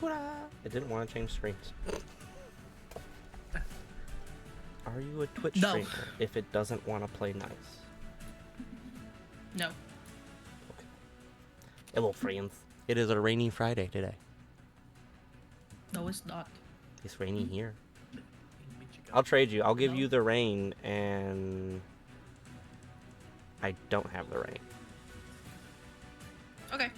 It didn't want to change screens. Are you a Twitch No. streamer if it doesn't want to play nice? No. Okay. Hello, friends. It is a rainy Friday today. No, it's not. It's rainy here. I'll trade you. I'll give you the rain, and I don't have the rain. Okay.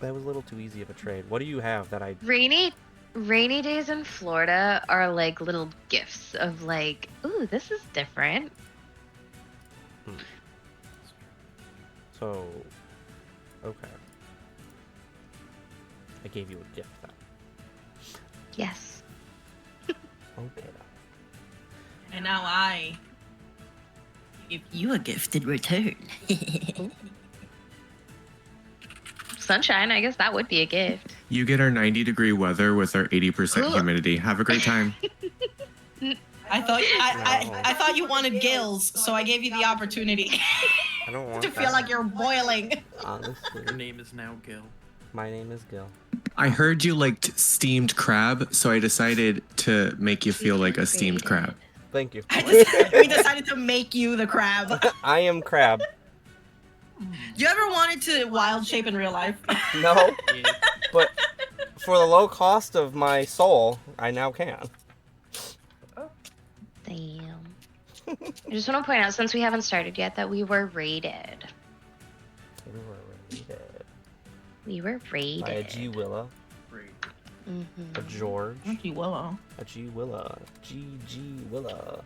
That was a little too easy of a trade. What do you have that I... Rainy days in Florida are like little gifts of like, ooh, this is different. So, okay. I gave you a gift then. Yes. Okay then. And now I give you a gift in return. Sunshine, I guess that would be a gift. You get our 90-degree weather with our 80% humidity. Have a great time. I thought you wanted gills, so I gave you the opportunity I don't want to feel like you're boiling. Honestly. Your name is now Gil. My name is Gil. I heard you liked steamed crab, so I decided to make you feel like a steamed crab. Thank you. We decided to make you the crab. I am Crab. You ever wanted to wild shape in real life? No, but for the low cost of my soul, I now can. Damn. I just want to point out, since we haven't started yet, that we were raided. We were raided We were raided. by a G Willa, a George, G Willow. a G Willa, G Willa.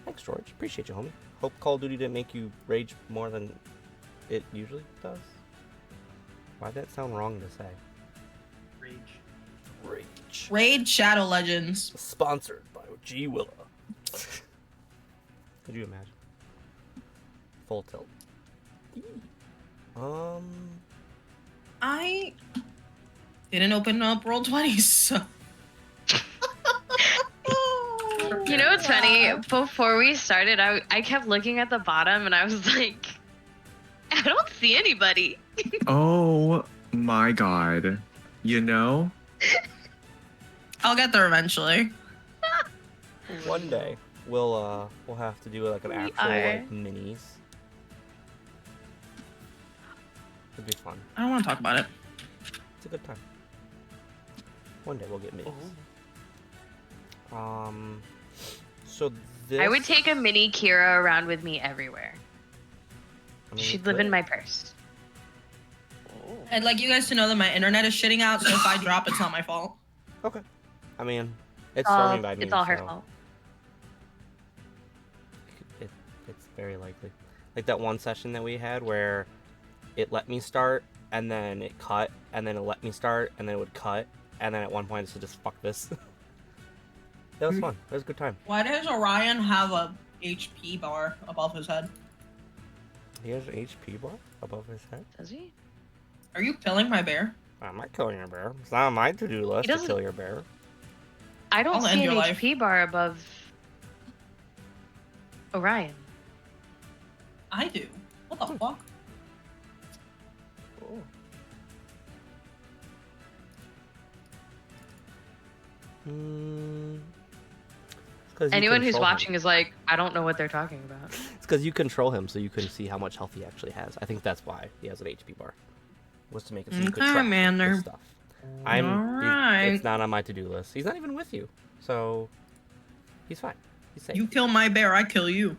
Thanks, George. Appreciate you, homie. Hope Call of Duty didn't make you rage more than it usually does. Why'd that sound wrong to say? Rage. Raid Shadow Legends. Sponsored by G Willa. Could you imagine? Full tilt. I didn't open up Roll20, so. You know what's funny? Before we started, I kept looking at the bottom and I was like, I don't see anybody. Oh my god. You know? I'll get there eventually. One day we'll have to do like an actual like minis. It'd be fun. I don't want to talk about it. It's a good time. One day we'll get minis. So this... I would take a mini Kira around with me everywhere. I mean, She'd live in my purse. I'd like you guys to know that my internet is shitting out, so if I drop, it's not my fault. Okay. I mean, it's storming by me. It's all her so fault. It's very likely. Like that one session that we had where it let me start, and then it cut, and then it let me start, and then it would cut, and then at one point it said, just fuck this. That was fun. It was a good time. Why does Orion have a HP bar above his head? He has an HP bar above his head. Does he? Are you killing my bear? I'm not killing your bear. It's not on my to-do list to doesn't- kill your bear. I don't I'll end see an your life. HP bar above Orion. I do. What the fuck? Oh. Anyone who's watching is like, I don't know what they're talking about. It's because you control him, so you can see how much health he actually has. I think that's why he has an HP bar. Was to make it so you could Okay, track man, his they're- stuff. Alright. It's not on my to-do list. He's not even with you, so he's fine. He's safe. You kill my bear, I kill you.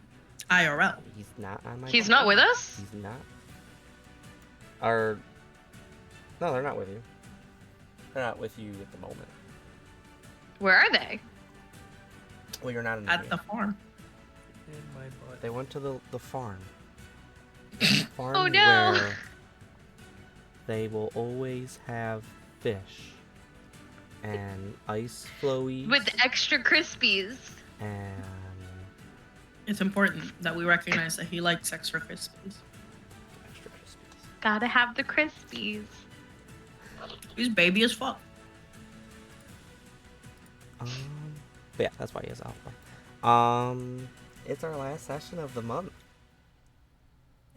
IRL. He's not on my. He's to-do not with list. us? He's not. No, they're not with you. They're not with you at the moment. Where are they? Well, you're not in the At game. the farm. In my butt. They went to the farm. Farm Oh, no. where they will always have fish and ice flowies With extra crispies. and It's important that we recognize that he likes extra crispies. extra crispies. Gotta have the crispies. He's baby as fuck. But yeah, that's why he has alpha. It's our last session of the month,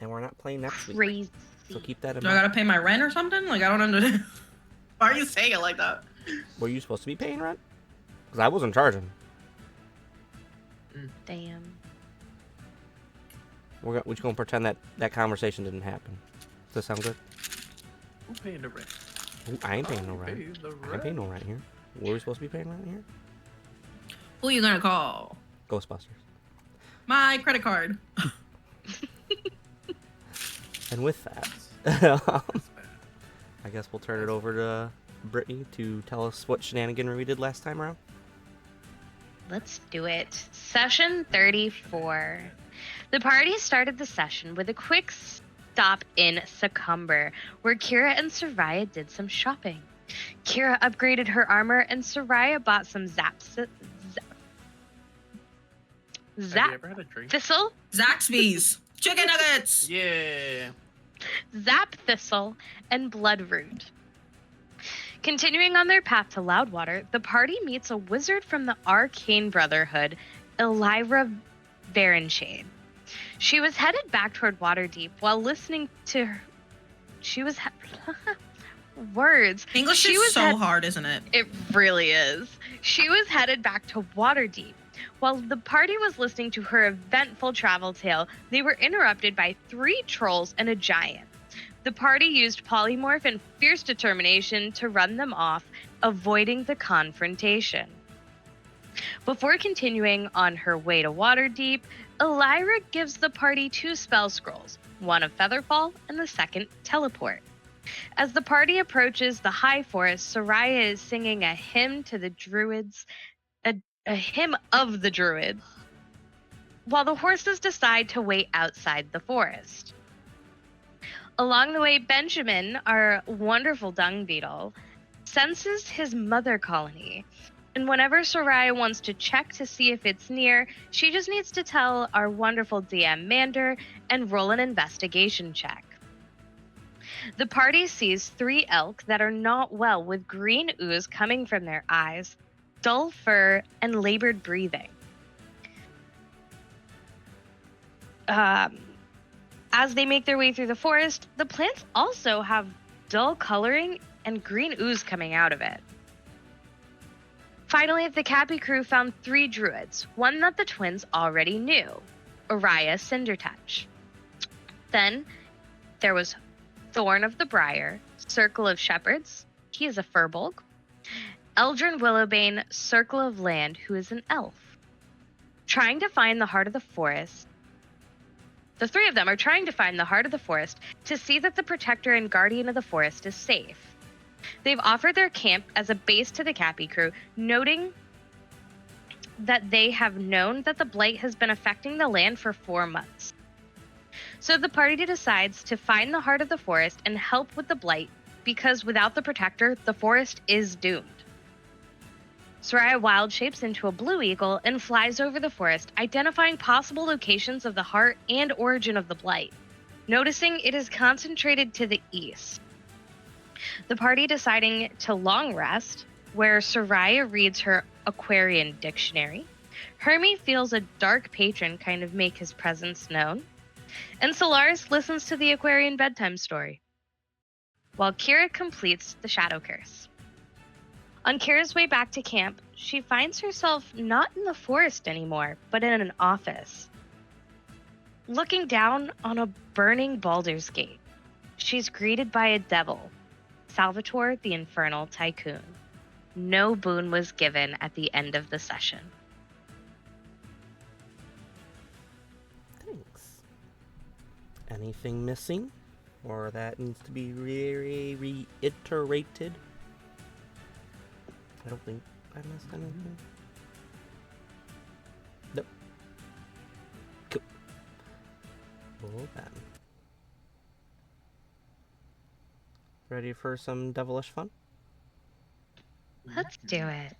and we're not playing next week. Crazy. So keep that in Do I mind. gotta pay my rent or something? Like, I don't understand. Why are you saying it like that? Were you supposed to be paying rent? Because I wasn't charging. Damn. We're just going to pretend that conversation didn't happen. Does that sound good? Who's paying the rent? Ooh, I ain't paying no I rent. pay the I ain't paying no rent here. Were we supposed to be paying rent here? Who you gonna call? Ghostbusters. My credit card. And with that, I guess we'll turn it over to Brittany to tell us what shenanigan we did last time around. Let's do it. Session 34. The party started the session with a quick stop in Succumber, where Kira and Soraya did some shopping. Kira upgraded her armor, and Soraya bought some Have you ever had a drink? thistle, Zaxby's. Chicken nuggets. Yeah. zap thistle, and bloodroot. Continuing on their path to Loudwater, the party meets a wizard from the Arcane Brotherhood, Elira Varenshade. She was headed back toward Waterdeep while listening to her. Words. English She is was so hard, isn't it? It really is. She was headed back to Waterdeep. While the party was listening to her eventful travel tale, they were interrupted by 3 trolls and a giant. The party used polymorph and fierce determination to run them off, avoiding the confrontation. Before continuing on her way to Waterdeep, Elira gives the party 2 spell scrolls, one of Featherfall and the second Teleport. As the party approaches the High Forest, Soraya is singing a hymn to the druids, a hymn of the druids, while the horses decide to wait outside the forest. Along the way, Benjamin, our wonderful dung beetle, senses his mother colony. And whenever Soraya wants to check to see if it's near, she just needs to tell our wonderful DM Mander and roll an investigation check. The party sees 3 elk that are not well, with green ooze coming from their eyes, dull fur, and labored breathing. As they make their way through the forest, the plants also have dull coloring and green ooze coming out of it. Finally, the Capy Crew found 3 druids, one that the twins already knew, Araya Cindertouch. Then there was Thorn of the Briar, Circle of Shepherds, he is a furbolg, Eldrin Willowbane, Circle of Land, who is an elf. Trying to find the heart of the forest, the 3 of them are trying to find the heart of the forest to see that the protector and guardian of the forest is safe. They've offered their camp as a base to the Capy Crew, noting that they have known that the blight has been affecting the land for 4 months. So the party decides to find the heart of the forest and help with the blight, because without the protector, the forest is doomed. Soraya wild shapes into a blue eagle and flies over the forest, identifying possible locations of the heart and origin of the blight, noticing it is concentrated to the east. The party deciding to long rest, where Soraya reads her Aquarian dictionary, Hermie feels a dark patron kind of make his presence known, and Solaris listens to the Aquarian bedtime story, while Kira completes the Shadow Curse. On Kira's way back to camp, she finds herself not in the forest anymore, but in an office. Looking down on a burning Baldur's Gate, she's greeted by a devil, Salvatore the Infernal Tycoon. No boon was given at the end of the session. Thanks. Anything missing? Or that needs to be reiterated? I don't think I missed anything. Nope. Cool. Well then. Ready for some devilish fun? Let's do it.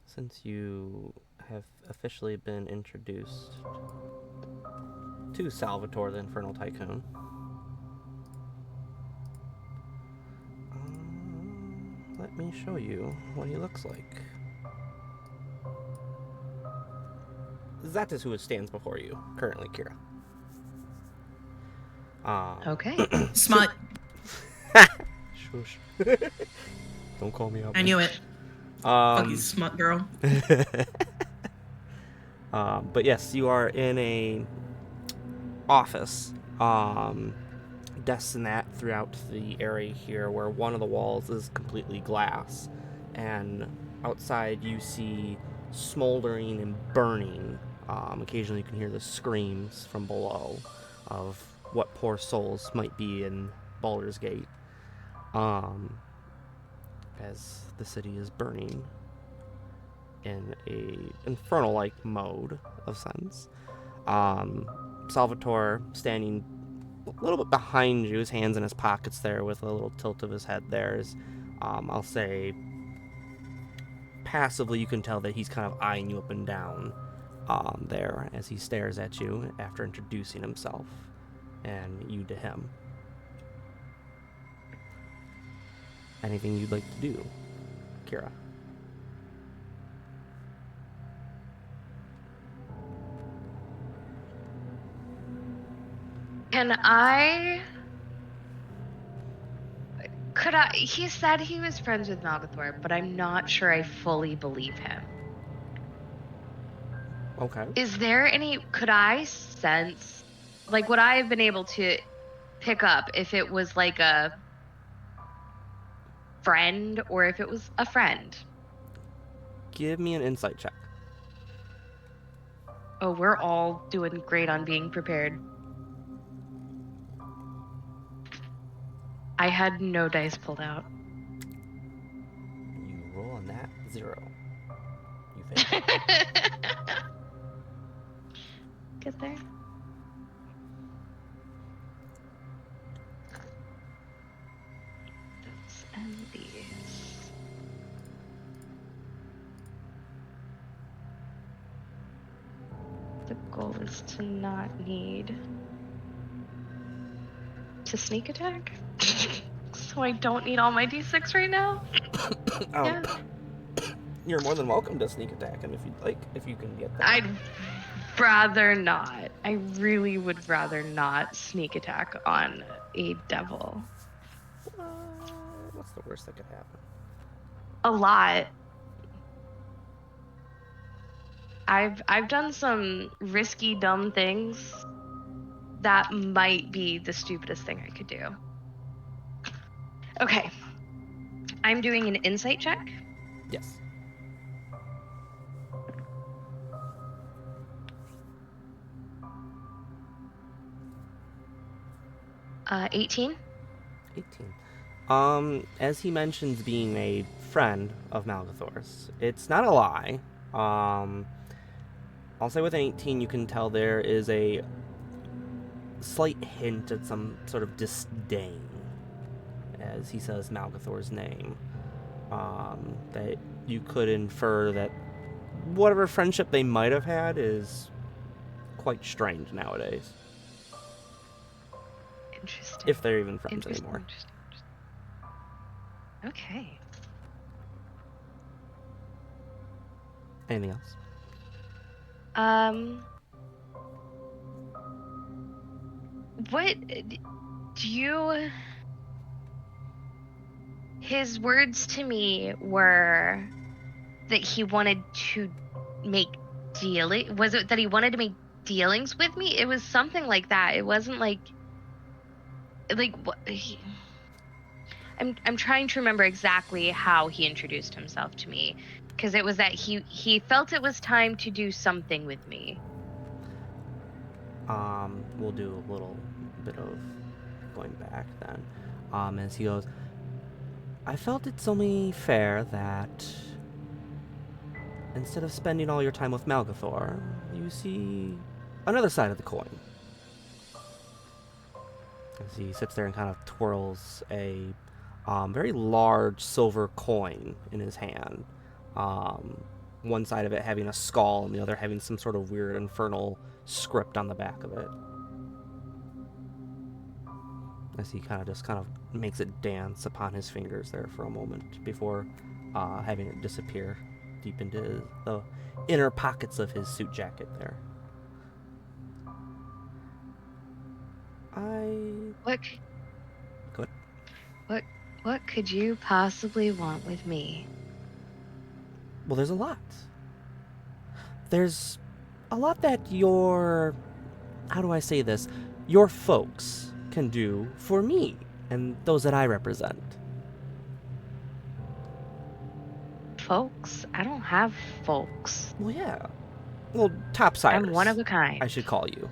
Since you have officially been introduced to Salvatore the Infernal Tycoon, let me show you what he looks like. That is who stands before you currently, Kira. Okay. Smut. Shush. Don't call me out. I knew it. Fucking smut girl. But yes, you are in a office. Desks and that throughout the area here, where one of the walls is completely glass, and outside you see smoldering and burning. Occasionally you can hear the screams from below of what poor souls might be in Baldur's Gate, as the city is burning in a infernal-like mode of sense. Salvatore standing a little bit behind you, his hands in his pockets there with a little tilt of his head there, is, I'll say, passively you can tell that he's kind of eyeing you up and down there as he stares at you after introducing himself and you to him. Anything you'd like to do, Kira? He said he was friends with Malgathor, but I'm not sure I fully believe him. Okay. Could I sense, like, would I have been able to pick up if it was like a friend or if it was a friend? Give me an insight check. Oh, we're all doing great on being prepared. I had no dice pulled out. You roll on that 0. You fail. Get there. Let's end these. The goal is to not need to sneak attack. So I don't need all my d6 right now. Yeah. You're more than welcome to sneak attack him if you'd like, if you can get that. I'd rather not. I really would rather not sneak attack on a devil. What's the worst that could happen? A lot. I've done some risky, dumb things. That might be the stupidest thing I could do. Okay. I'm doing an insight check. Yes. 18. 18. As he mentions being a friend of Malgathor's, it's not a lie. I'll say with an 18 you can tell there is a slight hint at some sort of disdain as he says Malgathor's name. That you could infer that whatever friendship they might have had is quite strange nowadays. Interesting. If they're even friends anymore. Interesting. Okay. Anything else? What do you... His words to me were that he wanted to make was it that he wanted to make dealings with me? It was something like that. It wasn't like what I'm trying to remember exactly how he introduced himself to me, because it was that he felt it was time to do something with me. We'll do a little bit of going back then. As he goes, I felt it's only fair that instead of spending all your time with Malgathor, you see another side of the coin. As he sits there and kind of twirls a very large silver coin in his hand. One side of it having a skull and the other having some sort of weird infernal script on the back of it. As he kind of makes it dance upon his fingers there for a moment before having it disappear deep into the inner pockets of his suit jacket there. What? Go What could you possibly want with me? Well, there's a lot. There's a lot that your, how do I say this? Your folks can do for me and those that I represent. Folks? I don't have folks. Well, yeah. Well, topsiders. I'm one of a kind. I should call you.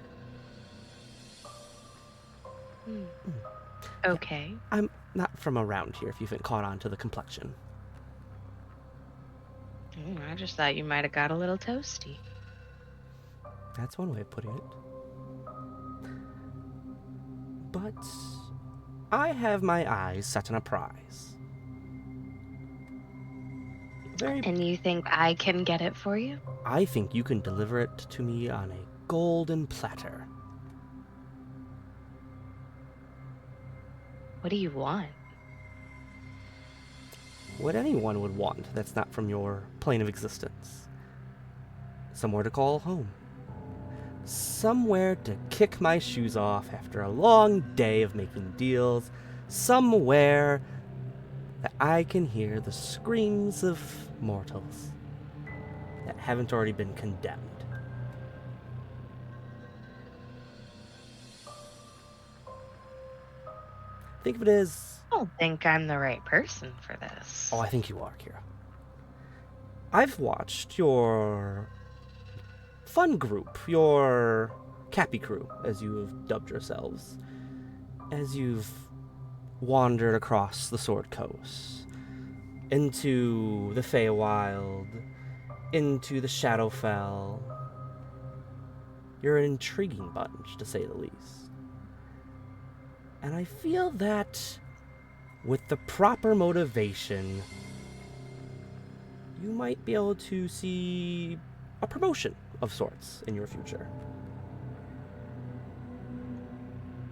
Okay. I'm not from around here, if you haven't caught on to the complexion. I just thought you might have got a little toasty. That's one way of putting it. But I have my eyes set on a prize. And you think I can get it for you? I think you can deliver it to me on a golden platter. What do you want? What anyone would want that's not from your plane of existence. Somewhere to call home. Somewhere to kick my shoes off after a long day of making deals. Somewhere that I can hear the screams of mortals that haven't already been condemned. Think of it as... I don't think I'm the right person for this. Oh, I think you are, Kira. I've watched your fun group, your Capy Crew, as you have dubbed yourselves, as you've wandered across the Sword Coast, into the Feywild, into the Shadowfell. You're an intriguing bunch, to say the least. And I feel that with the proper motivation, you might be able to see a promotion of sorts in your future.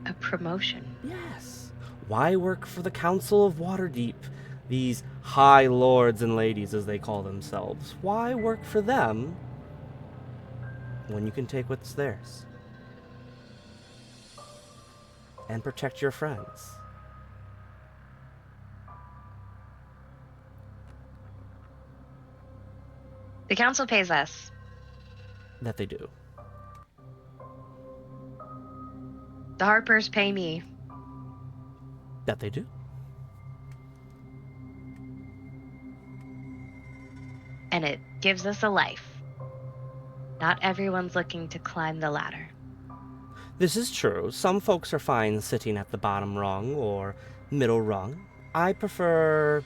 A promotion? Yes. Why work for the Council of Waterdeep, these high lords and ladies as they call themselves? Why work for them when you can take what's theirs? And protect your friends. The council pays us. That they do. The Harpers pay me. That they do. And it gives us a life. Not everyone's looking to climb the ladder. This is true. Some folks are fine sitting at the bottom rung or middle rung. I prefer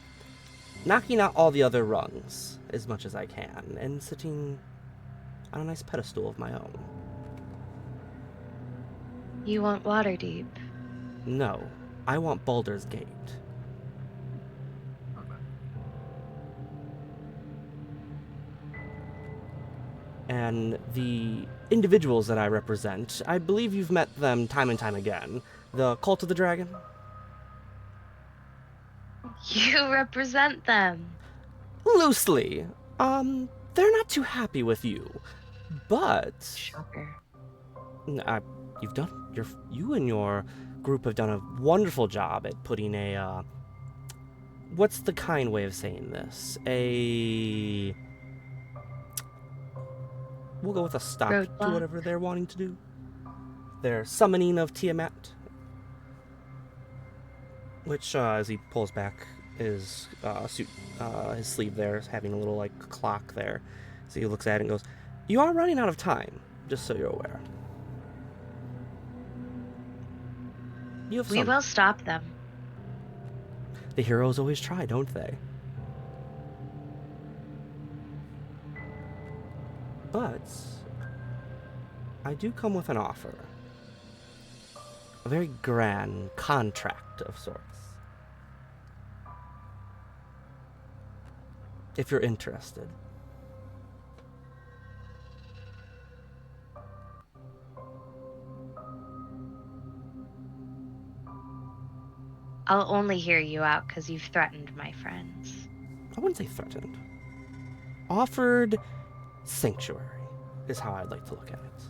knocking out all the other rungs as much as I can and sitting on a nice pedestal of my own. You want Waterdeep? No, I want Baldur's Gate. And the individuals that I represent, I believe you've met them time and time again. The Cult of the Dragon? You represent them. Loosely. They're not too happy with you. But Shocker. you and your group have done a wonderful job at putting a, what's the kind way of saying this? We'll go with a stop Roadblock. to whatever they're wanting to do. Their summoning of Tiamat. Which, as he pulls back his his sleeve there, having a little, like, clock there. So he looks at it and goes, "You are running out of time, just so you're aware. You have We some. will stop them. The heroes always try, don't they? But I do come with an offer. A very grand contract of sorts. If you're interested. I'll only hear you out because you've threatened my friends. I wouldn't say threatened. Offered sanctuary is how I'd like to look at it.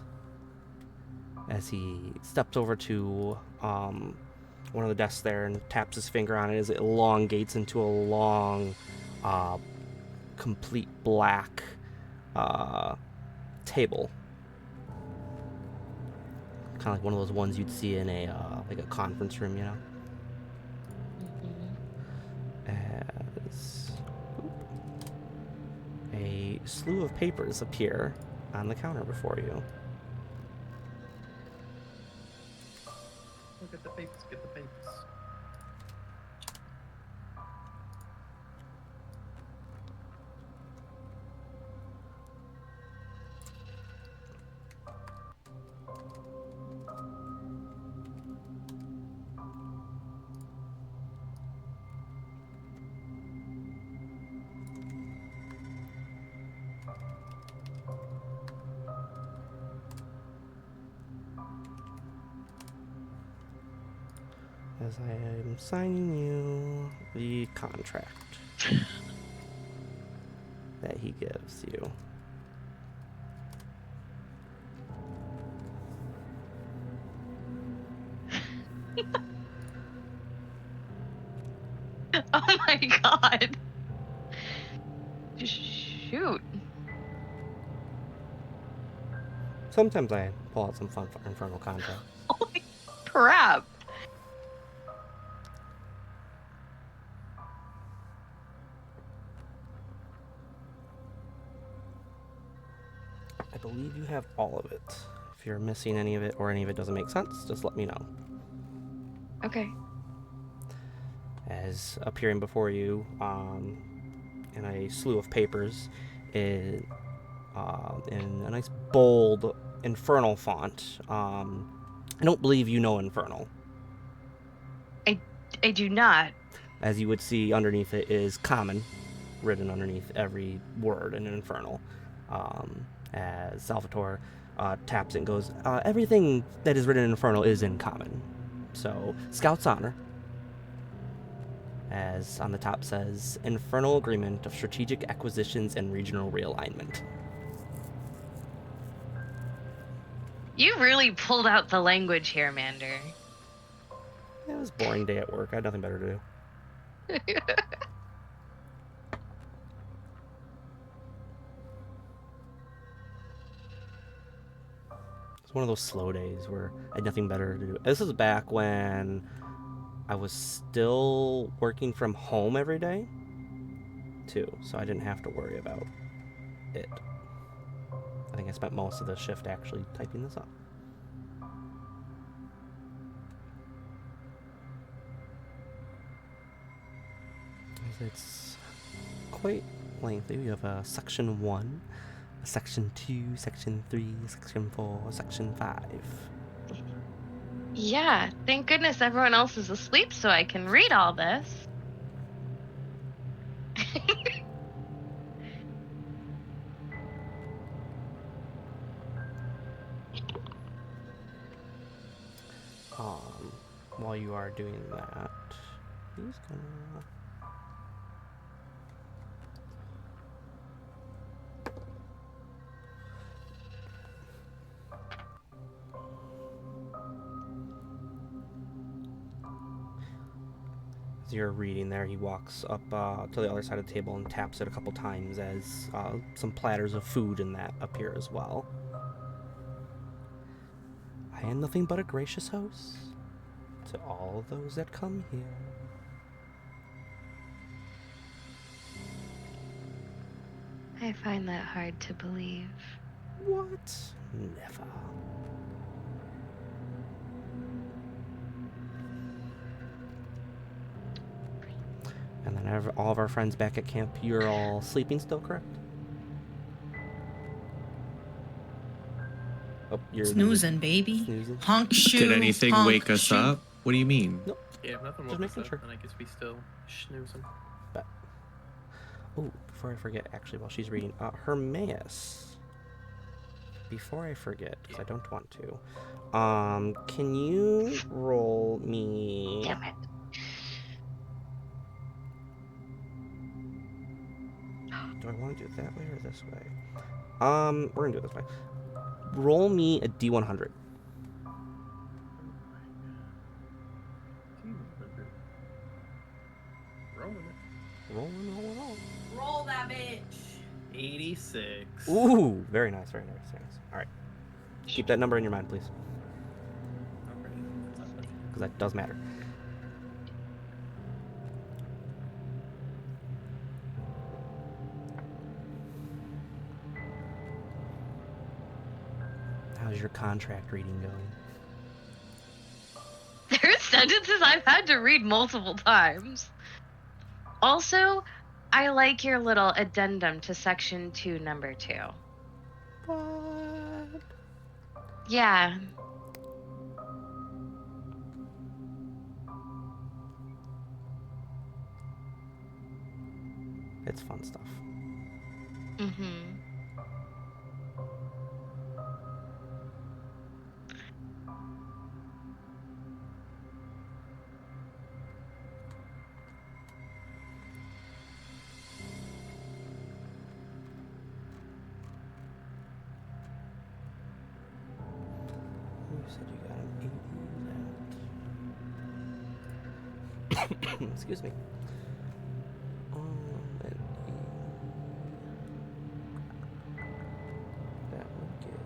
As he steps over to one of the desks there and taps his finger on it as it elongates into a long, complete black table. Kind of like one of those ones you'd see in a like a conference room, you know. As a slew of papers appear on the counter before you. Look at the papers, get the papers. As I am signing you the contract that he gives you. Oh my god. Shoot. Sometimes I pull out some fun infernal contracts. Holy crap. I believe you have all of it. If you're missing any of it or any of it doesn't make sense, just let me know. Okay. As appearing before you in a slew of papers in a nice bold infernal font. I don't believe you know infernal. I do not. As you would see underneath it is common written underneath every word in infernal. As Salvatore taps it and goes, everything that is written in infernal is in common. So, Scout's Honor. As on the top says, Infernal Agreement of Strategic Acquisitions and Regional Realignment. You really pulled out the language here, Mander. It was a boring day at work. I had nothing better to do. It's one of those slow days where I had nothing better to do. This is back when I was still working from home every day, too, so I didn't have to worry about it. I think I spent most of the shift actually typing this up. It's quite lengthy. We have a section 1, a section 2, section 3, section 4, section 5. Yeah, thank goodness everyone else is asleep so I can read all this. While you are doing that, he's gonna... As you're reading there, he walks up to the other side of the table and taps it a couple times as some platters of food in that appear as well. I am nothing but a gracious host to all those that come here. I find that hard to believe. What? Never. And then all of our friends back at camp, you're all sleeping still, correct? Oh, you're Snoozing, baby. Snoozing? Honk shoe. Did anything honk wake us shoe. up? What do you mean? Nope. Yeah, if nothing Just woke us making up, sure. then I guess we still snoozing. But, oh, before I forget, actually, while she's reading, Hermaeus. Before I forget, because I don't want to, can you roll me? Damn it. Do I want to do it that way or this way? We're gonna do it this way. Roll me a D100. that bitch. 86. Ooh, very nice, very nice, very nice. All right, keep that number in your mind, please, Alright, that's up, buddy. because that does matter. How's your contract reading going? There's sentences I've had to read multiple times. Also, I like your little addendum to section 2, number 2. What? Yeah. It's fun stuff. Mm-hmm. You said you got an 80 that. Excuse me. An 80. That would get here.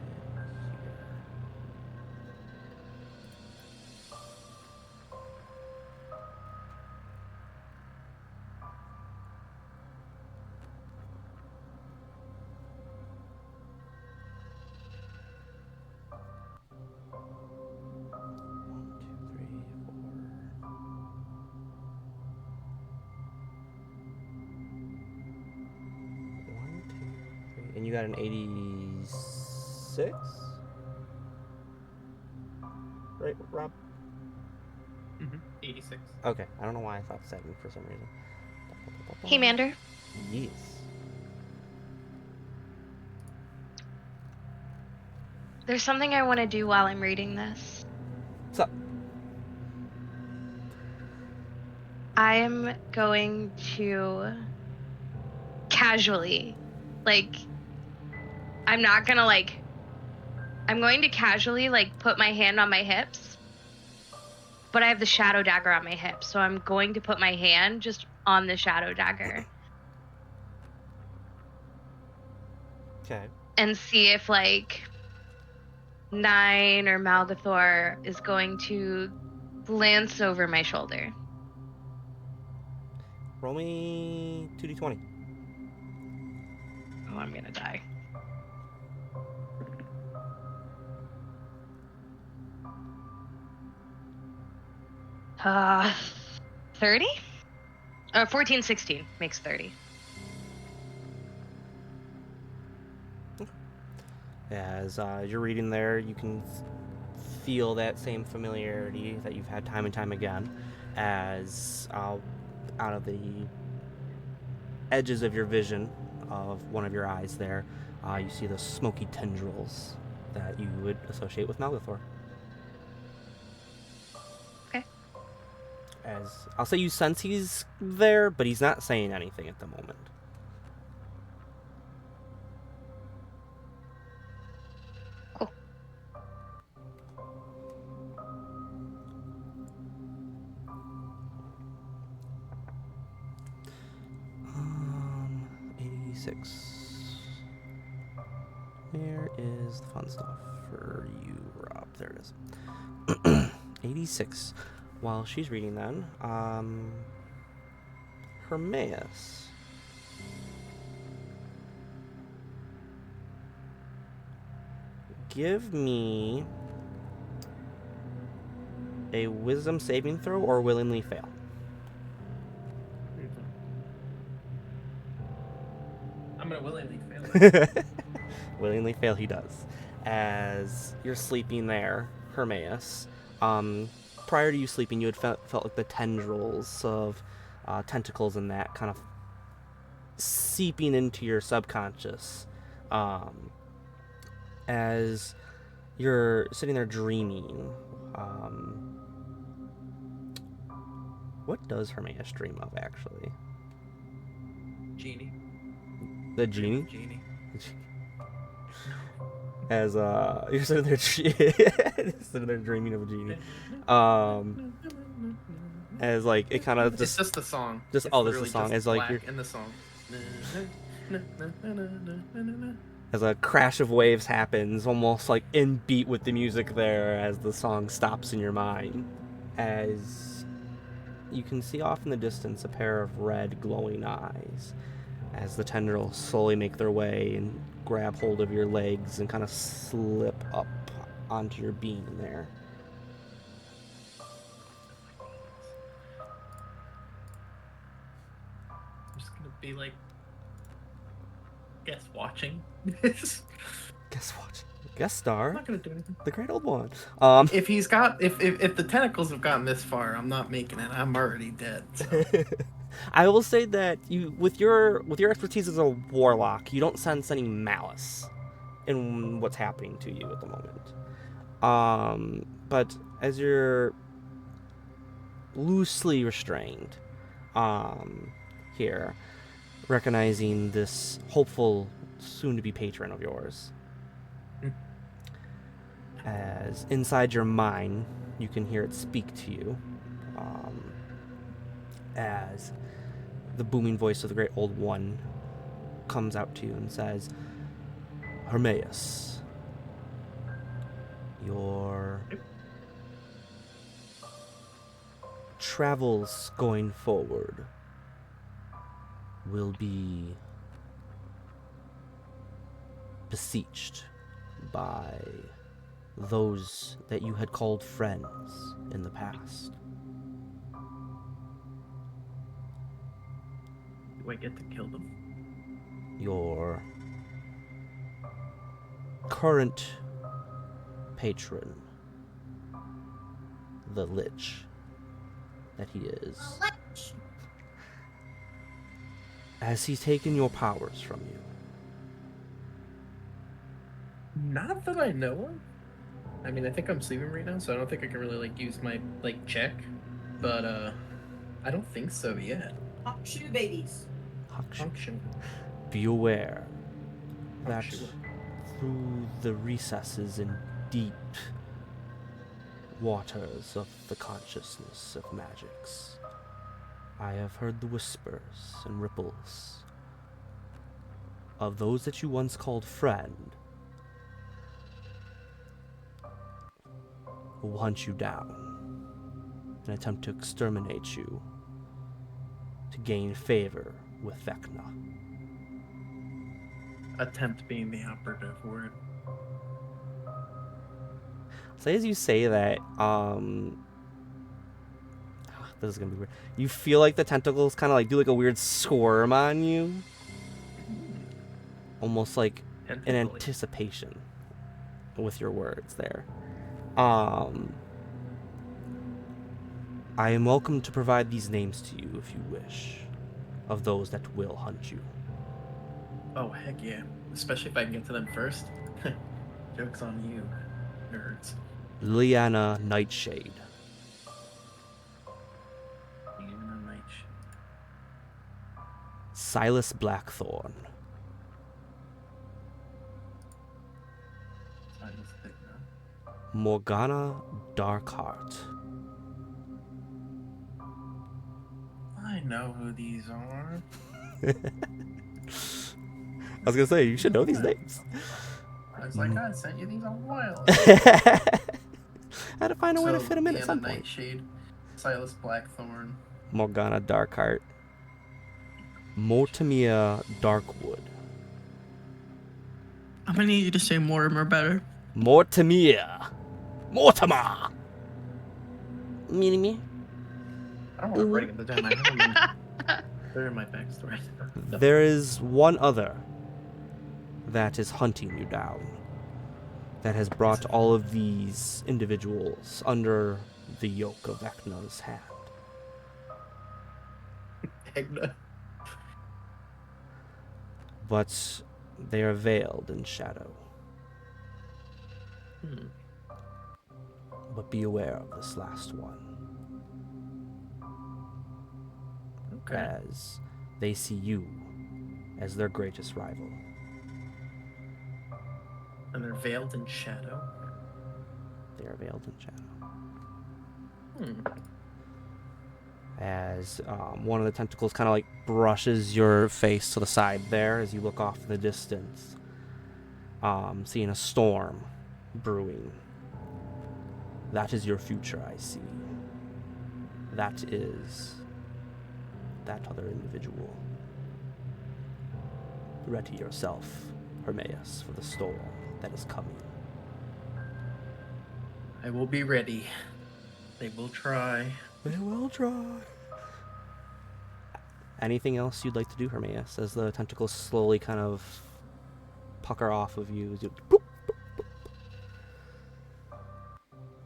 And you got an 86? Right, Rob? 86. Okay, I don't know why I thought 7 for some reason. Hey, Mander. Yes. There's something I want to do while I'm reading this. What's up? I'm going to casually, I'm not gonna I'm going to casually put my hand on my hips, but I have the shadow dagger on my hip, so I'm going to put my hand just on the shadow dagger Okay. and see if 9 or Malgathor is going to glance over my shoulder. Roll me 2d20. Oh, I'm gonna die. 30? 14, 16 makes 30. As you're reading there, you can feel that same familiarity that you've had time and time again, as out of the edges of your vision of one of your eyes there, you see the smoky tendrils that you would associate with Malgathor. Okay. As I'll say you sense he's there, but he's not saying anything at the moment. Cool. 86. Where is the fun stuff for you, Rob? There it is. 86. While she's reading then, Hermaeus. Give me a wisdom saving throw or willingly fail. I'm gonna willingly fail it. Willingly fail he does. As you're sleeping there, Hermaeus, prior to you sleeping, you had felt like the tendrils of tentacles and that kind of seeping into your subconscious. As you're sitting there dreaming, what does Hermaeus dream of, actually? Genie. The genie? Genie. As you're sitting there, sitting there dreaming of a genie. As it kind of It's just the song. just It's oh, this is literally the song. just As black you're in the song. As a crash of waves happens, almost like in beat with the music there, as the song stops in your mind, as you can see off in the distance a pair of red glowing eyes as the tendrils slowly make their way and grab hold of your legs and kind of slip up onto your being there. I'm just gonna be like, guess watching this. Guess what? Guest I'm star, not gonna do anything. the great old one. If he's got, if the tentacles have gotten this far, I'm not making it. I'm already dead. So. I will say that you, with your expertise as a warlock, you don't sense any malice in what's happening to you at the moment. But as you're loosely restrained, here, recognizing this hopeful, soon-to-be patron of yours, as inside your mind, you can hear it speak to you, as the booming voice of the great old one comes out to you and says, Hermaeus, your travels going forward will be beseeched by those that you had called friends in the past. Do I get to kill them? Your current patron, the Lich that he is, has he taken your powers from you? Not that I know of. I mean, I think I'm sleeping right now, so I don't think I can really like use my like check. But I don't think so yet. Shoe babies. Function. Be aware that Huckshu. through the recesses and deep waters of the consciousness of magics, I have heard the whispers and ripples of those that you once called friend who will hunt you down and attempt to exterminate you to gain favor with Vecna. Attempt being the operative word. So as you say that, this is gonna be weird. You feel like the tentacles kind of like do like a weird squirm on you, almost like in Tentacly. anticipation with your words there. I am welcome to provide these names to you if you wish, of those that will hunt you. Oh heck yeah! Especially if I can get to them first. Joke's on you, nerds. Liliana Nightshade, Even a night shift. Silas Blackthorn, Silas Thickna. Morgana Darkheart, I know who these are. I was gonna say, you should know these names. I was like, I sent you these a while. Had to find a way to fit them in at Deanna some point. Nightshade, Silas Blackthorn. Morgana Darkheart, Mortimer Darkwood, I'm gonna need you to say Mortimer better. Mortimer, me. I don't want to break them down. I have them in, they're in my backstory. There is one other that is hunting you down, that has brought all of these individuals under the yoke of Vecna's hand. Egna. But they are veiled in shadow. But be aware of this last one, Okay. as they see you as their greatest rival. And they're veiled in shadow. They are veiled in shadow. as one of the tentacles kind of like brushes your face to the side there as you look off in the distance, seeing a storm brewing. That is your future, I see. That is that other individual. Ready yourself, Hermaeus, for the storm that is coming. I will be ready. They will try. They will try. Anything else you'd like to do, Hermaeus, as the tentacles slowly kind of pucker off of you? Boop.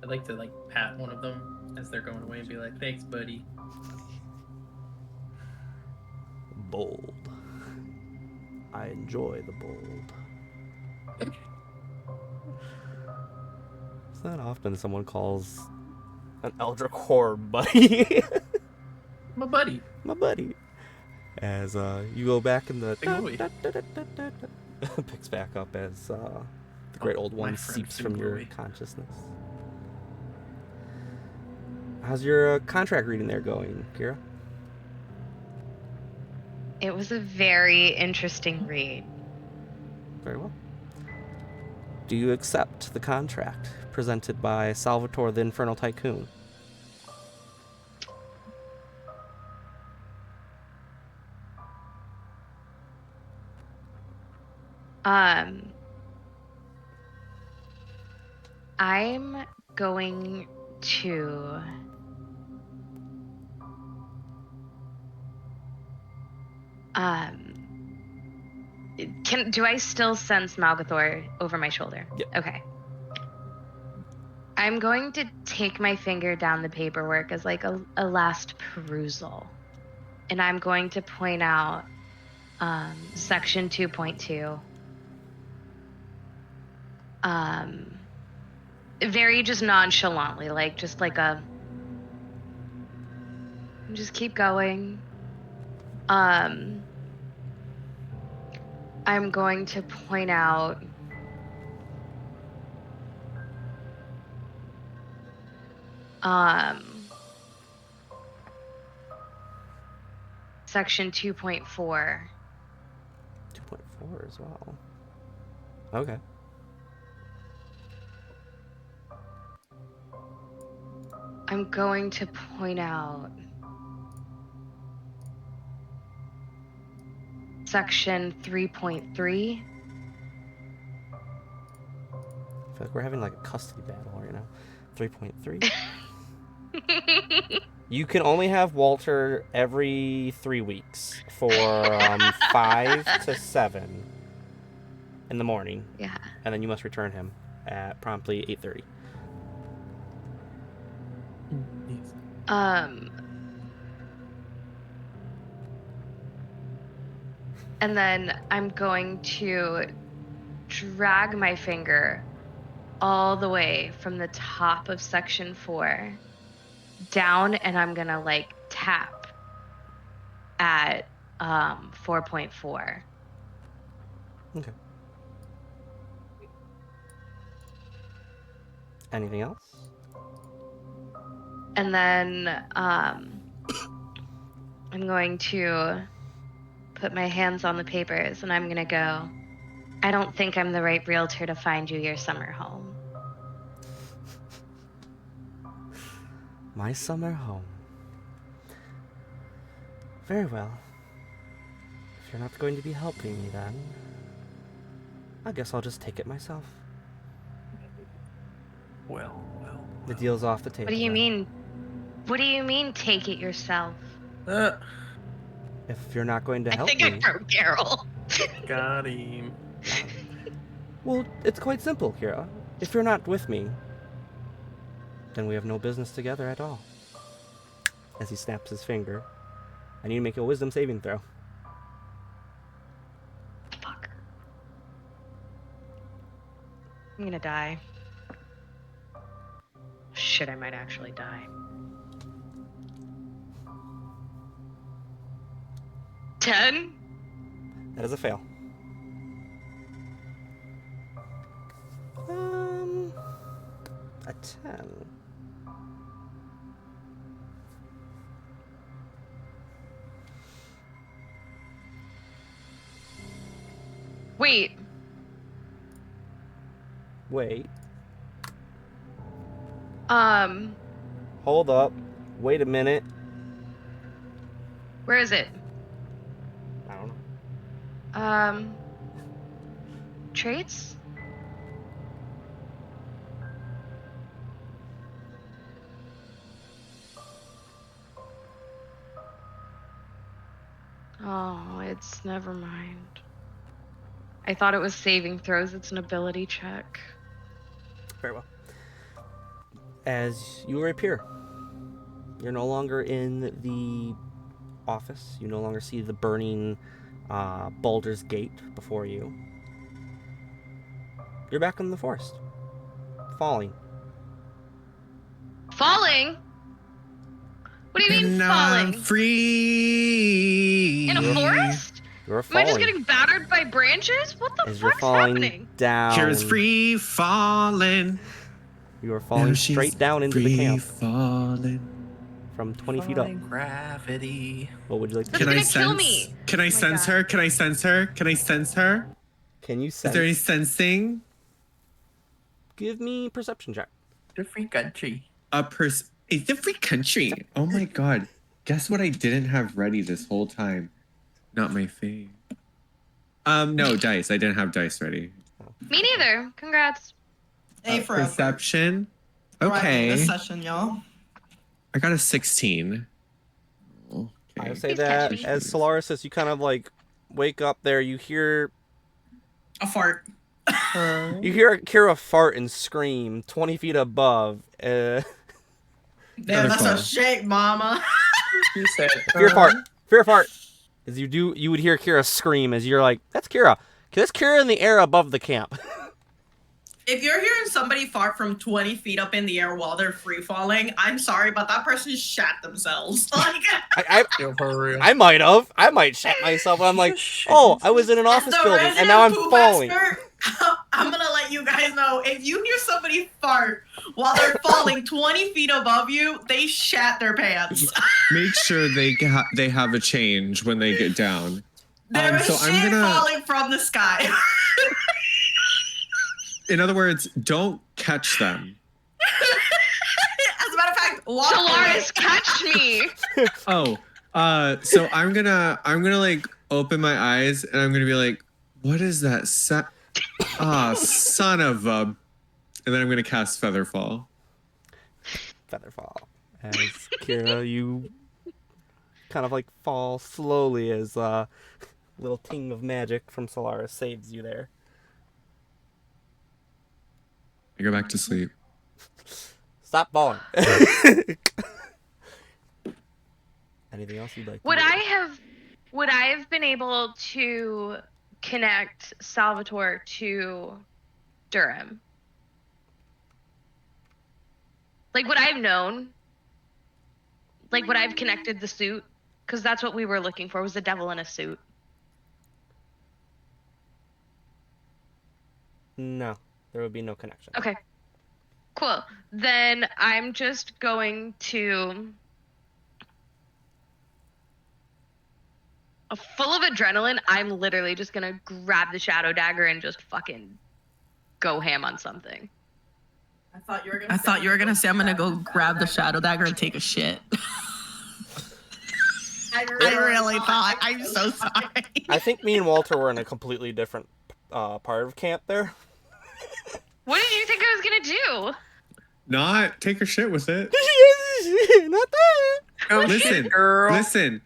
I'd like to like pat one of them as they're going away and be like, "Thanks, buddy." Bold. I enjoy the bold. It's not often someone calls an Eldritch Horror buddy. My buddy. My buddy. As you go back in the picks back up as the great old my one friend seeps from your Fingley. consciousness. How's your contract reading there going, Kira? It was a very interesting read. Very well. Do you accept the contract presented by Salvatore the Infernal Tycoon? I'm going to do I still sense Malgathor over my shoulder? Yep. Okay. I'm going to take my finger down the paperwork as like a last perusal. And I'm going to point out section 2.2. Very just nonchalantly, like just like a just keep going. I'm going to point out section 2.4. 2.4 as well. Okay. I'm going to point out section 3.3. I feel like we're having like a custody battle right now. 3.3. You can only have Walter every 3 weeks for 5 to 7 in the morning. Yeah. And then you must return him at promptly 8:30. And then I'm going to drag my finger all the way from the top of section 4 down, and I'm gonna like tap at 4.4. Okay. Anything else? And then I'm going to put my hands on the papers and I'm going to go, I don't think I'm the right realtor to find you your summer home. My summer home. Very well. If you're not going to be helping me then, I guess I'll just take it myself. Well. The deal's off the table. What do you then. mean? What do you mean take it yourself? If you're not going to help I think me... I broke Carol. Got him. Well, it's quite simple, Kira. If you're not with me, then we have no business together at all. As he snaps his finger, I need to make a wisdom saving throw. Fuck. I'm gonna die. Shit, I might actually die. 10? That is a fail. A 10. Wait. Wait. Where Hold up. Wait a minute. is it? I don't know. Traits? Oh, it's never mind. I thought it was saving throws. It's an ability check. Very well. As you reappear, you're no longer in the office. You no longer see the burning Baldur's Gate before you. You're back in the forest. Falling. Falling? What do you mean And falling? I'm free. In a forest? You're Am I falling. just getting battered by branches? What the As you're fuck's falling happening? down. Here's free falling. You are falling Now she's straight down into the free camp falling. from 20 feet up. Defying gravity. What would you like to That's do? gonna kill me. Can I Oh my sense God. her? Can I sense her? Can I sense her? Can you Is there any sense? sensing? Give me perception check. The free country. It's a free country. Oh my god. Guess what I didn't have ready this whole time? Not my fave. No, dice. I didn't have dice ready. Me neither. Congrats. A for effort. Perception. Thriving Okay. This session, y'all. I got a 16. Okay. I would say He's that catchy. as Solaris, as you kind of like wake up there, you hear A fart. Kira fart and scream 20 feet above. Damn, that's a fart. shake, mama. You said Fear fart. As you would hear Kira scream as you're like, that's Kira. That's Kira in the air above the camp. If you're hearing somebody fart from 20 feet up in the air while they're free falling, I'm sorry, but that person shat themselves. Like, Yo, for real. I might have. I might shat myself. I'm like, oh, I was in an as office the building and resident now I'm poo falling. master, I'm gonna let you guys know, if you hear somebody fart while they're falling 20 feet above you, they shat their pants. Make sure they have a change when they get down. There is so I'm shit gonna- falling from the sky. In other words, don't catch them. As a matter of fact, walk Solaris, catch me. Oh, so I'm gonna like open my eyes and I'm gonna be like, what is that? Son of a. And then I'm gonna cast Featherfall. Featherfall. As Kira, you kind of like fall slowly as a little ting of magic from Solaris saves you there. I go back to sleep. Stop falling. Anything else you'd like to Would do? I have been able to connect Salvatore to Durham? Like, would I have known? Like, would I have connected the suit? Because that's what we were looking for, was the devil in a suit. No, there would be no connection. Okay. Cool. Then I'm just going to... Full of adrenaline, I'm literally just going to grab the shadow dagger and just fucking go ham on something. I thought you were gonna say I'm gonna go grab the shadow dagger and take a shit. I really thought. I'm so sorry. I think me and Walter were in a completely different part of camp there. What did you think I was going to do? Not take a shit with it. Not that. Oh, Listen, shit, girl. Listen.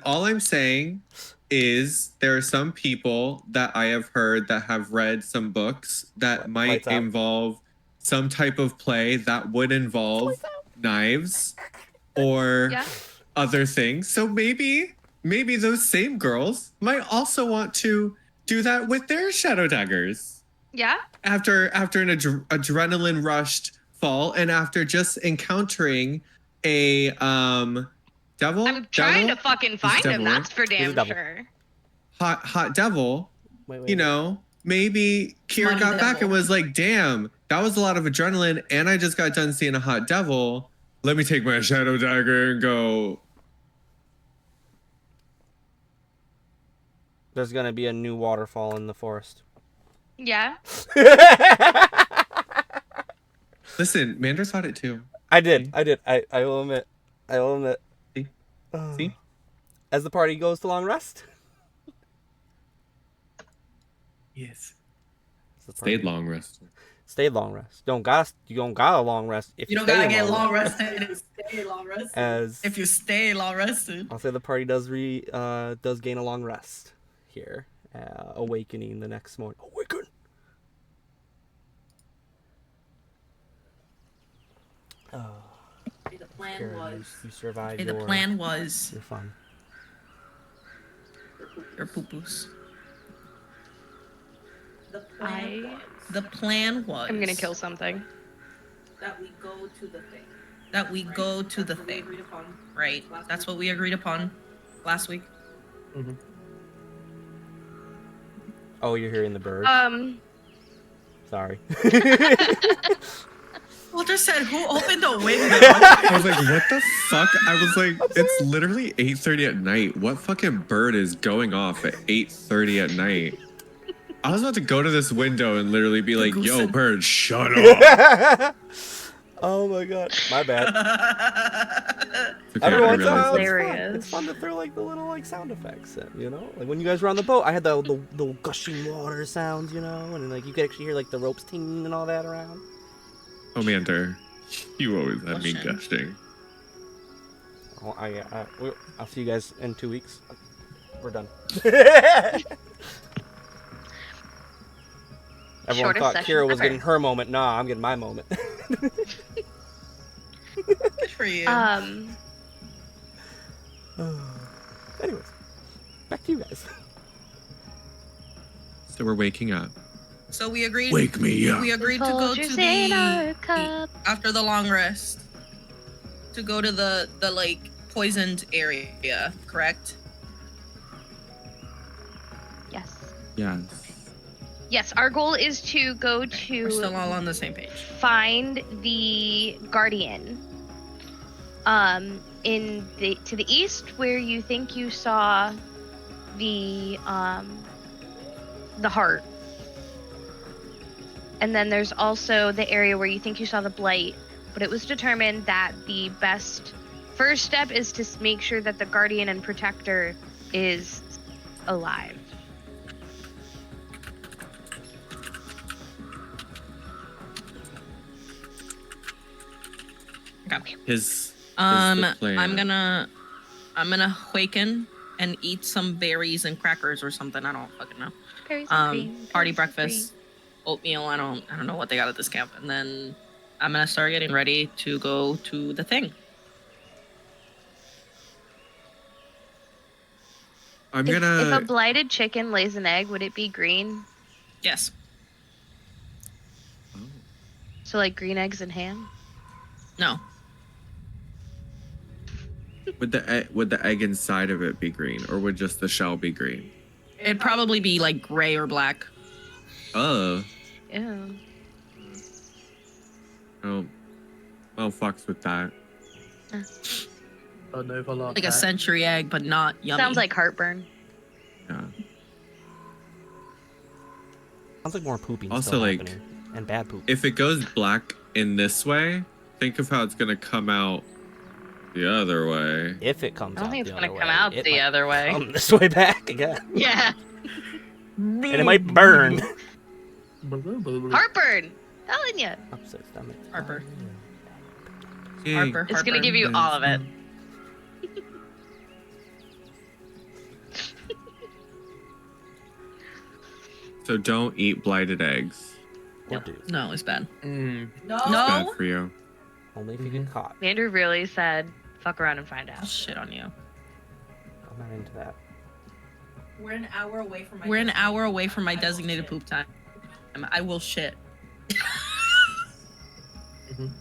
All I'm saying is there are some people that I have heard that have read some books that might Lights out. involve some type of play that would involve knives or Yeah. other things. So maybe those same girls might also want to do that with their shadow daggers Yeah? after an adrenaline rushed fall and after just encountering a devil. I'm trying to fucking find him, devil, that's for He's a damn devil. sure. hot devil. Wait. You know, maybe Kira Money got back devil. and was like, damn, that was a lot of adrenaline and I just got done seeing a hot devil. Let me take my shadow dagger and go. There's gonna be a new waterfall in the forest. Yeah. Listen, Mander thought it too. I did. I will admit. See? See? As the party goes to long rest. Yes. Stayed long rest. Stayed long rest. You don't got a long rest if You don't stay gotta get long long rested and stay long rested. As If you stay long rested. I'll say the party does gain a long rest here, awakening the next morning. Awaken. The plan Karen, was. you survived. The plan was. You're fun. Your poo-poos. The plan was. I'm gonna kill something. That we go to the thing. Right. That's what we agreed upon last week. Mm-hmm. Oh, you're hearing the bird. Sorry. Walter said, "Who opened the window?" I was like, what the fuck? I was like, it's literally 8:30 at night. What fucking bird is going off at 8:30 at night? I was about to go to this window and literally be like, yo, bird, shut up. Oh my god. My bad. Okay, Every I once in a while, realized- it's fun. Hilarious. It's fun to throw like the little like sound effects in, you know? Like when you guys were on the boat, I had the gushing water sounds, you know? And like you could actually hear like the ropes tingling and all that around. Oh, Mander, you always had me Gushing. gushing. Oh, I'll see you guys in 2 weeks. We're done. Everyone Shortest thought session Kira was ever. getting her moment. Nah, I'm getting my moment. Good for you. Anyways, back to you guys. So we're waking up. So we agreed. Wake me up. We agreed to go to Folgers in our the cup. after the long rest. To go to the like poisoned area, correct? Yes. Yes. Yes, our goal is to go We're still to all on the same page. find the guardian. To the east, where you think you saw the heart. And then there's also the area where you think you saw the blight, but it was determined that the best first step is to make sure that the guardian and protector is alive. Okay. His I'm plan. gonna awaken and eat some berries and crackers or something. I don't fucking know. Berries and cream, Party berries and breakfast, oatmeal. I don't know what they got at this camp. And then I'm gonna start getting ready to go to the thing. I'm cream. If gonna. a blighted chicken lays an egg, would it be green? Yes. Oh. So like green eggs and ham? No. Would the egg inside of it be green, or would just the shell be green? It'd probably be like gray or black. Oh. Ew. Oh. Well, fucks with that. Oh, no, hold on. Like a century egg, but not yummy. Sounds like heartburn. Yeah. Sounds like more pooping. Also, still like, happening. And bad poop. If it goes black in this way, think of how it's gonna come out the other way. If it comes I don't out think it's the gonna other come way, out it the might other way. come this way back again. Yeah. And it might burn. Heartburn! Telling you. Upset stomach. Harper. Yay. Harper. It's gonna give you all of it. So don't eat blighted eggs. Or do. No, it's bad. Mm. It's bad for you. Only if you get caught. Andrew really said, fuck around and find I'll out. shit on you. I'm not into that. We're an hour away from my designated poop time. I will shit. Don't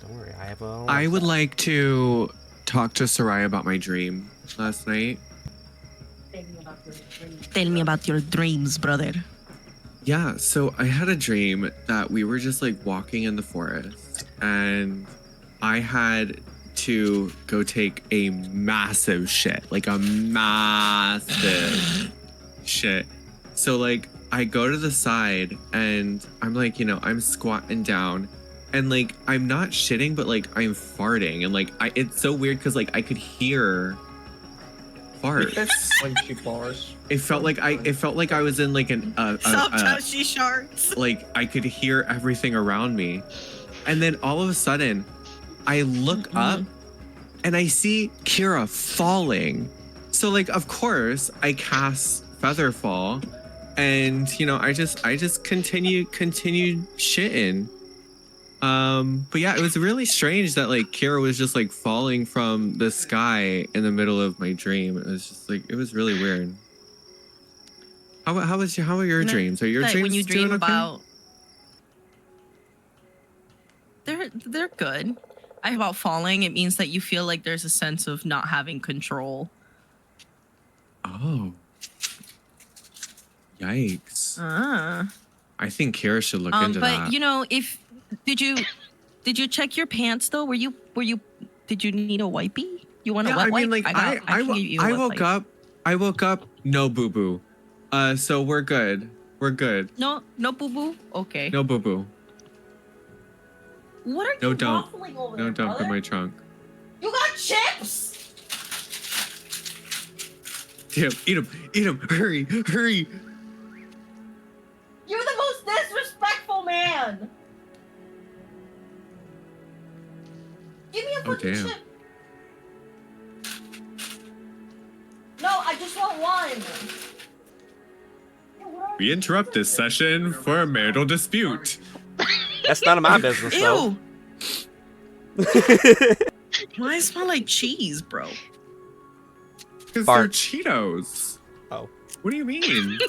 worry, I have a. I would like to talk to Soraya about my dream last night. Tell me about your dreams, brother. Yeah, so I had a dream that we were just like walking in the forest and I had to go take a massive shit, like a massive shit. So like I go to the side and I'm like, I'm squatting down and like I'm not shitting, but like I'm farting and like it's so weird because like I could hear farts. When she bars. It felt like I was in like an Sometimes she sharks. like I could hear everything around me. And then all of a sudden I look up and I see Kira falling. So like of course I cast Featherfall and I just continued shitting. But yeah, it was really strange that like Kira was just like falling from the sky in the middle of my dream. It was just like it was really weird. How are your dreams? Are your dreams when you dream doing okay? about they're good. About falling, it means that you feel like there's a sense of not having control. Oh. Yikes. I think Kira should look into that. But if did you check your pants though? Did you need a wipey? You want a wet wipe? Like I woke up, no boo boo. So we're good. We're good. No boo boo? Okay. No boo boo. What are No you dump. waffling over No there, dump in brother? my trunk. You got chips? Damn, eat 'em. Hurry. You're the most disrespectful man. Give me a fucking damn. chip. No, I just want one. We interrupt this session for a marital dispute. That's none of my business, though. Ew. Why I smell like cheese, bro? Because they're Fart. Cheetos. Oh. What do you mean?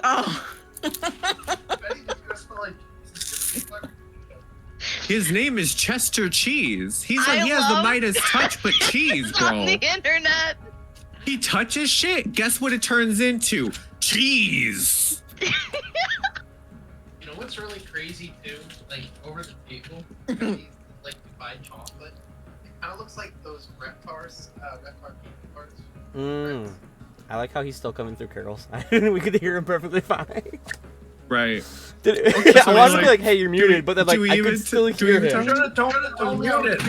Oh. His name is Chester Cheese. He has the love- Midas touch, but cheese, on bro. the internet. He touches shit. Guess what it turns into? Cheese. You know what's really crazy too? Like over the table, like you buy chocolate. It kind of looks like those Reptar pizza cards. I like how he's still coming through Carol's side. We could hear him perfectly fine. Right. I wanted to be like, hey, you're muted, but then like I could still hear him. Don't mute it.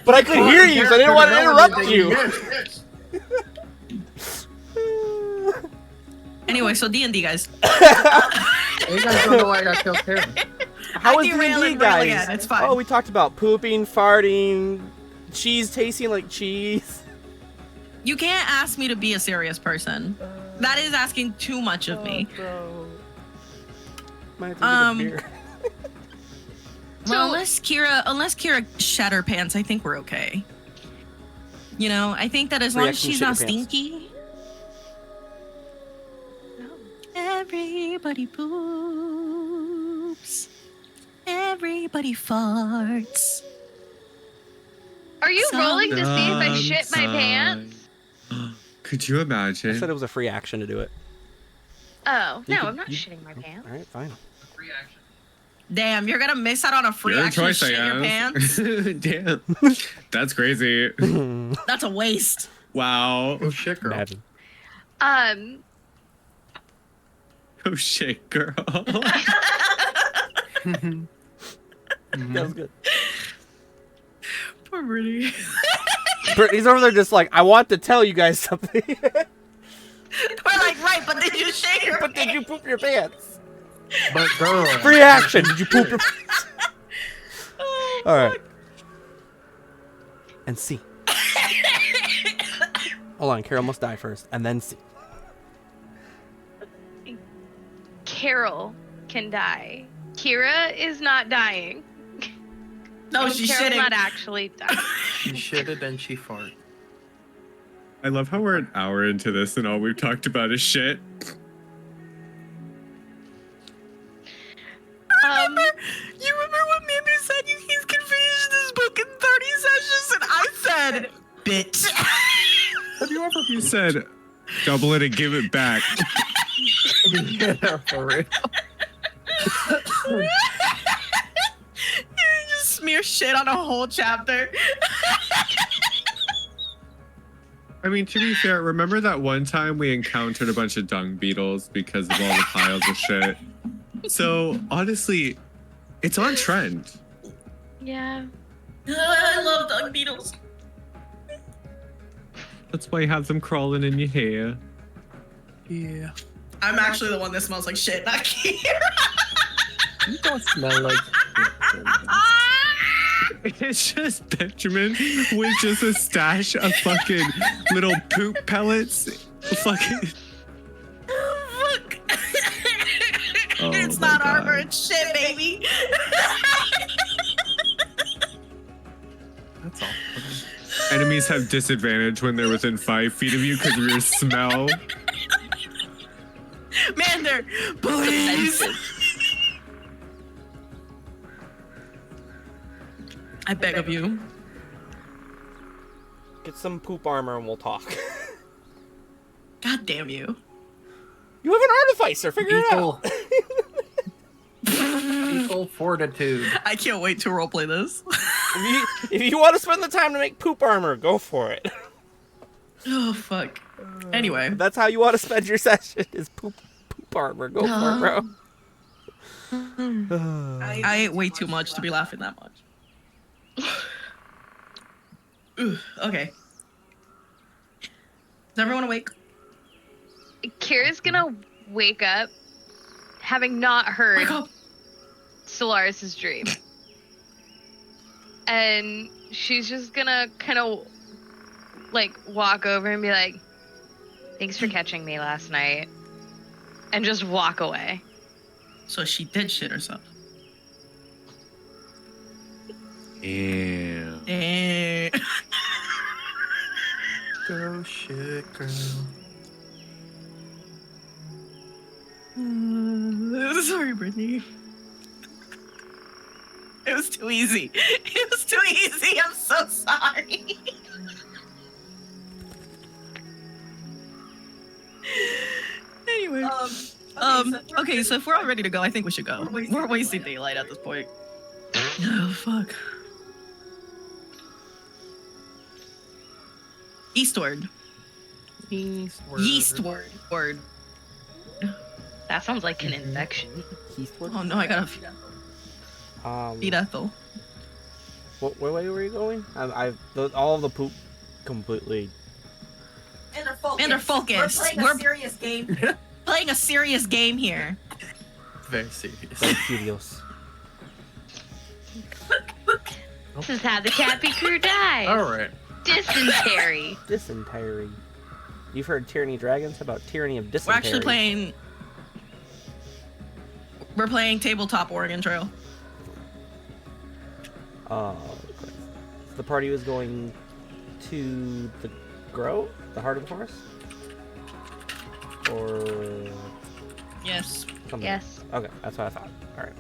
But I could hear you, so I didn't want to interrupt you. Yes. Anyway, so D&D, guys. You guys don't know why I got killed here. How was derailed D&D, it guys? again, it's fine. Oh, we talked about pooping, farting, cheese tasting like cheese. You can't ask me to be a serious person. That is asking too much of me. Bro. Might have to get a beer. Well, unless Kira shat her pants, I think we're okay. I think that as long as she's not stinky. Everybody poops. Everybody farts. Are you rolling to see if I shit my pants? Could you I imagine? said it was a free action to do it. Oh, You no, could- I'm not you- shitting my pants. All right, fine. Free action. Damn, you're gonna miss out on a free Your action choice, shit your pants? Damn. That's crazy. That's a waste. Wow. Oh shit, girl. Imagine. Oh shit, girl. That was good. Poor Brittany. Brittany's over there just like, I want to tell you guys something. We're like, right, but did you shit your But did you poop your pants? But girl. Free action. Did you poop your pants? All right. And C. Hold on, Carol must die first, and then C. Carol can die. Kira is not dying. No, And she's Carol's shitting. not actually dying. She shitted and she farted. I love how we're an hour into this and all we've talked about is shit. You remember when Mandy said he's can finish this book in 30 sessions, and I said, bitch. Have you ever You said, double it and give it back. Yeah, for real. You just smear shit on a whole chapter. I mean, to be fair, remember that one time we encountered a bunch of dung beetles because of all the piles of shit? So, honestly, it's on trend. Yeah. I love dung beetles. That's why you have them crawling in your hair. Yeah. I'm actually the one that smells like shit, not Kira. You don't smell like. It's just Benjamin with just a stash of fucking little poop pellets. Fucking. Fuck. Oh It's my not God. armor, it's shit, baby. That's all. Enemies have disadvantage when they're within 5 feet of you because of your smell. Mander, please. I beg of you. Get some poop armor and we'll talk. God damn you. You have an artificer. Figure it out. Equal fortitude. I can't wait to roleplay this. If you want to spend the time to make poop armor, go for it. Oh, fuck. Anyway. If that's how you want to spend your session, is poop armor. Go for it, bro. I ate way too much to be laughing that much. Ooh, okay. Is everyone awake? Kira's gonna wake up having not heard Wake up. Solaris's dream. And she's just gonna kind of like walk over and be like, "Thanks for catching me last night." And just walk away. So she did shit herself. Yeah. Eh. Go shit, girl. Sorry, Brittany. It was too easy. It was too easy. I'm so sorry. Anyway. Okay, so if we're all ready to go, I think we should go. We're wasting daylight at this point. Oh, fuck. Eastward. Yeastward. Word. That sounds like an infection. Eastward? Oh no, I gotta feed Ethel. What way were you going? All of the poop completely. Mander, focus. We're playing a serious game. Playing a serious game here. Very serious. Like curios. This is how the Capy Crew dies. Alright. Dysentery. Dysentery. You've heard Tyranny Dragons? How about Tyranny of Dysentery? We're actually playing. We're playing tabletop Oregon Trail. The party was going to the Grove? The heart of the forest? Or Yes. something? Yes. Okay, that's what I thought. Alright.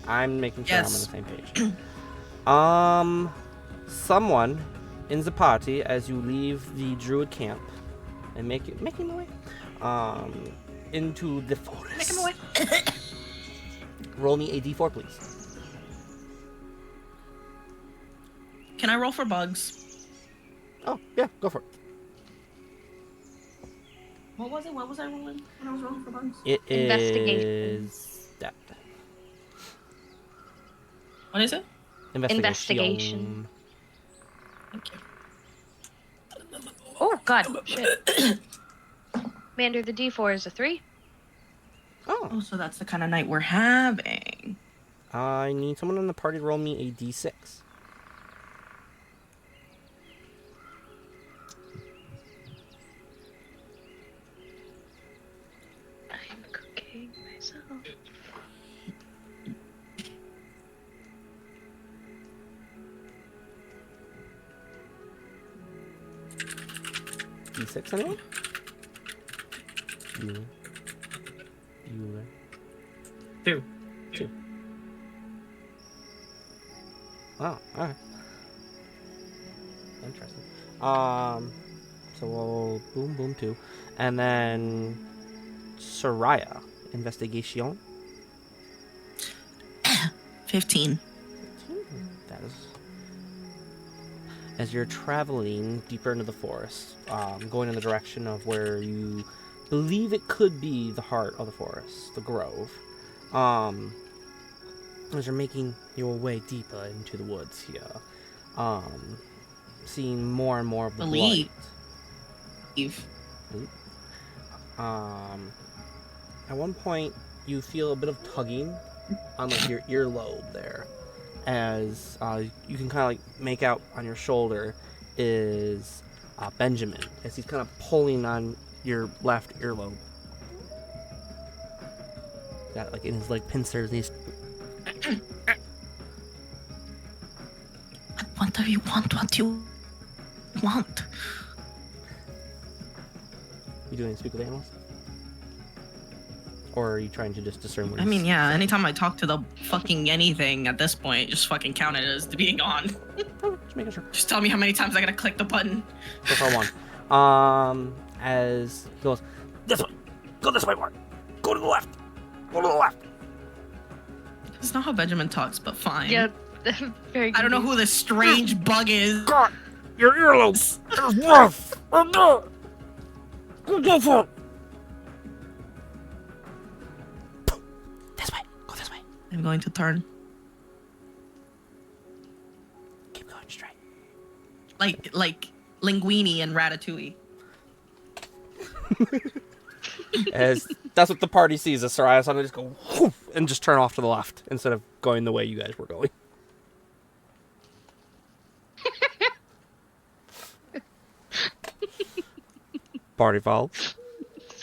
I'm making sure Yes. I'm on the same page. Someone in the party as you leave the druid camp and making my way into the forest. Make him away. Roll me a d4, please. Can I roll for bugs? Oh, yeah, go for it. What was it? What was I rolling when I was rolling for bugs? It Investigation. is that. What is it? Investigation. Thank you. Oh God. Shit. Mander, the D4 is a 3. Oh. Oh, so that's the kind of night we're having. I need someone in the party to roll me a d6. I'm cooking myself. D6 anyone? You. Two. Oh, okay. Interesting. So we'll boom 2. And then Soraya, investigation. 15. That is. as you're traveling deeper into the forest, going in the direction of where you believe it could be the heart of the forest, the grove. As you're making your way deeper into the woods here, seeing more and more of the blight. At one point, you feel a bit of tugging on like your earlobe there, as you can kind of like make out on your shoulder is Benjamin, as he's kind of pulling on your left earlobe. Got it, like in his like pincers, and he's. What do you want? What do you want? You doing speak with animals? Or are you trying to just discern what I he's mean, yeah, saying? anytime I talk to the fucking anything at this point, just fucking count it as being on. Just making sure. Just tell me how many times I gotta click the button. So far one. As he goes, this way. Go this way, Mark. Go to the left. Go to the left. It's not how Benjamin talks, but fine. Yeah, very. I don't know who this strange bug is. God, your earlobes. It's rough. Go for it. This way. Go this way. I'm going to turn. Keep going straight. Like Linguini and Ratatouille. As that's what the party sees, as Soraya suddenly just go whoof, and just turn off to the left instead of going the way you guys were going. Party foul.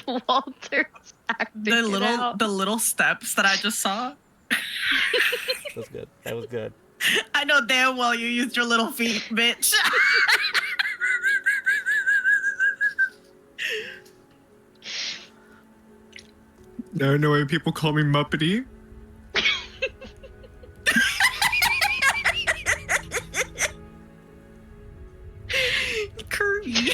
Walter's acting The little steps that I just saw. That was good. That was good. I know damn well you used your little feet, bitch. Now I know why people call me Muppety. Kirby.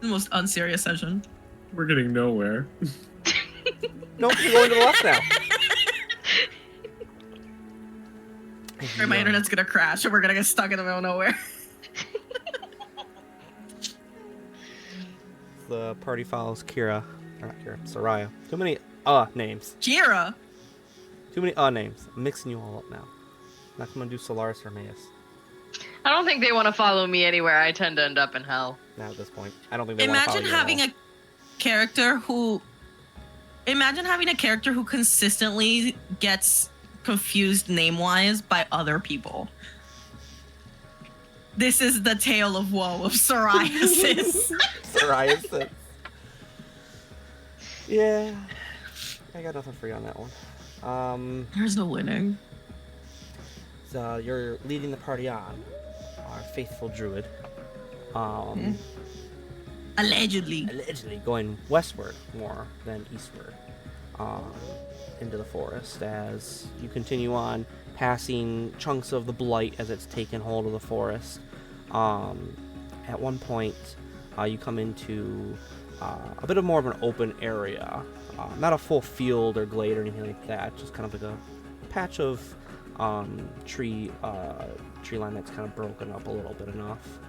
The most unserious session. We're getting nowhere. Nope, you're going to the left now. Or my internet's gonna crash and we're gonna get stuck in the middle of nowhere. The party follows Kira. Or not Kira, Soraya. Too many names. Kira. Too many names. I'm mixing you all up now. I'm not gonna do Solaris or Maus. I don't think they want to follow me anywhere. I tend to end up in hell. Now at this point. I don't think they want to follow Imagine you at having all. a character who. Imagine having a character who consistently gets confused name-wise by other people. This is the tale of woe of psoriasis. Psoriasis. Yeah. I got nothing for you on that one. There's no winning. So you're leading the party on. Our faithful druid. Allegedly. Allegedly going westward more than eastward. Into the forest as you continue on, passing chunks of the blight as it's taken hold of the forest. At one point, you come into a bit of more of an open area. Not a full field or glade or anything like that, just kind of like a patch of tree line that's kind of broken up a little bit enough.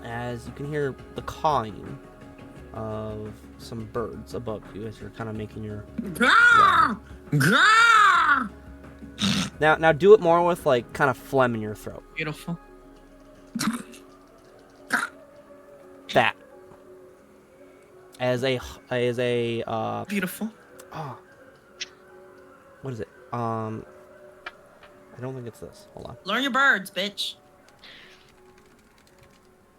As you can hear the cawing of some birds above you as you're kind of making your now do it more with like kind of phlegm in your throat. Beautiful. That as a Beautiful. what is it? I don't think it's this. Hold on. Learn your birds, bitch.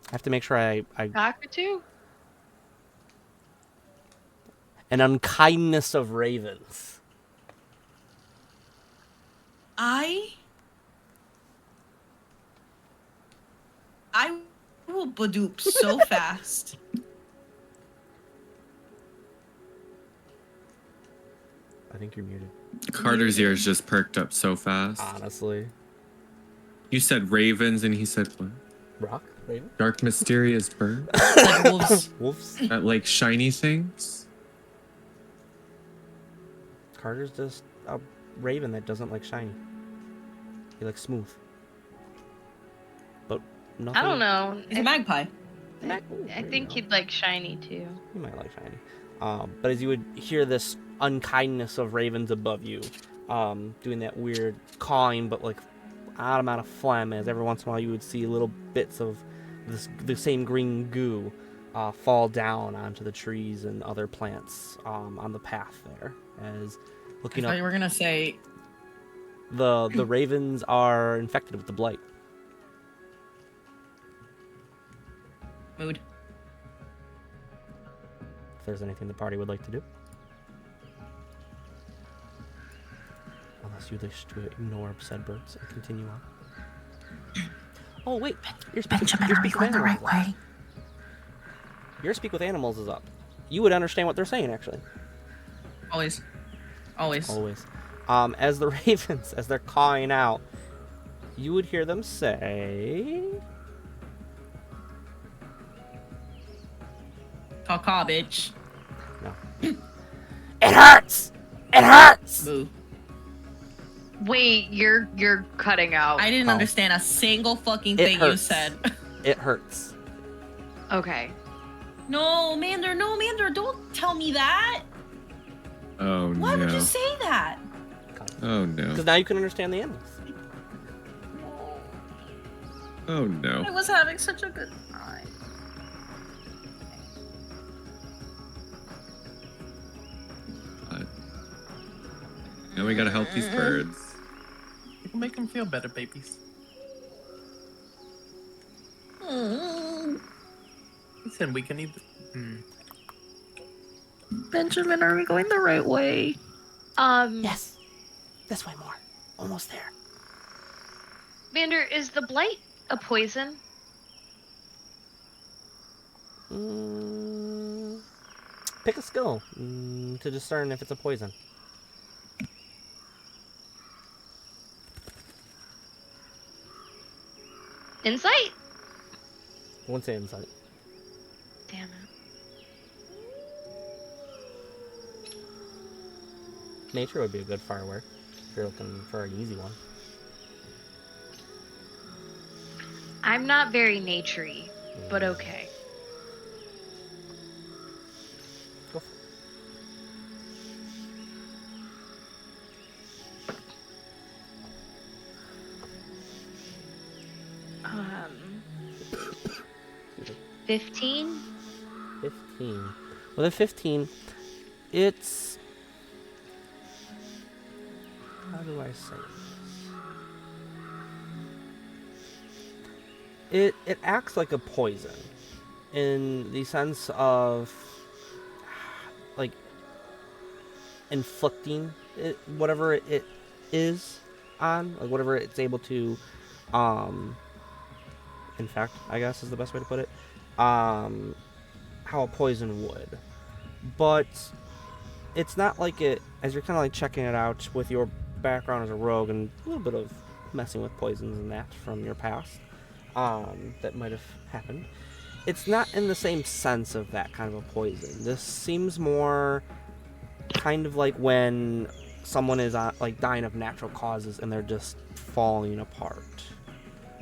I have to make sure I Cockatoo? an unkindness of ravens. I will badoop so fast. I think you're muted. Carter's ears just perked up so fast. Honestly. You said ravens and he said what? Rock? Raven? Dark mysterious bird? Like wolves. Wolves? That like shiny things? Carter's just a raven that doesn't like shiny. He likes smooth. But nothing. I don't know. He's a magpie. I think he'd like shiny too. He might like shiny. But as you would hear this unkindness of ravens above you, doing that weird cawing, but like odd amount of phlegm, as every once in a while you would see little bits of the same green goo fall down onto the trees and other plants on the path there. As looking I thought up, you were gonna say the ravens are infected with the blight. mood. If there's anything the party would like to do. Unless you wish to ignore said birds and continue on. Oh wait, your speak with animals. way. Your speak with animals is up. You would understand what they're saying actually. Always. Always. As the ravens, as they're cawing out, you would hear them say, Caw, bitch. no. It hurts! It hurts! Boo. Wait, you're cutting out. I didn't Oh. understand a single fucking It thing you hurts. said. It hurts. Okay. No, Mander, don't tell me that. Oh Why would you no. say that? Oh no. Because now you can understand the animals. Oh no. I was having such a good time. Now we gotta help these birds. You can make them feel better, babies. Listen, we can either. Benjamin, are we going the right way? Yes. This way more. Almost there. Vander, is the blight a poison? Pick a skill to discern if it's a poison. Insight? I wouldn't say insight. Damn it. Nature would be a good firework if you're looking for an easy one. I'm not very naturey, but okay. Go for it. Um, 15? 15. With a 15, it's... How do I say this? It acts like a poison in the sense of like inflicting it, whatever it is on, like whatever it's able to infect, I guess is the best way to put it. How a poison would. But it's not like it, as you're kind of like checking it out with your background as a rogue and a little bit of messing with poisons and that from your past, that might have happened. It's not in the same sense of that kind of a poison. This seems more kind of like when someone is like dying of natural causes and they're just falling apart.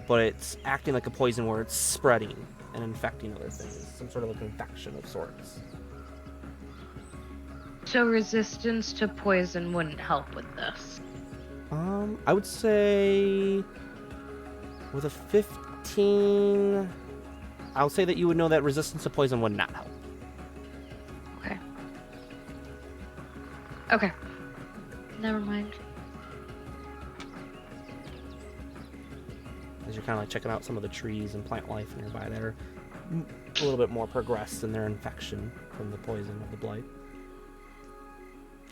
But it's acting like a poison where it's spreading and infecting other things. Some sort of like infection of sorts. So resistance to poison wouldn't help with this. I would say with a 15, I'll say that you would know that resistance to poison would not help. Okay. Okay. Never mind. As you're kind of like checking out some of the trees and plant life nearby that are a little bit more progressed in their infection from the poison of the blight.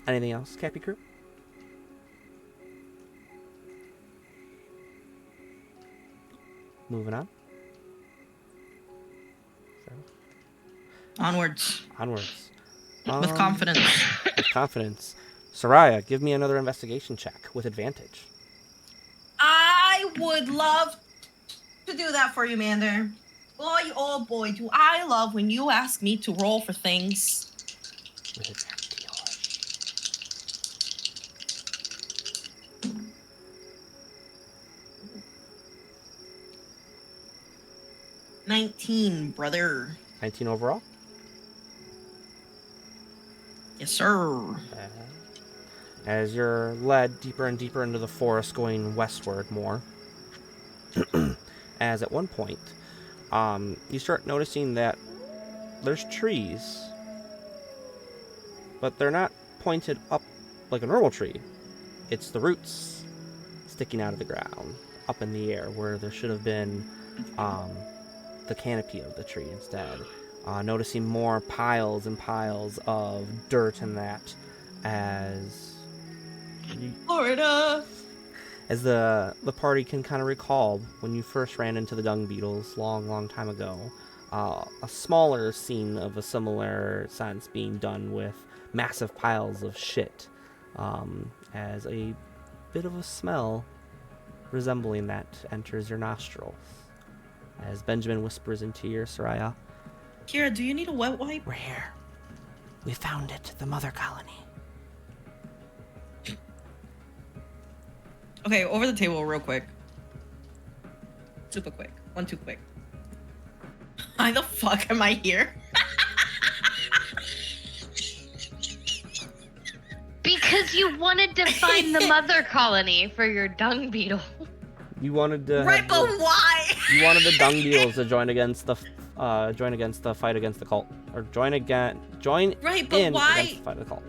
Anything else, Capy Crew? Moving on. Onwards. Onwards. With confidence. With confidence. Soraya, give me another investigation check with advantage. I would love to do that for you, Mander. Boy, oh boy, do I love when you ask me to roll for things. With advantage. 19, brother. 19 overall. Yes, sir. As you're led deeper and deeper into the forest, going westward more. As at one point, you start noticing that there's trees, but they're not pointed up like a normal tree. It's the roots sticking out of the ground, up in the air, where there should have been the canopy of the tree instead. Noticing more piles and piles of dirt and that as Florida. As the party can kind of recall when you first ran into the dung beetles long time ago, a smaller scene of a similar sense being done with massive piles of shit, as a bit of a smell resembling that enters your nostrils. As Benjamin whispers into your Soraya, Kira, do you need a wet wipe? "We're here. We found it, the mother colony." Okay, over the table real quick. Super quick. One too quick. Why the fuck am I here? Because you wanted to find the mother colony for your dung beetle. You wanted to Right, but why? you wanted the dung beetles to join against the fight against the cult, or join Right, but in why? against the fight of the cult.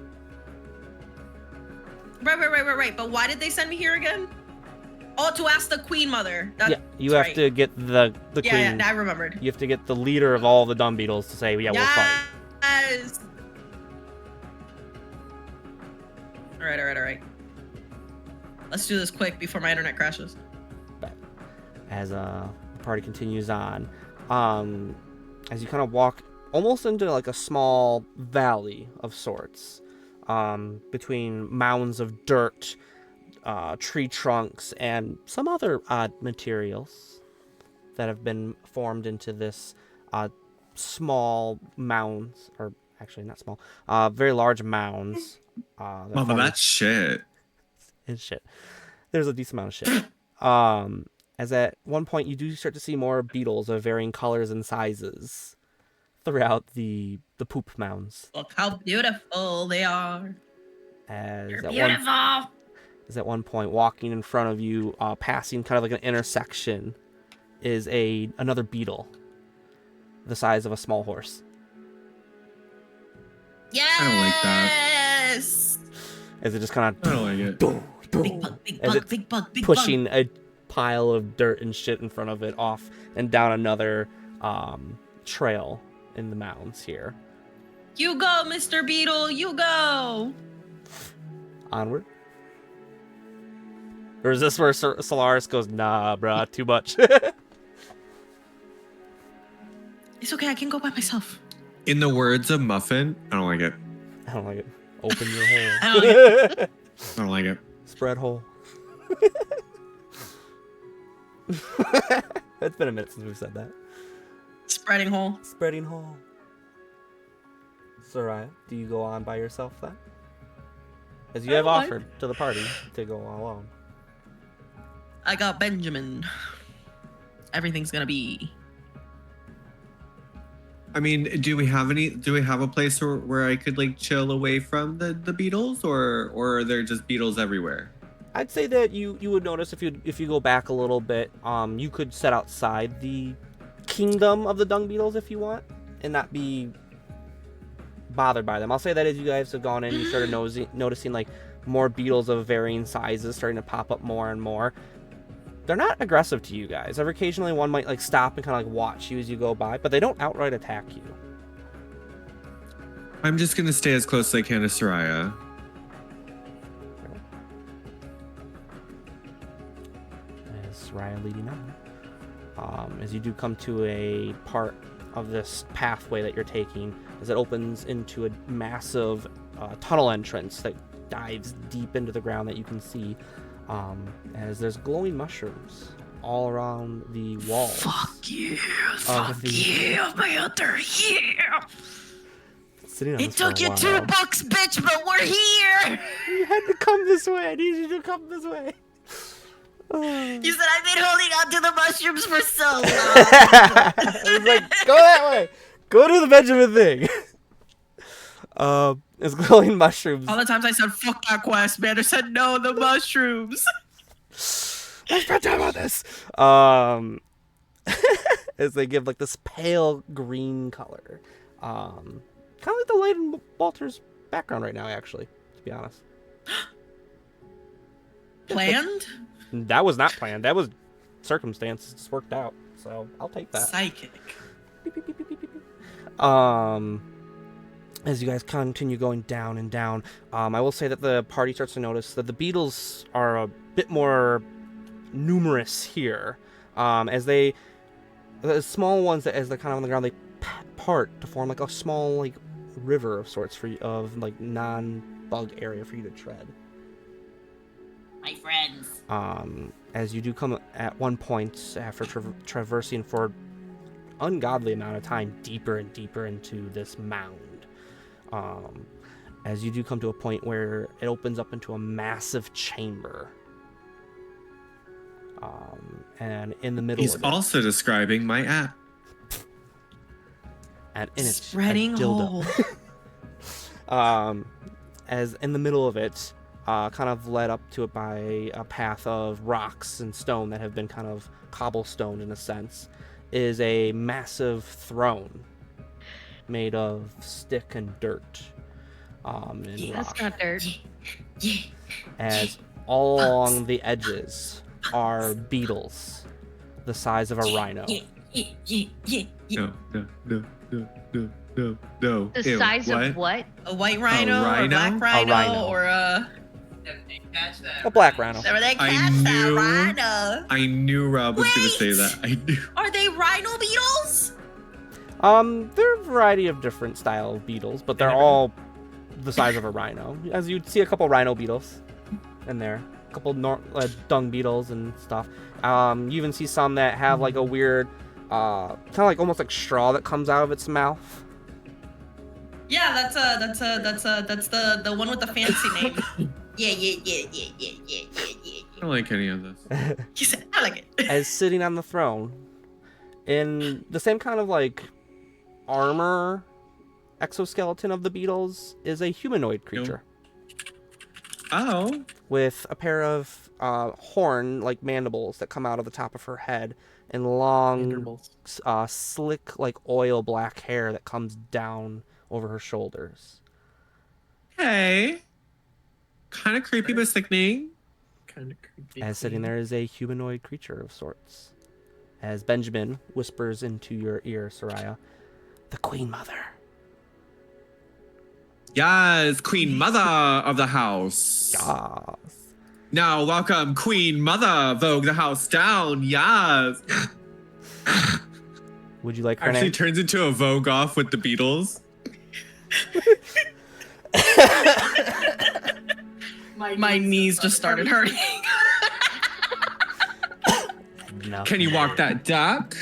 Right. But why did they send me here again? Oh, to ask the Queen Mother. Yeah, you have to get the queen. Yeah, I remembered. You have to get the leader of all the dung beetles to say, "Yeah, we'll fight." Yes. All right. Let's do this quick before my internet crashes. As the party continues on, as you kind of walk almost into like a small valley of sorts, between mounds of dirt, tree trunks, and some other odd materials that have been formed into this small mounds, or actually not small, very large mounds. Mother, that's shit. It's shit. There's a decent amount of shit. As at one point you do start to see more beetles of varying colors and sizes throughout the poop mounds. Look how beautiful they are. As Beautiful. at one point, walking in front of you, passing kind of like an intersection, is another beetle, the size of a small horse. Yes. I don't like that. As it just kind I don't like it. of Big bug. pushing a pile of dirt and shit in front of it off and down another trail in the mounds here. You go, Mr. Beetle. You go. Onward. Or is this where Solaris goes, "Nah, bruh, too much"? It's okay. I can go by myself. In the words of Muffin, I don't like it. I don't like it. Open your hole. I don't like I don't like it. Spread hole. It's been a minute since we've said that. Spreading hole. Spreading hole. Soraya, do you go on by yourself then? As you have offered to the party to go alone. I got Benjamin. Everything's gonna be. I mean, do we have a place where I could like chill away from the beetles, or are there just beetles everywhere? I'd say that you would notice if you go back a little bit, you could set outside the kingdom of the dung beetles if you want, and not be bothered by them. I'll say that as you guys have gone in, you started noticing like more beetles of varying sizes starting to pop up more and more. They're not aggressive to you guys. Every occasionally one might like stop and kind of like watch you as you go by, but they don't outright attack you. I'm just gonna stay as close as I can to Soraya. As Soraya leading on, as you do come to a part of this pathway that you're taking, as it opens into a massive tunnel entrance that dives deep into the ground that you can see. As there's glowing mushrooms all around the walls. Fuck you. My hunter. Yeah. Sitting on It this for a took you while. $2, bitch, but we're here. You had to come this way. I need you to come this way. You said I've been holding on to the mushrooms for so long. I was like, go that way. Go to the Benjamin thing. It's glowing mushrooms. All the times I said, fuck that quest, man. I said, no, the mushrooms. Let's spend time on this. As they give like this pale green color. Kind of like the light in Walter's background right now, actually, to be honest. Planned? That was not planned. That was circumstances. Just worked out. So I'll take that. Psychic. As you guys continue going down and down, I will say that the party starts to notice that the beetles are a bit more numerous here. The small ones that as they're kind of on the ground, they part to form like a small like river of sorts of like non-bug area for you to tread. My friends. As you do come at one point after traversing for ungodly amount of time deeper and deeper into this mound. As you do come to a point where it opens up into a massive chamber. And in the middle He's of it, also describing my app. and in it, Spreading a dildo. As in the middle of it, kind of led up to it by a path of rocks and stone that have been kind of cobblestone in a sense, is a massive throne made of stick and dirt. And That's rock. not dirt. As all along the edges are beetles the size of a rhino. No. The Ew, size what? of what? A white rhino, or a rhino? black A rhino, rhino. or a... They catch that. A black rhino. Or they I catch that knew- rhino. I knew Rob was gonna say Wait! that. I knew. Are they rhino beetles? There are a variety of different style of beetles, but they're all the size of a rhino. As you'd see a couple rhino beetles in there, a couple dung beetles and stuff. You even see some that have like a weird, kind of like almost like straw that comes out of its mouth. Yeah, that's the one with the fancy name. Yeah. I don't like any of this. He said, I like it. As sitting on the throne, in the same kind of like armor exoskeleton of the beetles, is a humanoid creature. Oh. With a pair of horn like mandibles that come out of the top of her head, and long slick like oil black hair that comes down over her shoulders. Hey. Kind of creepy but sickening. Kind of creepy. As sitting there is a humanoid creature of sorts. As Benjamin whispers into your ear, Soraya, the Queen Mother. Yes, Queen Mother of the house. Yes. Now welcome Queen Mother, Vogue the house down. Yes. Would you like her Actually name? turns into a Vogue off with the Beatles. My knees just started hurting. No. Can you walk that duck?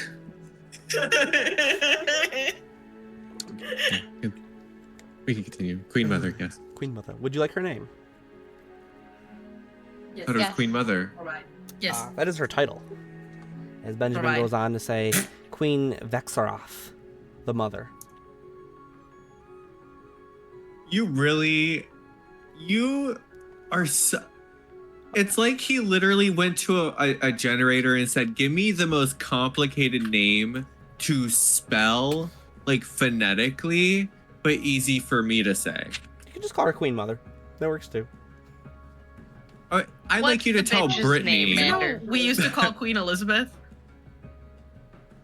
We can continue. Queen Mother, yes. Queen Mother. Would you like her name? How does Queen Mother? Yes. That is her title. As Benjamin Alright. goes on to say, Queen Vexaroth, the Mother. You are so... It's like he literally went to a generator and said, give me the most complicated name to spell, like phonetically, but easy for me to say. You can just call her Queen Mother. That works too. I'd What's like you to the tell bitch's Brittany. name, You man? know, we used to call Queen Elizabeth.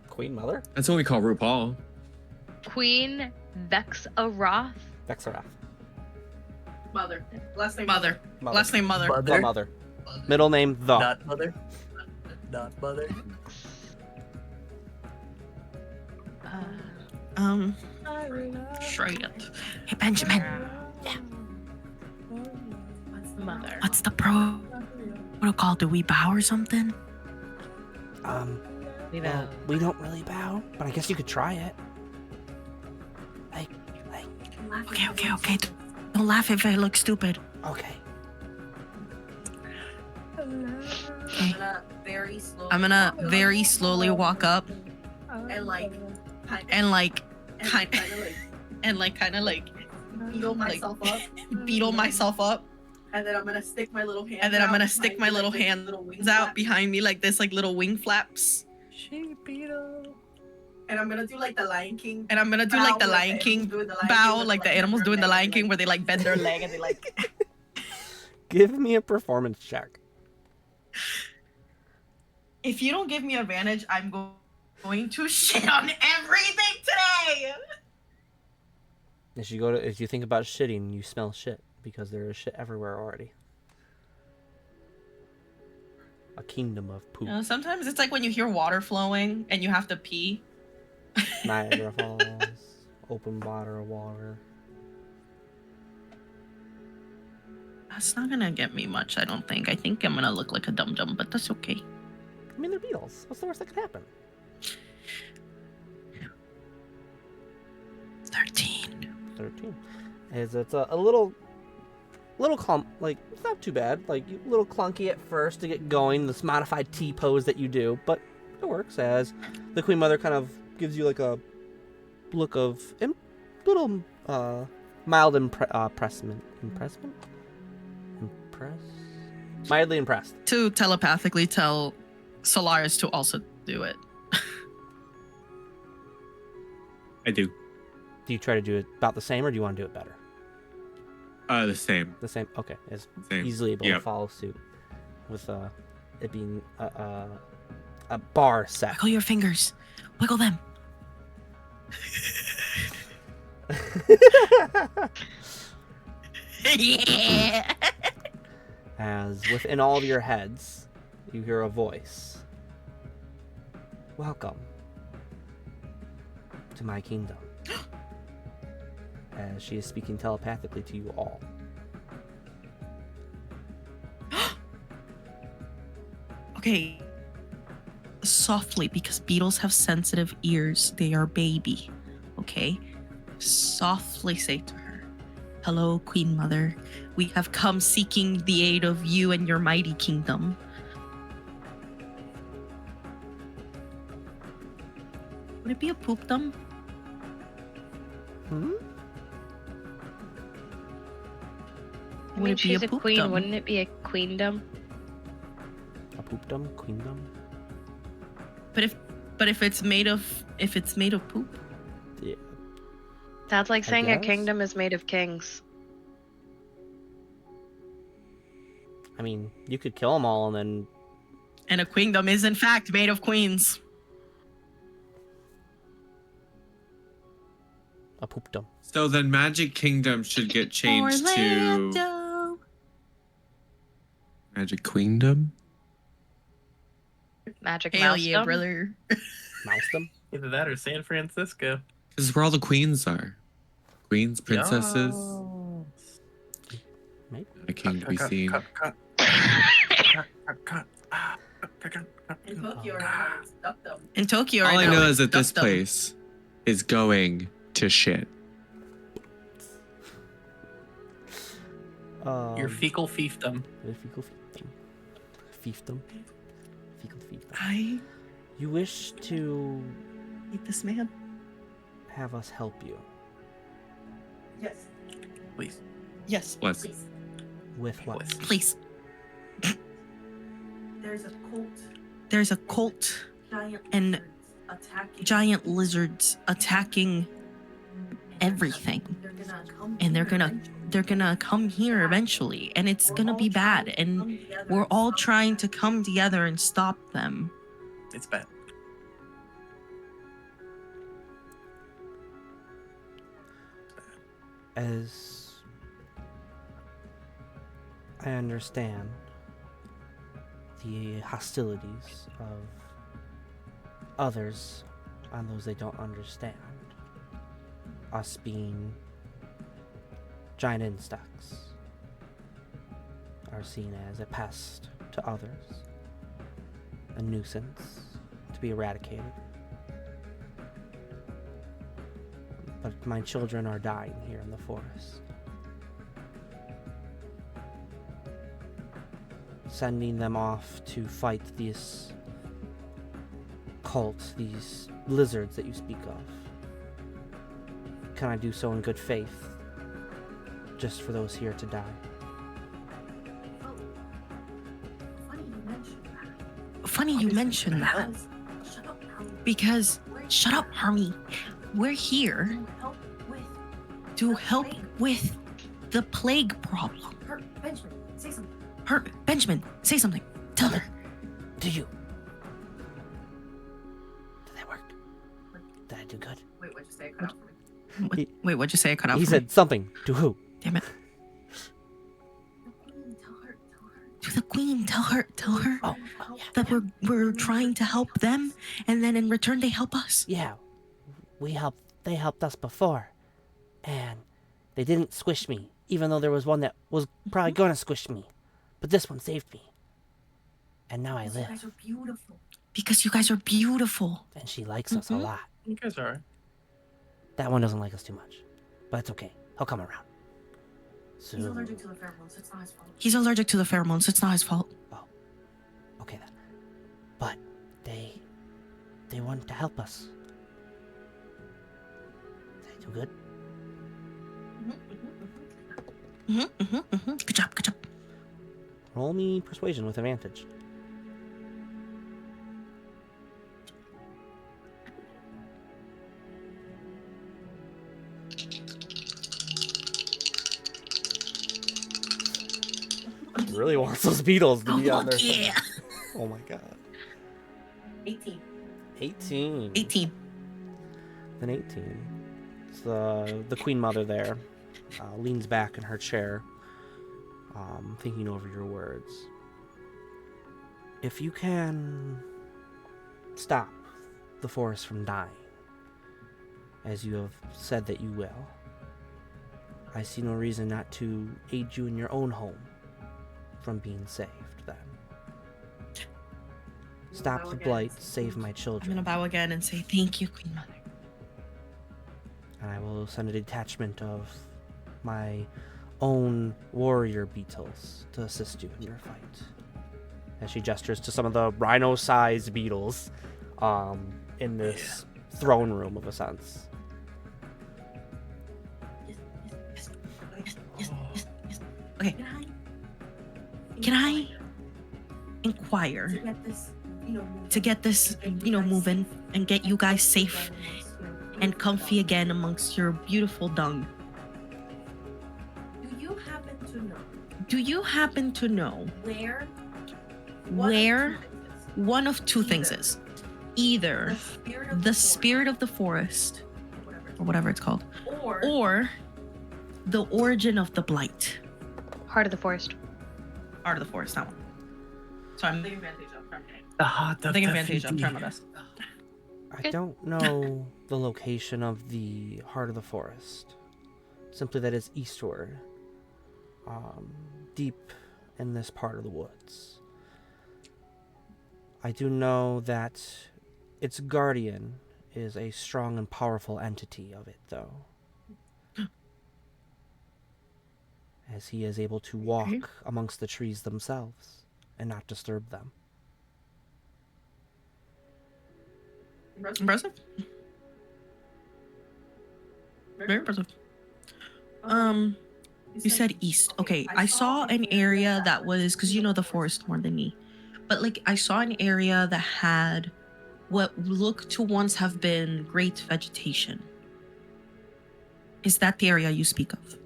Queen Mother? That's what we call RuPaul. Queen Vexaroth. Vexaroth. Mother. Last name Mother. Last name Mother. The Mother. Middle name The. Not mother. Not mother. Straight up. Hey, Benjamin. Mother. What's the protocol? Do we bow or something? Well, we don't really bow, but I guess you could try it. Okay. Don't laugh if I look stupid. Okay. Okay. very slowly walk up and like kind of like beetle myself up. beetle myself up, And then I'm gonna stick my little hands. and then I'm gonna stick my little hands hands wing out flaps. behind me like this, like little wing flaps. She beetle. And I'm gonna do like the Lion King. And I'm gonna do bow, like the like Lion the King animals doing the Lion bow, King, like the bend animals their doing the leg Lion and, King, where they like bend their leg and they like. Give me a performance check. If you don't give me advantage, I'm going to shit on everything today. If you think about shitting, you smell shit because there is shit everywhere already. A kingdom of poop. You know, sometimes it's like when you hear water flowing and you have to pee. Niagara Falls, open bladder of water. That's not gonna get me much, I don't think. I think I'm gonna look like a dum-dum, but that's okay. I mean, they're beetles. What's the worst that could happen? 13. 13. It's a little like it's not too bad. Like a little clunky at first to get going. This modified T pose that you do, but it works as the Queen Mother kind of gives you like a look of little mild mildly impressed. To telepathically tell Solaris to also do it. I do. Do you try to do it about the same, or do you want to do it better? The same. The same. Okay, is Same. easily able to Yep. follow suit with it being a bar set. Wiggle your fingers. Wiggle them. Yeah. As within all of your heads, you hear a voice. Welcome to my kingdom. As she is speaking telepathically to you all. Okay. Softly, because beetles have sensitive ears. They are baby. Okay? Softly say to her, "Hello, Queen Mother. We have come seeking the aid of you and your mighty kingdom." Would it be a poopdom? Hmm? I Would mean, it be she's a queen. poopdom? Wouldn't it be a queendom? A poopdom? Queendom? But if it's made of poop, Yeah. That's like I saying a guess. kingdom is made of kings. I mean, you could kill them all and then and a queendom is in fact made of queens. a poopdom. So then Magic Kingdom should get changed to Orlando. Magic Queendom. Magic Hell mouse. yeah, brother. Mousedom? Either that or San Francisco. This is where all the queens are. Queens, princesses. Maybe. A king to be seen. Cut. In Tokyo, right? Duck them. In Tokyo, All right I now, know it's is that this duckdom. place is going to shit. Your fecal fiefdom. Your fecal fiefdom. Fiefdom. Fecal fiefdom. I You wish to hate this man. have us help you Yes. Please. Yes, Bless. Please. with what? please. There's a cult. There's a cult, Giant And lizards attacking. giant lizards attacking everything. They're gonna come. And they're here gonna eventually. come here eventually, and it's We're gonna all be trying bad, to and come together we're and all stop trying to them. come together and stop them. It's bad. As I understand the hostilities of others on those they don't understand, us being giant insects are seen as a pest to others, a nuisance to be eradicated. But my children are dying here in the forest. Sending them off to fight this cult, these lizards that you speak of. Can I do so in good faith, just for those here to die? Oh, funny you mentioned that. Funny you mentioned that. Shut up, Harry. Because, shut up, Harmy. We're here To help with to help with the plague problem. her. Benjamin, say something. Benjamin, say something. Tell her. Do you? Did that work? Did I do good? Wait, what'd you say? Cut out for me. Wait, what'd you say? I cut out. He for me? said something. To who? Damn it. Tell her. To the queen. Tell her Oh, that we're trying to help them, and then in return they help us. yeah. They helped us before. And they didn't squish me, even though there was one that was probably gonna squish me. But this one saved me. And now I You live. guys are beautiful. Because you guys are beautiful. And she likes us a Mhm. lot. You guys are. That one doesn't like us too much. But it's okay. He'll come around. So, He's allergic to the pheromones. It's not his fault. He's allergic to the pheromones. It's not his fault. okay then. But they wanted to help us. Did I do good? Good job. Roll me persuasion with advantage. He really wants those beetles to be on there. Yeah. Oh my god. 18. 18. 18. Then 18. It's the queen mother there leans back in her chair, thinking over your words. If you can stop the forest from dying, as you have said that you will, I see no reason not to aid you in your own home from being saved then. Stop the blight, save my I'm children. gonna bow again and say thank you, Queen Mother. And I will send a detachment of my own warrior beetles to assist you in your fight. As she gestures to some of the rhino-sized beetles in this throne room of a sense. Okay, can I inquire to get this, moving and get you guys safe and comfy again amongst your beautiful dung? Do you happen to know where where one of two things is? Either the spirit of the forest, or whatever it's called, or the origin of the blight. Heart of the forest. Heart of the forest, that one. So I'm taking The heart of advantage. I'm the trying my best. I don't know the location of the heart of the forest. Simply that it's eastward. Deep in this part of the woods. I do know that its guardian is a strong and powerful entity of it, though. As he is able to walk amongst the trees themselves and not disturb them. Impressive. Very impressive. You said east. Okay, I saw an area that was, because you know the forest more than me, but like I saw an area that had what looked to once have been great vegetation. Is that the area you speak of?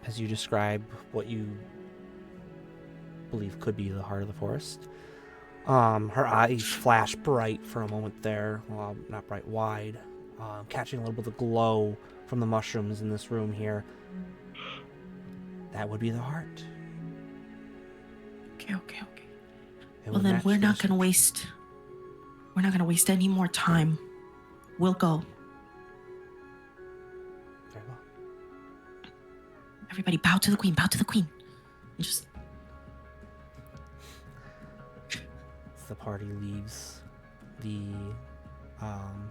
As you describe what you believe could be the heart of the forest, her eyes flash bright for a moment there. Well, not bright, wide, catching a little bit of glow from the mushrooms in this room here. That would be the heart. Okay. It Well would then match we're the not gonna waste any more time. We'll go. Very well. Everybody bow to the queen, And just As the party leaves the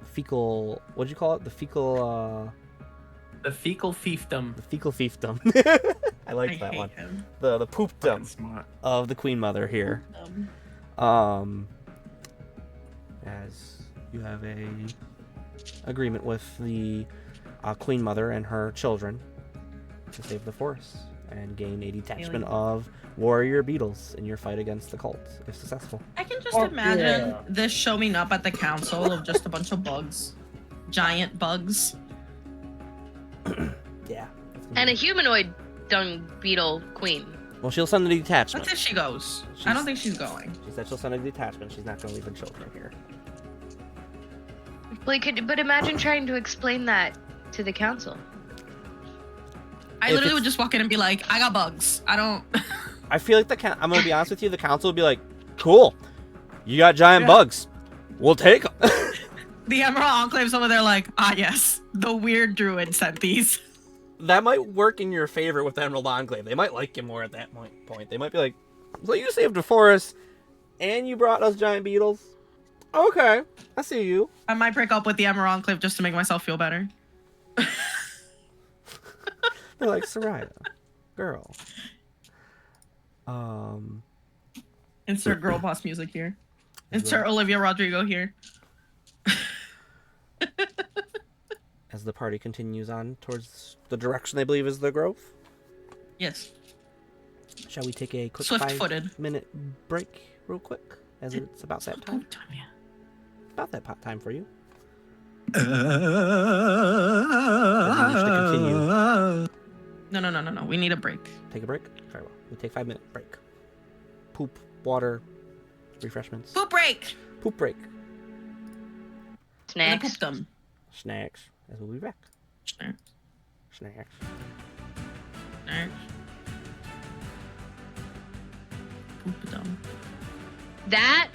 fecal, what'd you call it? The fecal The fecal fiefdom. fiefdom. I liked that hate one. him. The Fucking poopdom smart. of the Queen Mother here. As you have a agreement with the Queen Mother and her children to save the forest and gain a detachment of warrior beetles in your fight against the cult, if successful. I can just Fuck imagine yeah. this showing up at the council of just a bunch of bugs. Giant bugs. Yeah. And a humanoid dung beetle queen. Well, she'll send a detachment. What if she goes? I She's- don't think she's going. She said she'll send a detachment. She's not going to leave her children here. But imagine trying to explain that to the council. I If literally it's- would just walk in and be like, I got bugs. I don't. I feel like I'm going to be honest with you, the council would be like, cool, you got giant bugs. We'll take them. The Emerald Enclave's over there like, ah, yes, the weird druid sent these. That might work in your favor with the Emerald Enclave. They might like you more at that point. They might be like, so you saved the forest and you brought us giant beetles? Okay, I see you. I might break up with the Emerald Enclave just to make myself feel better. They're like, Soraya, girl. Insert girl boss music here. Insert Olivia Rodrigo here. As the party continues on towards the direction they believe is the grove, Yes. shall we take a quick Swift-footed. 5-minute break real quick? As it's about that time. Good time, yeah. About that time for you. Uh, No. We need a break. Take a break? Very well. We take 5-minute break. Poop, water, refreshments. Food break. Poop break. And I Snacks. pooped them. Snacks. As we'll be back. Snacks. Snacks. Snacks. Pooped them. That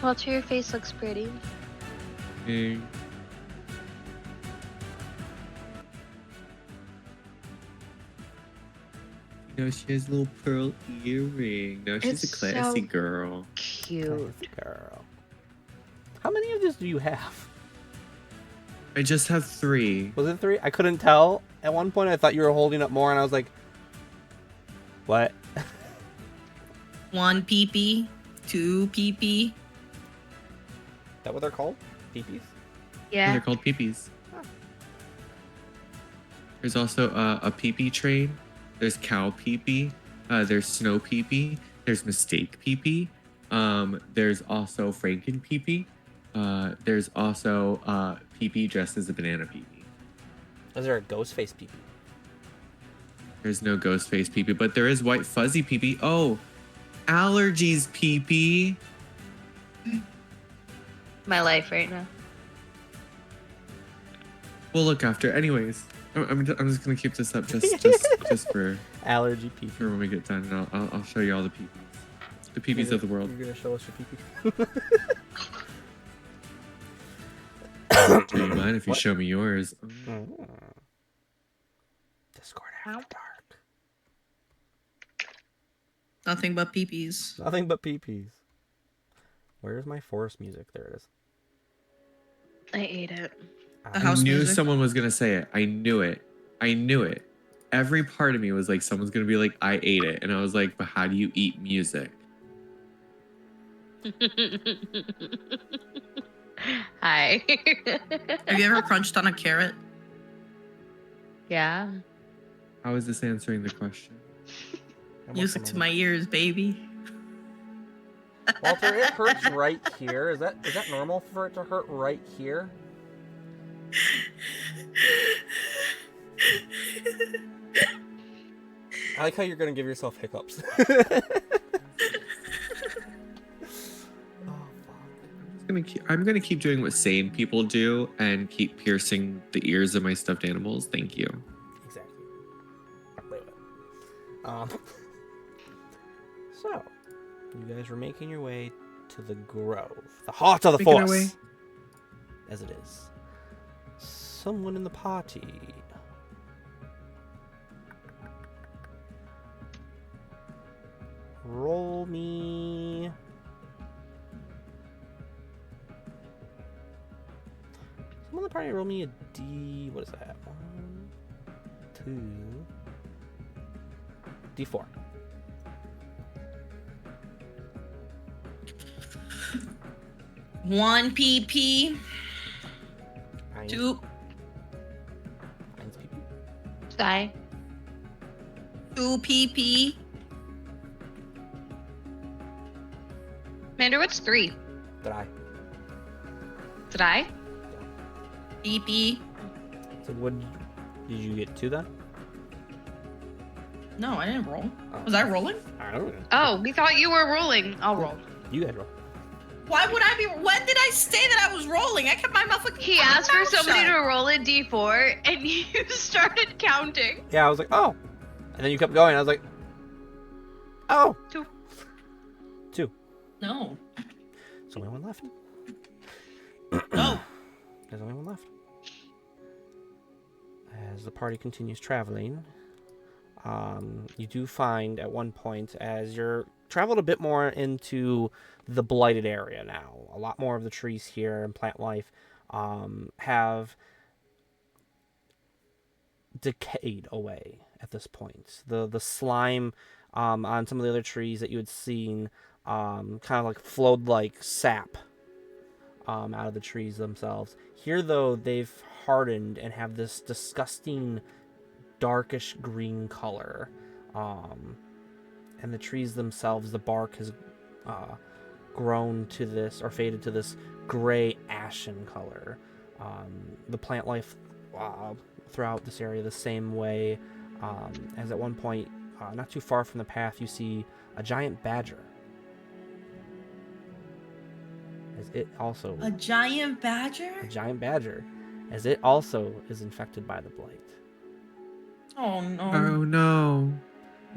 Walter, your face looks pretty. Mm. You know, she has a little pearl earring. No, she's It's a classy so girl. Cute. Nice girl. How many of these do you have? I just have 3. Was it 3? I couldn't tell. At one point, I thought you were holding up more, and I was like, what? 1 PP, 2 PP. Is that what they're called? Peepees? Yeah. They're called peepees. There's also a peepee train. There's cow peepee. There's snow peepee. There's mistake peepee. There's also Franken peepee. There's also peepee dressed as a banana peepee. Is there a ghost face peepee? There's no ghost face peepee, but there is white fuzzy peepee. Oh, allergies peepee. My life right now. We'll look after. Anyways, I'm just gonna keep this up just for Allergy peepee. for when we get done, and I'll show you all the peepees, the peepees of the world. You're gonna show us your peepee? Do you mind if you show me yours? Discord after dark. Nothing but peepees. Nothing but peepees. Where's my forest music? There it is. I ate it. The house I knew music. someone was gonna say it. I knew it. Every part of me was like, someone's gonna be like, I ate it, and I was like, but how do you eat music? Hi. Have you ever crunched on a carrot? Yeah. How is this answering the question? Music to my ears, baby. Walter, it hurts right here. Is that normal for it to hurt right here? I like how you're gonna give yourself hiccups. I'm gonna keep doing what sane people do and keep piercing the ears of my stuffed animals. Thank you. Exactly. Wait. So, you guys were making your way to the grove, the heart of the Making our force, way. as it is. Someone in the party. Roll me. Someone in the party roll me a D. What is that? 1, 2, D4. One PP. 2 Sigh. 2 PP. Mander, what's 3? Did I? Did I? PP. So what did you get 2 then? No, I didn't roll. Oh. Was I rolling? I don't know. Oh, we thought you were rolling. I'll roll. You guys roll. Why would I be? When did I say that I was rolling? I kept my mouth fucking. He asked for mouth somebody shut. to roll a d4, and you started counting. Yeah, I was like, oh. And then you kept going. I was like, oh. 2. 2. No. There's only one left. No. There's only one left. As the party continues traveling, you do find at one point, as you're traveled a bit more into the blighted area now, a lot more of the trees here and plant life have decayed away at this point. The slime on some of the other trees that you had seen kind of like flowed like sap out of the trees themselves. Here, though, they've hardened and have this disgusting darkish green color. And the trees themselves, the bark has grown to this, or faded to this gray ashen color. The plant life throughout this area the same way, as at one point, not too far from the path, you see a giant badger. As it also... A giant badger? A giant badger, as it also is infected by the blight. Oh no. Oh no.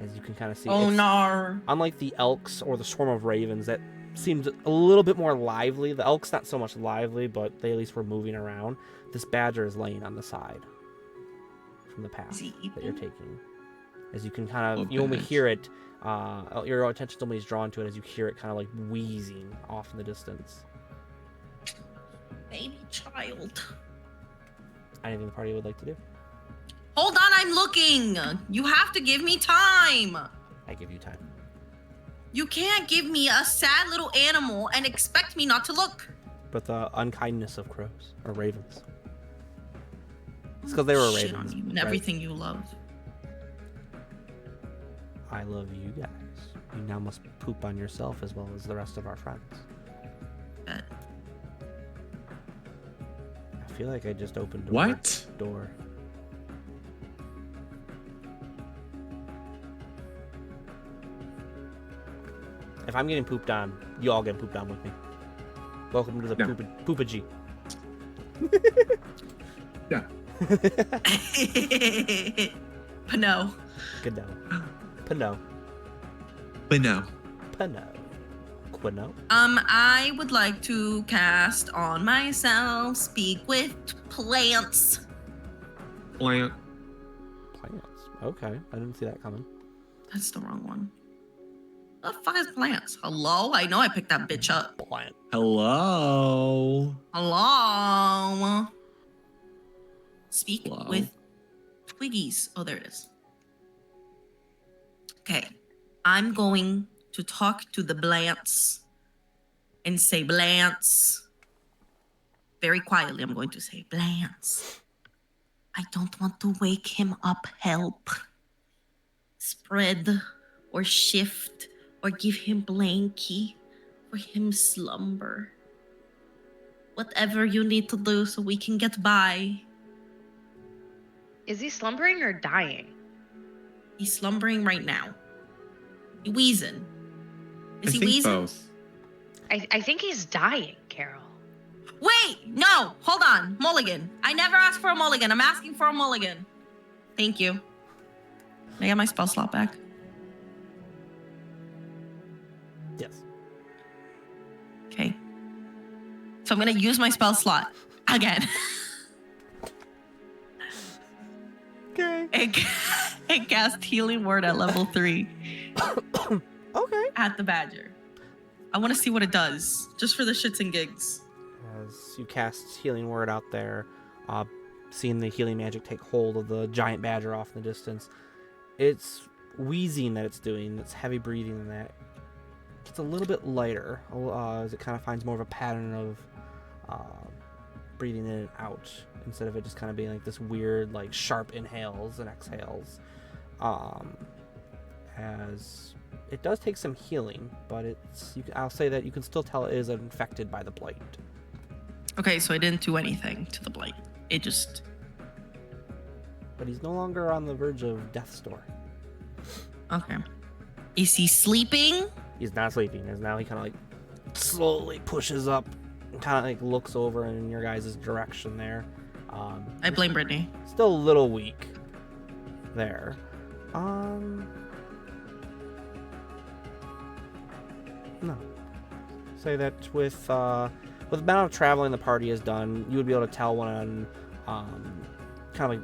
As you can kind of see, Oh no. unlike the elks or the swarm of ravens that seemed a little bit more lively. The elk's not so much lively, but they at least were moving around. This badger is laying on the side from the path Is he that you're eating? taking. As you can kind of, Oh, you only bitch. hear it, your attention only is drawn to it as you hear it kind of like wheezing off in the distance. Baby child. Anything the party would like to do? Hold on, I'm looking. You have to give me time. I give you time. You can't give me a sad little animal and expect me not to look. But the unkindness of crows or ravens. It's because they were Shit ravens. on you and right? everything you love. I love you guys. You now must poop on yourself as well as the rest of our friends. Bet. I feel like I just opened a What? door. If I'm getting pooped on, you all get pooped on with me. Welcome to the No. poopage. Yeah. But no. Good Pano. But no. Pano. Quino. I would like to cast on myself, speak with plants. Plant. Plants. Okay. I didn't see that coming. That's the wrong one. The fuck is plants? Hello? I know I picked that bitch up. Plant. Hello. Hello? Speak Hello? with twiggies. Oh, there it is. Okay. I'm going to talk to the Blants and say, Blants. Very quietly, I'm going to say, Blants. I don't want to wake him up. Help. Spread or shift or give him blankie for him slumber. Whatever you need to do so we can get by. Is he slumbering or dying? He's slumbering right now. He wheezing. Is I he think wheezing? both. I think he's dying, Carol. Wait, no, hold on. Mulligan. I never asked for a mulligan. I'm asking for a mulligan. Thank you. May I get my spell slot back? Yes. Okay. So I'm gonna use my spell slot again. Okay. and cast Healing Word at level 3 Okay. at the badger. I want to see what it does, just for the shits and gigs. As you cast Healing Word out there, seeing the healing magic take hold of the giant badger off in the distance, it's wheezing that it's doing, it's heavy breathing and that. It's a little bit lighter as it kind of finds more of a pattern of breathing in and out instead of it just kind of being like this weird, like sharp inhales and exhales. As it does take some healing, but I'll say that you can still tell it is infected by the blight. Okay, so I didn't do anything to the blight. It just... But he's no longer on the verge of death's door. Okay. Is he sleeping? He's not sleeping, as now he kind of like slowly pushes up and kind of like looks over in your guys' direction there. I blame Brittany. Still a little weak there. No. Say that with the amount of traveling the party has done, you would be able to tell when kind of like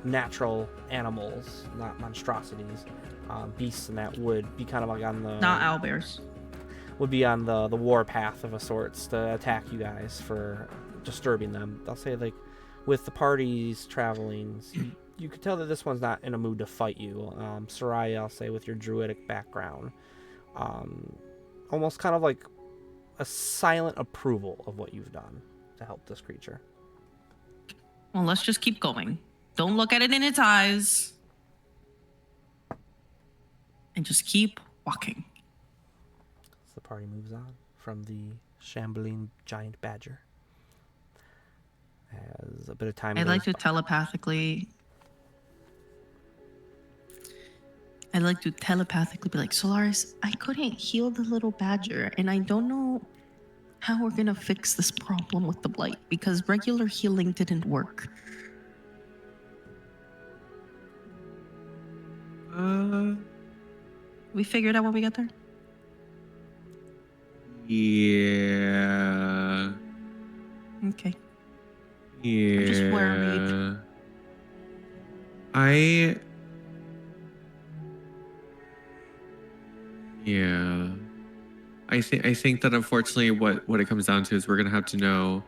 natural animals, not monstrosities, beasts, and that would be kind of like on the Not owlbears. would be on the war path of a sorts to attack you guys for disturbing them. I'll say like with the parties traveling, you could tell that this one's not in a mood to fight you. Soraya, I'll say with your druidic background, almost kind of like a silent approval of what you've done to help this creature. Well, let's just keep going. Don't look at it in its eyes. And just keep walking. So the party moves on from the shambling giant badger. As a bit of time I'd goes like to telepathically be like, Solaris, I couldn't heal the little badger, and I don't know how we're gonna fix this problem with the blight because regular healing didn't work. We figured out when we got there? Yeah. Okay. Yeah. just worried. Yeah. I think that unfortunately what it comes down to is we're gonna have to know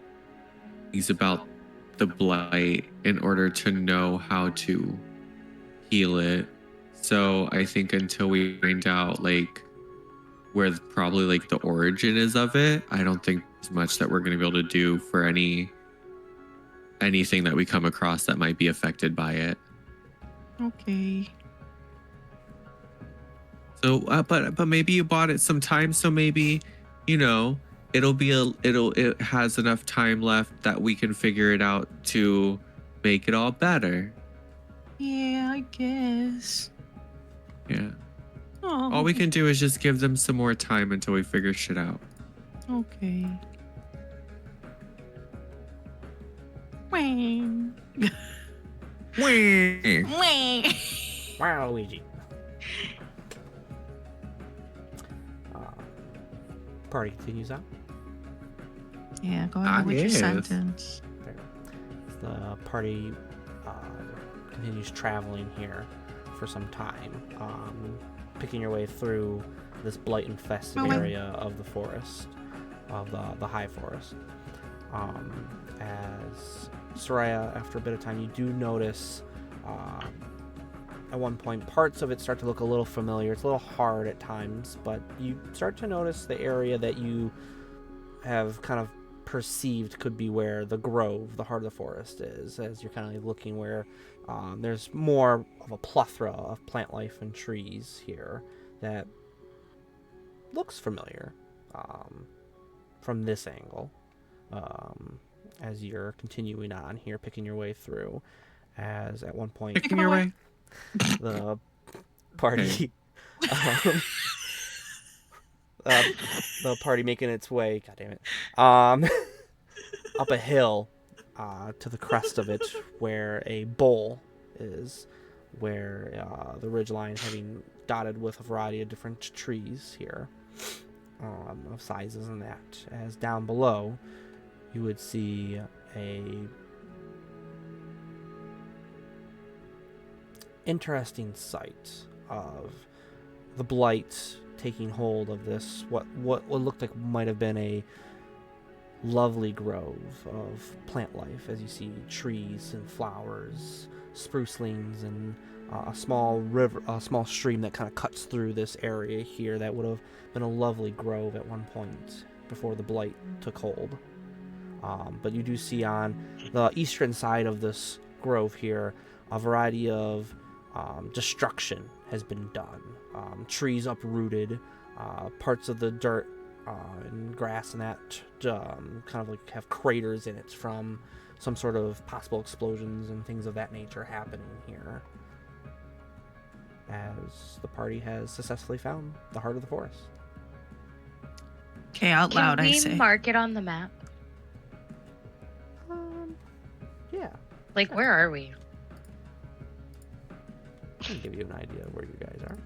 things about the blight in order to know how to heal it. So I think until we find out like where probably like the origin is of it, I don't think there's much that we're gonna be able to do for anything that we come across that might be affected by it. Okay. So, but maybe you bought it some time, so maybe, you know, it has enough time left that we can figure it out to make it all better. Yeah, I guess. Yeah. Oh. All we can do is just give them some more time until we figure shit out. Okay. Wang. Wang. Wow, Luigi. Party continues on. Yeah, go ahead with your Yes. sentence. There. The party continues traveling here for some time, picking your way through this blight-infested area of the forest, of the high forest. As Soraya, after a bit of time, you do notice at one point parts of it start to look a little familiar. It's a little hard at times, but you start to notice the area that you have kind of perceived could be where the grove, the heart of the forest, is, as you're kind of like looking where there's more of a plethora of plant life and trees here that looks familiar from this angle. As you're continuing on here, picking your way through, as at one point Picking your way. the party the party making its way, god damn it, up a hill to the crest of it, where a bowl is, where the ridgeline having dotted with a variety of different trees here, of sizes and that. As down below you would see a interesting sight of the blight taking hold of this what looked like might have been a lovely grove of plant life, as you see trees and flowers, sprucelings, and a small stream that kind of cuts through this area here that would have been a lovely grove at one point before the blight took hold. But you do see on the eastern side of this grove here a variety of destruction has been done. Trees uprooted, parts of the dirt and grass and that kind of like have craters in it from some sort of possible explosions and things of that nature happening here, as the party has successfully found the heart of the forest. Okay, out loud, Can I we say. mark it on the map? Yeah, Like, where are we? I can give you an idea of where you guys are.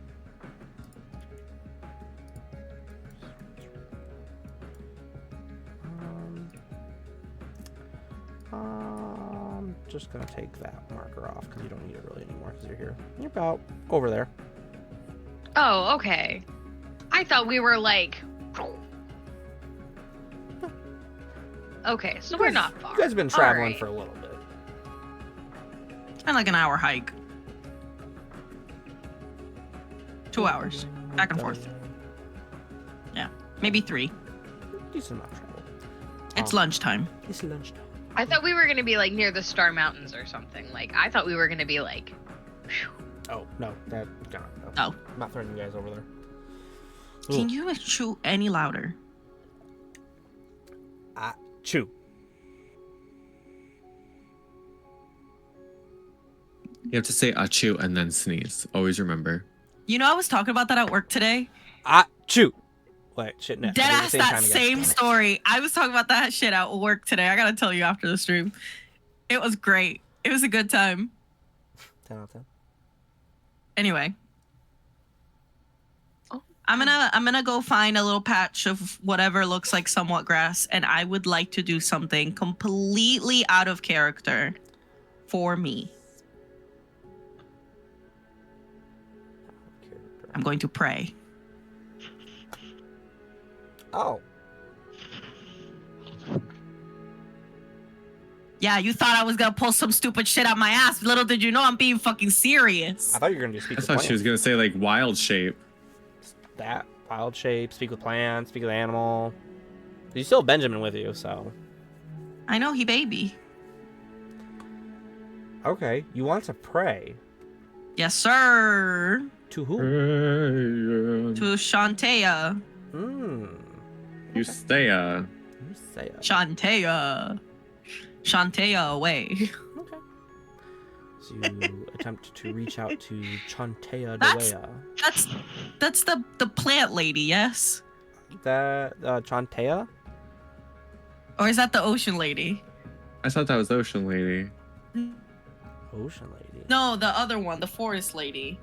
I'm just gonna take that marker off because you don't need it really anymore because you're here. You're about over there. Oh, okay. I thought we were like. Okay, so we're not far. You guys have been traveling Alright. for a little bit. Kind of like an hour hike. 2 hours. Back and forth. Yeah. Maybe 3. Decent amount of travel. It's lunchtime. It's lunchtime. I thought we were gonna be like near the Star Mountains or something. Like, I thought we were gonna be like. Oh no, that no. Oh. I'm not threatening you guys over there. Can you chew any louder? Chew. You have to say achoo and then sneeze. Always remember. You know, I was talking about that at work today. Chew. Wait, shit, no. Deadass, that same story. I was talking about that shit at work today. I gotta tell you after the stream. It was great. It was a good time. 10 out of 10. Anyway. I'm gonna go find a little patch of whatever looks like somewhat grass, and I would like to do something completely out of character for me. I'm going to pray. Oh. Yeah, you thought I was gonna pull some stupid shit out my ass. Little did you know I'm being fucking serious. I thought you were gonna do speak I with thought plants. she was gonna say like wild shape. That wild shape, speak with plants, speak with animal. You still have Benjamin with you, so I know he baby. okay. You want to pray Yes, sir. to who? To Shantea. You stay You say it. Shantea. Shantea away. Okay. So you attempt to reach out to Chantea That's- Dewea. That's the plant lady, yes? That Chantea? Or is that the ocean lady? I thought that was Ocean Lady. Ocean lady. No, the other one, the forest lady.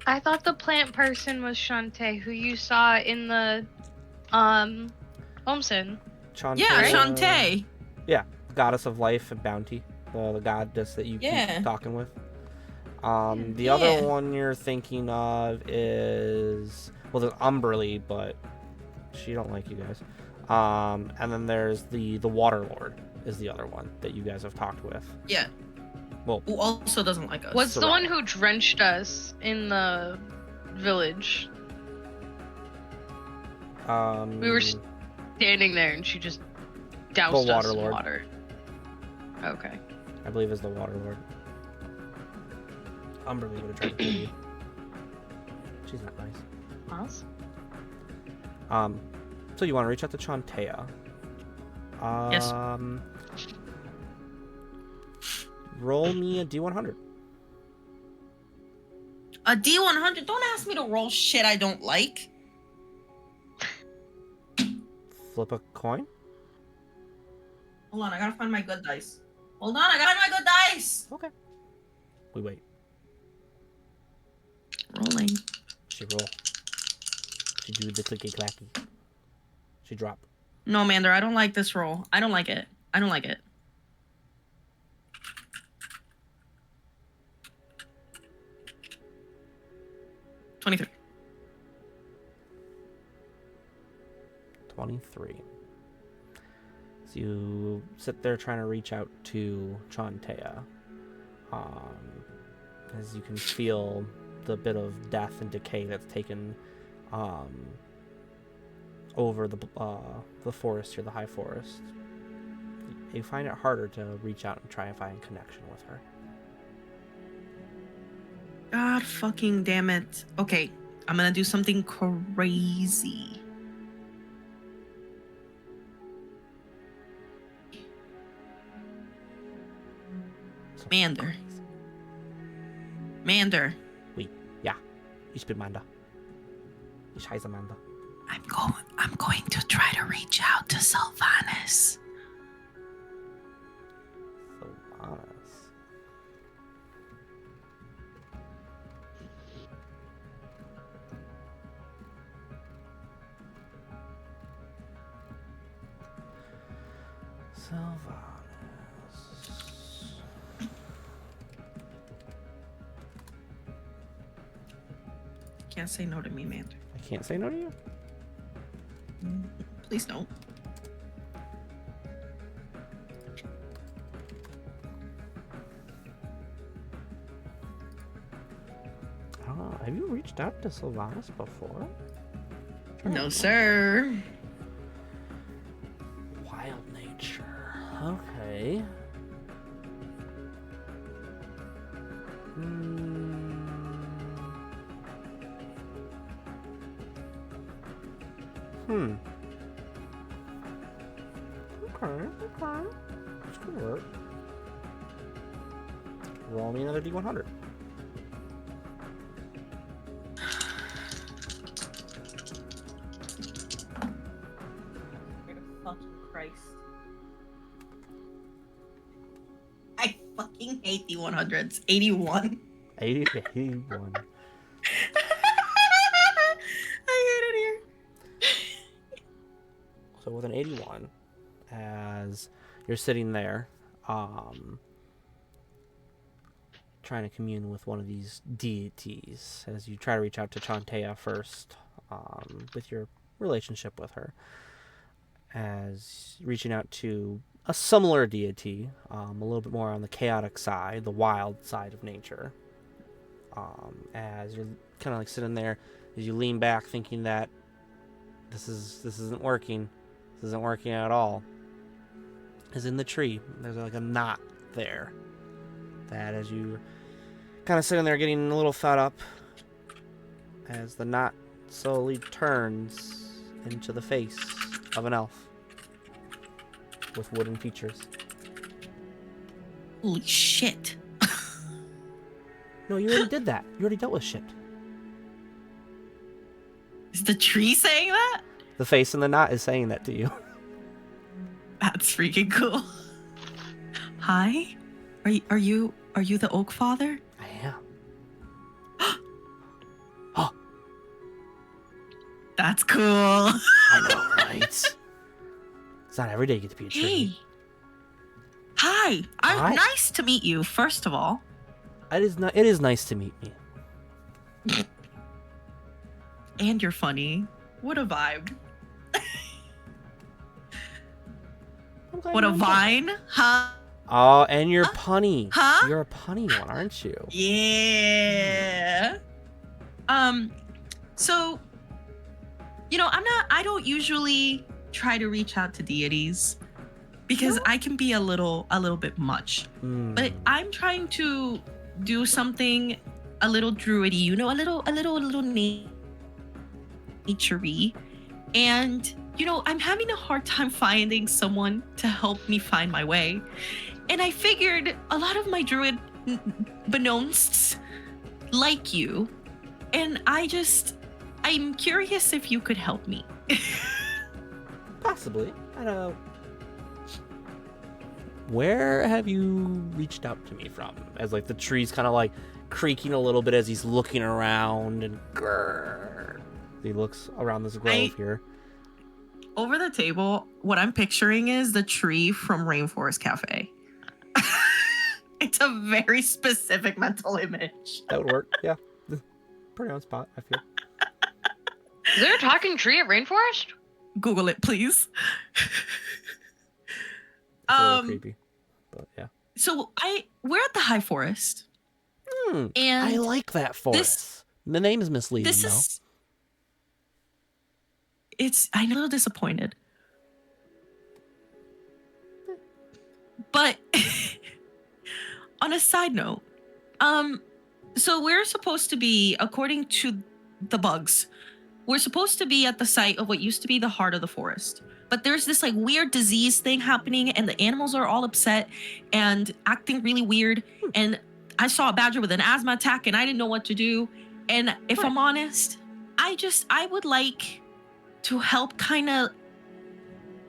I thought the plant person was Shantae, who you saw in the Homestead. Chantea. Yeah, Shantae. Goddess of life and bounty. The goddess that you Yeah. keep talking with. The Yeah. other one you're thinking of is there's Umberly, but she don't like you guys. And then there's the Water Lord is the other one that you guys have talked with. Yeah. Well, Who also doesn't like us. What's the one Soraya. who drenched us in the village? We were standing there and she just doused The us Water in Lord. water. Okay. I believe is the Water Lord. Umberly would have tried to kill you. She's not nice. Us? So you want to reach out to Chantea. Yes. Roll me a D100. A D100? Don't ask me to roll shit I don't like. Flip a coin. Hold on, I gotta find my good dice. Hold on, I gotta find my good dice! Okay. We wait. Rolling. She roll. She do the clicky clacky. She drop. No, Mander, I don't like this roll. I don't like it. I don't like it. $23. 23. So you sit there trying to reach out to Chantea. As you can feel the bit of death and decay that's taken over the forest here, the high forest. You find it harder to reach out and try and find connection with her. God fucking damn it. Okay, I'm gonna do something crazy. So Mander. Mander. Ich bin Manda. Ich heiße Manda. I'm going to try to reach out to Sylvanas. Sylvanas. Sylvanas. Can't say no to me, Mander. I can't say no to you. Please don't. Have you reached out to Sylvanas before? No, sir. Wild nature. Okay. Okay. This could work. Roll me another D100. Fucking Christ. I fucking hate D100s. 81. 81. I hate it here. So with an 81, as you're sitting there, trying to commune with one of these deities, as you try to reach out to Chantea first, with your relationship with her, as reaching out to a similar deity, a little bit more on the chaotic side, the wild side of nature. As you're kind of like sitting there, as you lean back, thinking that this isn't working, this isn't working at all. Is in the tree. There's like a knot there. That as you kind of sitting there, getting a little fed up, as the knot slowly turns into the face of an elf with wooden features. Holy shit. No, you already did that. You already dealt with shit. Is the tree saying that? The face in the knot is saying that to you. That's freaking cool. Hi? Are you the Oak Father? I am. Oh, That's cool. I know, right? It's not every day you get to be a tree. Hey. Hi. Hi. Nice to meet you, first of all. It is nice to meet me. And you're funny. What a vibe. What a vine, huh? Oh, and you're punny. Huh? You're a punny one, aren't you? Yeah. So, I don't usually try to reach out to deities because I can be a little bit much. But I'm trying to do something a little druidy, a little nature-y. And I'm having a hard time finding someone to help me find my way. And I figured a lot of my druid benomsts like you. And I'm curious if you could help me. Possibly. I don't know. Where have you reached out to me from? As like the tree's kind of like creaking a little bit as he's looking around and grrr. He looks around this grove here. Over the table, what I'm picturing is the tree from Rainforest Cafe. It's a very specific mental image. That would work. Yeah. Pretty on spot, I feel. Is there a talking tree at Rainforest? Google it, please. It's a little creepy. But yeah. So we're at the High Forest. And I like that forest. The name is misleading, though. I'm a little disappointed. But on a side note, so we're supposed to be, according to the bugs, we're supposed to be at the site of what used to be the heart of the forest. But there's this like weird disease thing happening and the animals are all upset and acting really weird. And I saw a badger with an asthma attack and I didn't know what to do. And if I'm honest, I would like to help kind of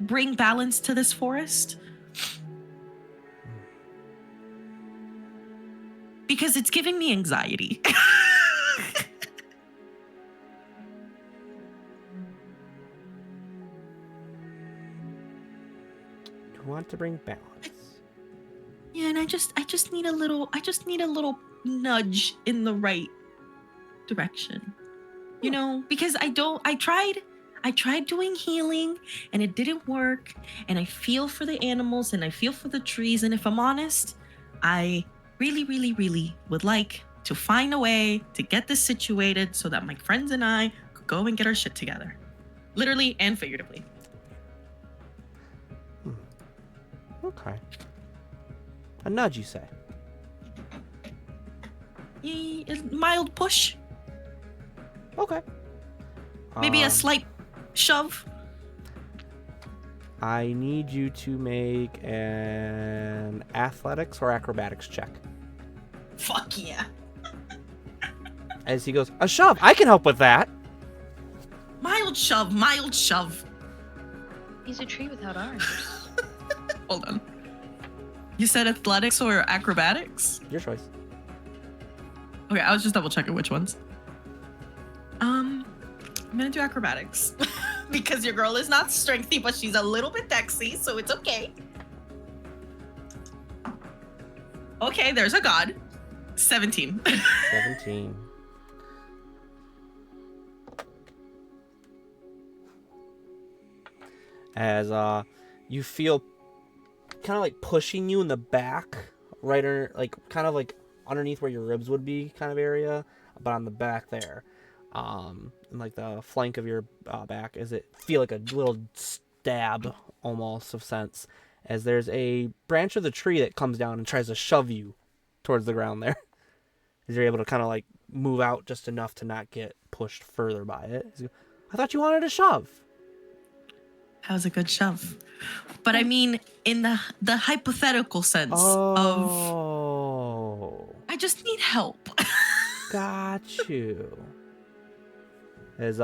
bring balance to this forest. Because it's giving me anxiety. You want to bring balance. Yeah, and I just need a little nudge in the right direction. Because I tried doing healing and it didn't work, and I feel for the animals and I feel for the trees, and if I'm honest, I really, really, really would like to find a way to get this situated so that my friends and I could go and get our shit together. Literally and figuratively. Okay. A nudge, you say? A mild push. Okay. Maybe a slight shove. I need you to make an athletics or acrobatics check. Fuck yeah. As he goes, a shove! I can help with that! Mild shove. He's a tree without arms. Hold on. You said athletics or acrobatics? Your choice. Okay, I was just double checking which ones. I'm gonna do acrobatics because your girl is not strengthy, but she's a little bit dexy, so it's okay. Okay, there's a god. 17. 17. As you feel kind of like pushing you in the back, right under, like kind of like underneath where your ribs would be, kind of area, but on the back there, and like the flank of your back, as it feel like a little stab almost of sense, as there's a branch of the tree that comes down and tries to shove you towards the ground there. As you're able to kind of like move out just enough to not get pushed further by it. I thought you wanted to shove. That was a good shove. But I mean, in the hypothetical sense of, I just need help. Got you. As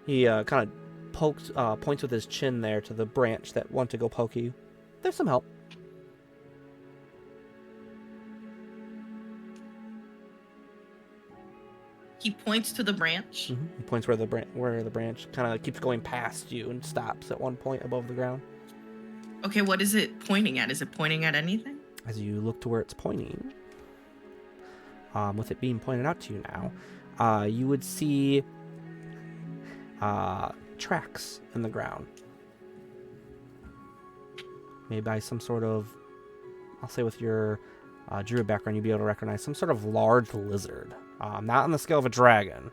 he kind of points with his chin there to the branch that want to go poke you. There's some help. He points to the branch. Mm-hmm. He points where the branch kind of keeps going past you and stops at one point above the ground. Okay, what is it pointing at? Is it pointing at anything? As you look to where it's pointing, with it being pointed out to you now, you would see tracks in the ground. Maybe by some sort of, I'll say with your druid background, you'd be able to recognize some sort of large lizard. Not on the scale of a dragon.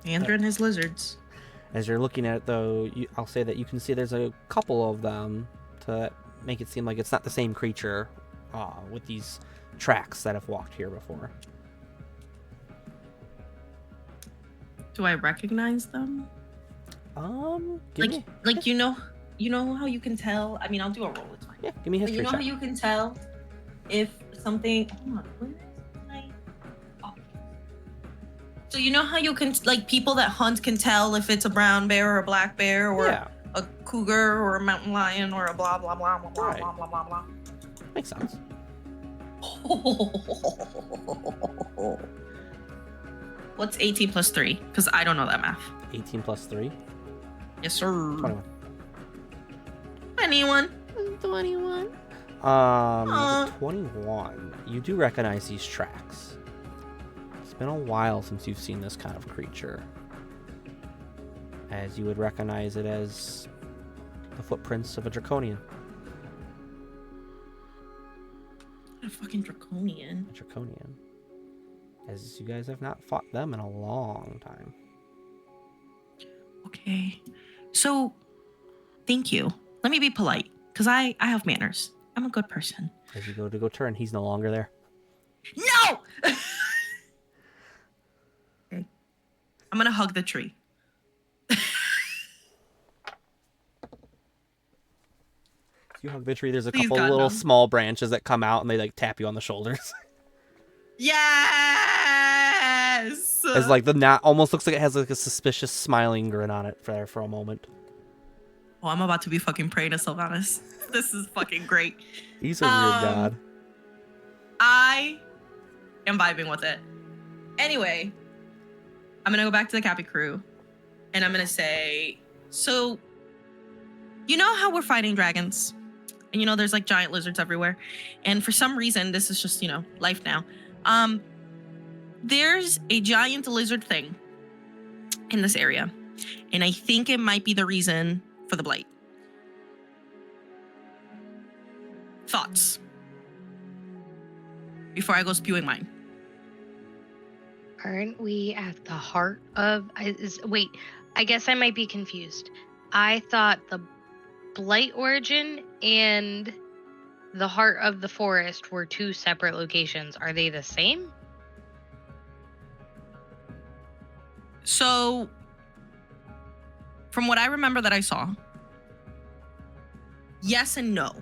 Andrew and his lizards. As you're looking at it, though, I'll say that you can see there's a couple of them to make it seem like it's not the same creature with these tracks that have walked here before. Do I recognize them? Like you know how you can tell. I mean, I'll do a roll. It's fine. Yeah, give me a history You know check. how you can tell if something. Hold on. Where is my? Oh. So you know how you can, like, people that hunt can tell if it's a brown bear or a black bear or a cougar or a mountain lion or a blah blah blah blah blah Right. blah blah blah blah. Makes sense. What's 18 plus 3? Because I don't know that math. 18 plus 3? Yes, sir. 21. 21. 21. You do recognize these tracks. It's been a while since you've seen this kind of creature. As you would recognize it as the footprints of a draconian. A fucking draconian. A draconian. As you guys have not fought them in a long time. Okay. So, thank you. Let me be polite, because I have manners. I'm a good person. As you go turn, he's no longer there. No! Okay. I'm gonna hug the tree. You hug the tree, there's a Please, couple God, little no. small branches that come out and they like tap you on the shoulders. Yes! It's like the knot almost looks like it has like a suspicious smiling grin on it for a moment. Oh, I'm about to be fucking praying to Sylvanas. This is fucking great. He's a weird god. I am vibing with it. Anyway, I'm gonna go back to the Capy Crew, and I'm gonna say, so, you know how we're fighting dragons? And you know there's like giant lizards everywhere. And for some reason, this is just, life now. There's a giant lizard thing in this area. And I think it might be the reason for the blight. Thoughts? Before I go spewing mine. Aren't we at the heart of... Wait, I guess I might be confused. I thought the blight origin and the heart of the forest were two separate locations. Are they the same? So, from what I remember that I saw, yes and no.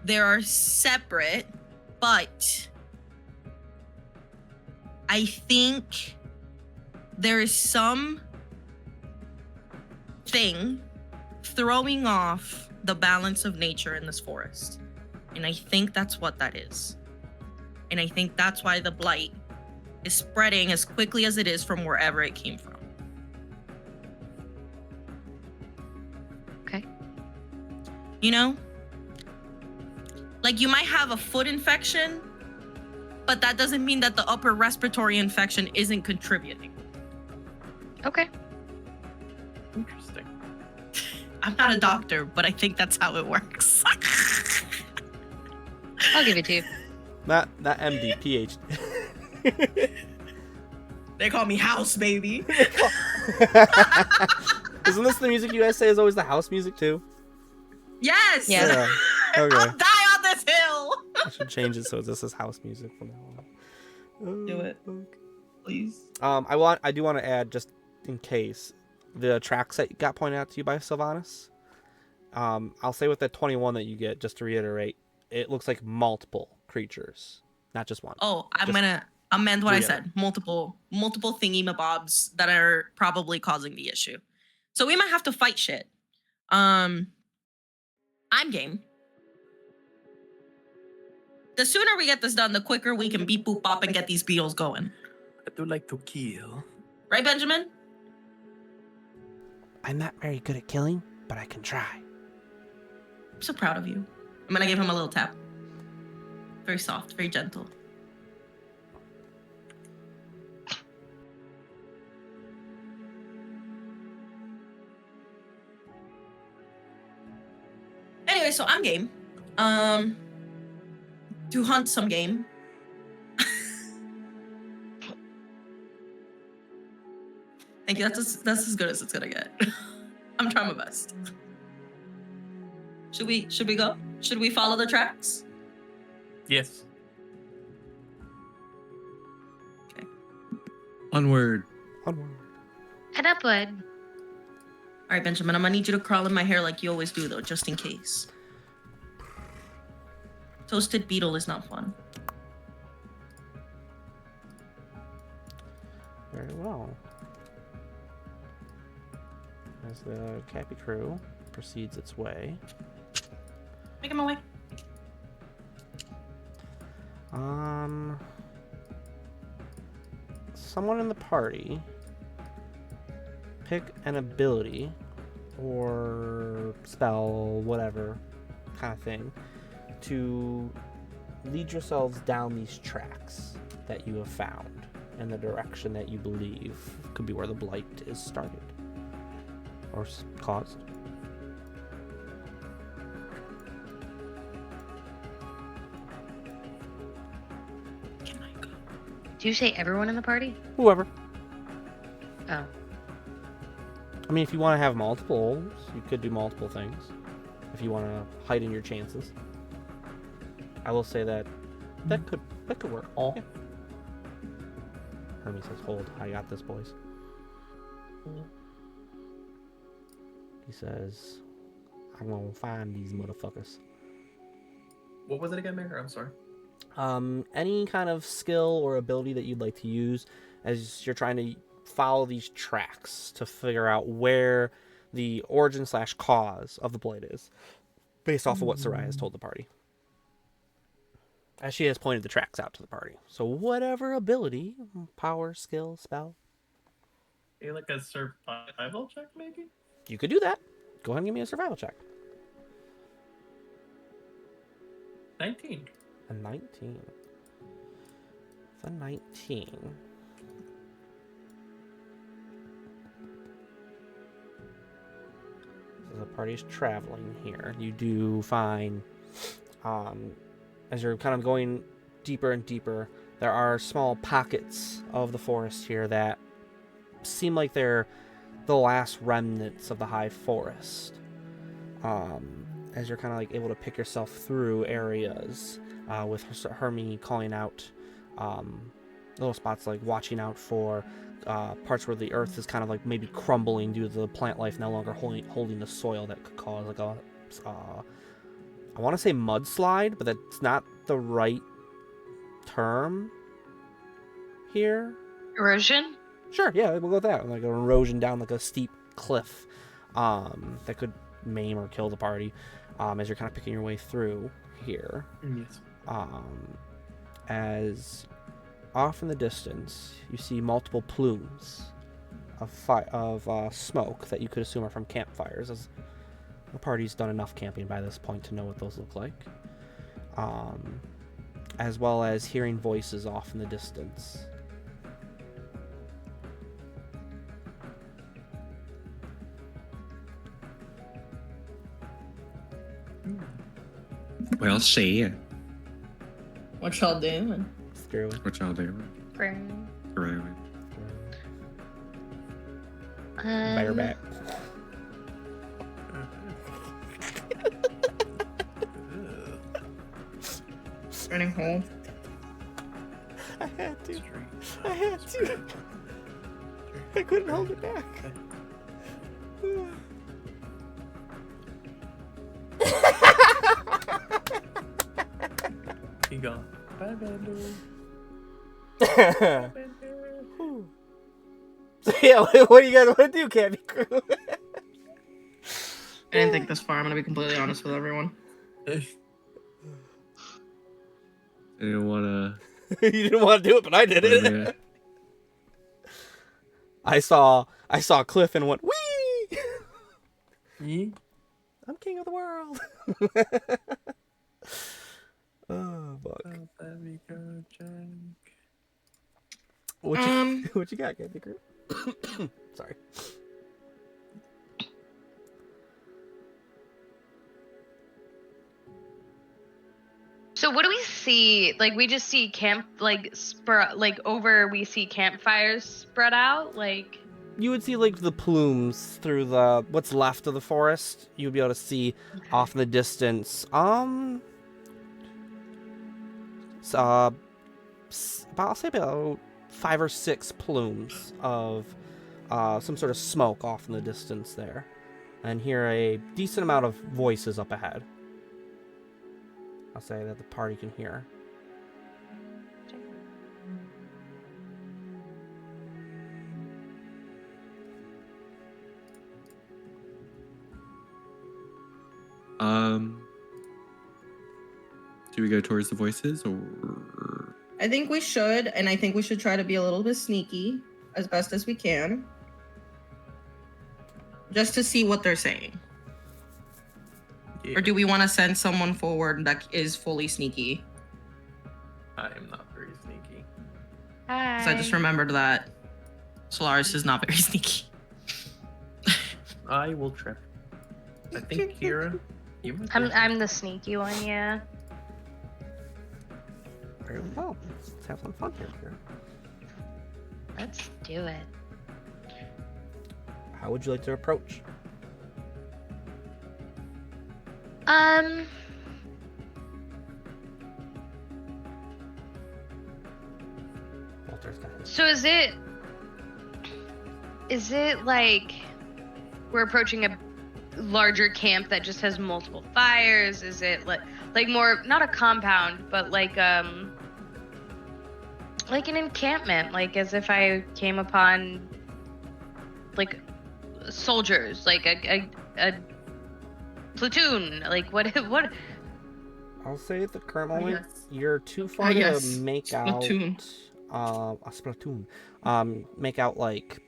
They are separate, but I think there is some thing throwing off the balance of nature in this forest. And I think that's what that is. And I think that's why the blight is spreading as quickly as it is from wherever it came from. Okay. You know? Like, you might have a foot infection, but that doesn't mean that the upper respiratory infection isn't contributing. Okay. Interesting. I'm not a doctor, but I think that's how it works. I'll give it to you. Not MD, PhD. They call me House, baby. Isn't this the music you guys say is always the house music too? Yes. Yeah. Yeah. Okay. I'll die on this hill. I should change it so this is house music from now on. Do it. Please. I do want to add, just in case, the tracks that got pointed out to you by Sylvanas. I'll say with that 21 that you get, just to reiterate, it looks like multiple creatures, not just one. Oh, I'm Just gonna amend what I three of said. Multiple thingy-mabobs that are probably causing the issue. So we might have to fight shit. I'm game. The sooner we get this done, the quicker we can beep boop bop and get these beetles going. I do like to kill. Right, Benjamin? I'm not very good at killing, but I can try. I'm so proud of you. I'm gonna give him a little tap. Very soft, very gentle. Anyway, so I'm game. To hunt some game. Thank you. That's as good as it's gonna get. I'm trying my best. Should we go? Should we follow the tracks? Yes. Okay. Onward. Onward. Head upward. All right, Benjamin. I'm gonna need you to crawl in my hair like you always do, though, just in case. Toasted beetle is not fun. Very well. As the Capy Crew proceeds its way. Making my way. Someone in the party pick an ability or spell, whatever kind of thing, to lead yourselves down these tracks that you have found in the direction that you believe could be where the blight is started or caused. Can I go? Do you say everyone in the party? Whoever. Oh. I mean, if you want to have multiples, you could do multiple things. If you want to heighten your chances, I will say that could work. Oh. Yeah. Hermes says, "Hold, I got this, boys." He says, "I'm gonna find these motherfuckers." What was it again, Mayor? I'm sorry. Any kind of skill or ability that you'd like to use as you're trying to follow these tracks to figure out where the origin / cause of the blight is, based off of what Sarai has told the party. As she has pointed the tracks out to the party. So whatever ability, power, skill, spell, Maybe like a survival check, maybe? you could do that. Go ahead and give me a survival check. 19. A 19. It's a 19. So the party's traveling here. You do find, as you're kind of going deeper and deeper, there are small pockets of the forest here that seem like they're the last remnants of the high forest. As you're kind of like able to pick yourself through areas, with Hermie calling out little spots, like watching out for parts where the earth is kind of like maybe crumbling due to the plant life no longer holding the soil that could cause like a I want to say mudslide, but that's not the right term here. Erosion? Sure, yeah, we'll go with that. Like an erosion down like a steep cliff that could maim or kill the party as you're kind of picking your way through here. Yes. as off in the distance you see multiple plumes of smoke that you could assume are from campfires, as the party's done enough camping by this point to know what those look like. As well as hearing voices off in the distance. Well, see. What y'all doing? Screw it. What y'all doing? Right. Bareback. Running home. I had to. I couldn't hold it back. He gone. Bye, Bando. So yeah, what do you guys want to do, Capy Crew? I didn't think this far. I'm gonna be completely honest with everyone. I didn't want to. You didn't want to do it, but I did it. I saw Cliff and went, wee! Ye? I'm king of the world. Oh, fuck. What you got, Capy Crew? Sorry. So what do we see? Like, we just see we see campfires spread out, like. You would see like the plumes through the what's left of the forest. You'd be able to see off in the distance. I'll say about 5 or 6 plumes of some sort of smoke off in the distance there, and hear a decent amount of voices up ahead. I'll say that the party can hear. Do we go towards the voices or? I think we should, and I think we should try to be a little bit sneaky as best as we can. Just to see what they're saying. Yeah. Or do we want to send someone forward that is fully sneaky? I am not very sneaky. Hi. So I just remembered that Solaris is not very sneaky. I will trip. I think Kira, you might. I'm the sneaky one, yeah. Very well. Let's have some fun here. Let's do it. How would you like to approach? Walter's got it. So is it like we're approaching a larger camp that just has multiple fires? Is it like more, not a compound, but like an encampment, like as if I came upon like soldiers, like a platoon, like what? I'll say at the current moment, yes. you're too far Yes. to make Splatoon. out a splatoon. Make out like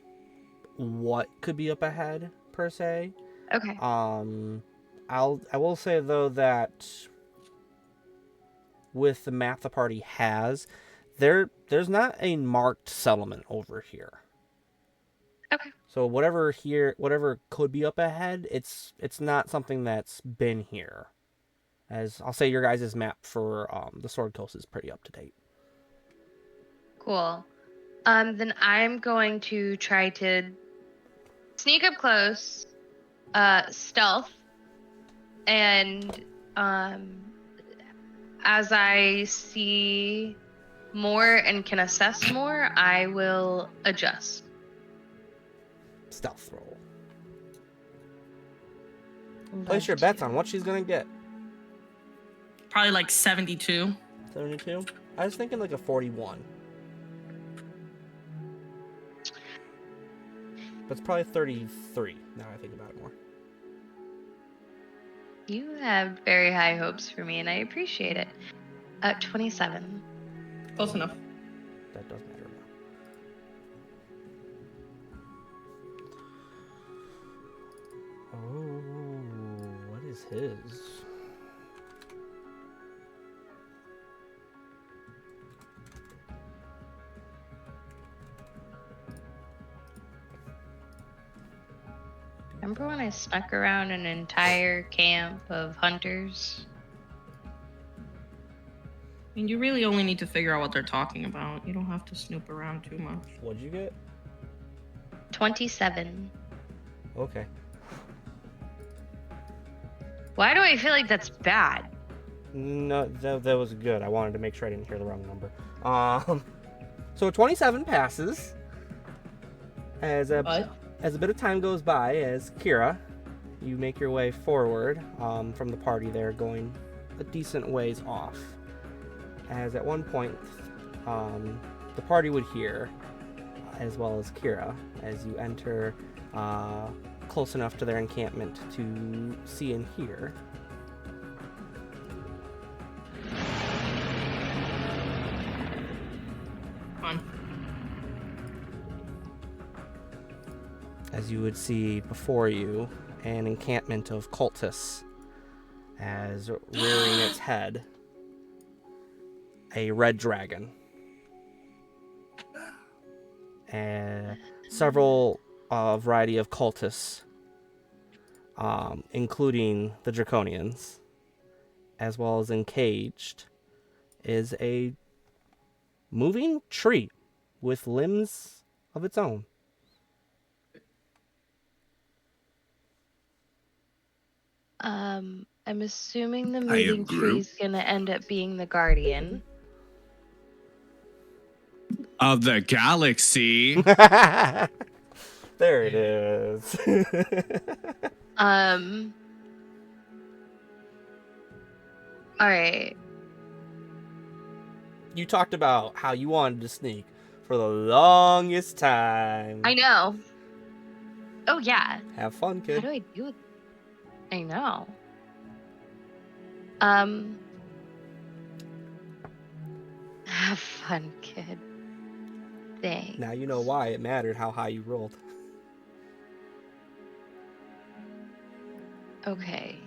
what could be up ahead per se. Okay. I will say though that with the map the party has, there's not a marked settlement over here. Okay. So whatever could be up ahead, it's not something that's been here. As I'll say, your guys' map for the Sword Coast is pretty up to date. Cool. Then I'm going to try to sneak up close, stealth, and as I see more and can assess more, I will adjust. Stealth roll. Place your bets on what she's gonna get. Probably like 72. 72? I was thinking like a 41. That's probably 33, now I think about it more. You have very high hopes for me, and I appreciate it. 27. Close enough. That does matter now. Oh, what is his? Remember when I snuck around an entire camp of hunters? I mean, you really only need to figure out what they're talking about. You don't have to snoop around too much. What'd you get? 27. Okay. Why do I feel like that's bad? No, that was good. I wanted to make sure I didn't hear the wrong number. So 27 passes. As a bit of time goes by, as Kira, you make your way forward from the party there, going a decent ways off. As at one point, the party would hear, as well as Kira, as you enter close enough to their encampment to see and hear. As you would see before you, an encampment of cultists, as rearing its head, a red dragon. And several variety of cultists, including the Draconians, as well as encaged, is a moving tree with limbs of its own. I'm assuming the moving tree is gonna end up being the guardian. Of the galaxy. There it is. Alright. You talked about how you wanted to sneak for the longest time. I know. Oh, yeah. Have fun, How kid. do I do it? I know. Have fun, kid. Thanks. Now you know why it mattered how high you rolled. Okay.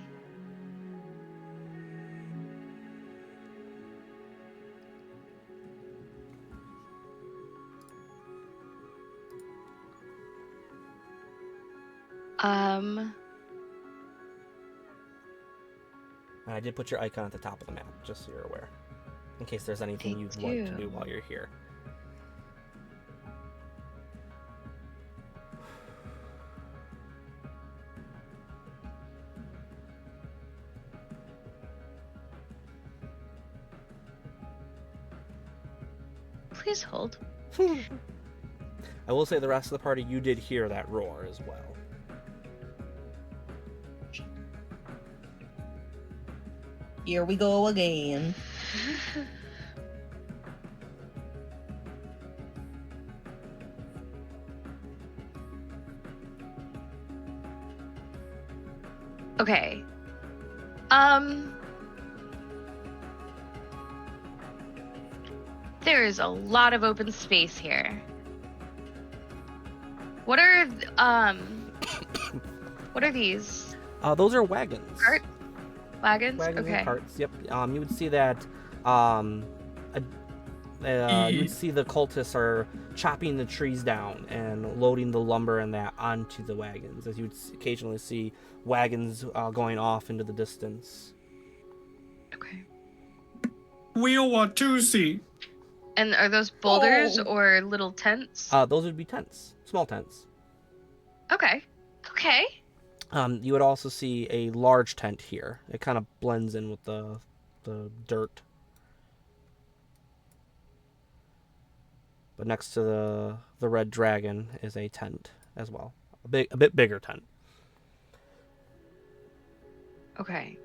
And I did put your icon at the top of the map, just so you're aware. In case there's anything you'd like to do while you're here. Please hold. I will say the rest of the party, you did hear that roar as well. Here we go again. Okay. There is a lot of open space here. What are what are these? Those are wagons. Cart? Wagons? Wagons Okay. and carts. Yep. You would see that. You would see the cultists are chopping the trees down and loading the lumber and that onto the wagons, as you would occasionally see wagons going off into the distance. Okay. We all want to see. And are those boulders or little tents? Those would be tents, small tents. Okay. Okay. You would also see a large tent here. It kind of blends in with the dirt. But next to the red dragon is a tent as well. A bit bigger tent. Okay.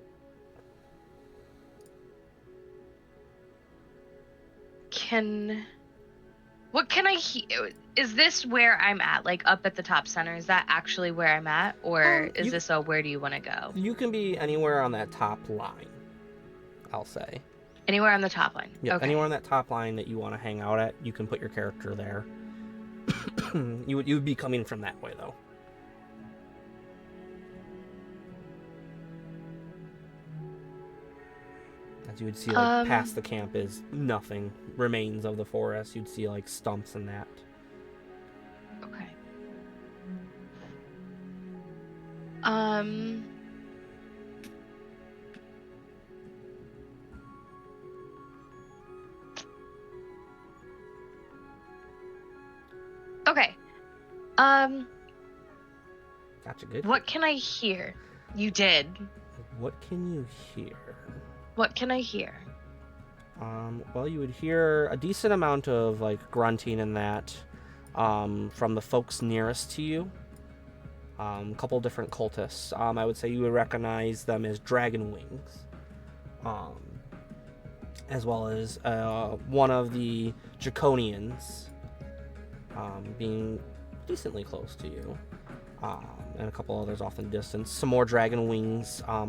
What can I hear? Is this where I'm at? Like up at the top center? Is that actually where I'm at? Or is this where do you want to go? You can be anywhere on that top line, I'll say. Anywhere on the top line. Yeah, Okay. anywhere on that top line that you want to hang out at, you can put your character there. you would be coming from that way, though. As you would see, like, past the camp is nothing. Remains of the forest. You'd see, like, stumps and that. Okay. Okay. Gotcha, good. What can I hear? You did. What can you hear? What can I hear? Well, you would hear a decent amount of, like, grunting and that from the folks nearest to you. A couple different cultists. I would say you would recognize them as dragon wings. As well as one of the draconians being decently close to you. And a couple others off in the distance. Some more dragon wings. I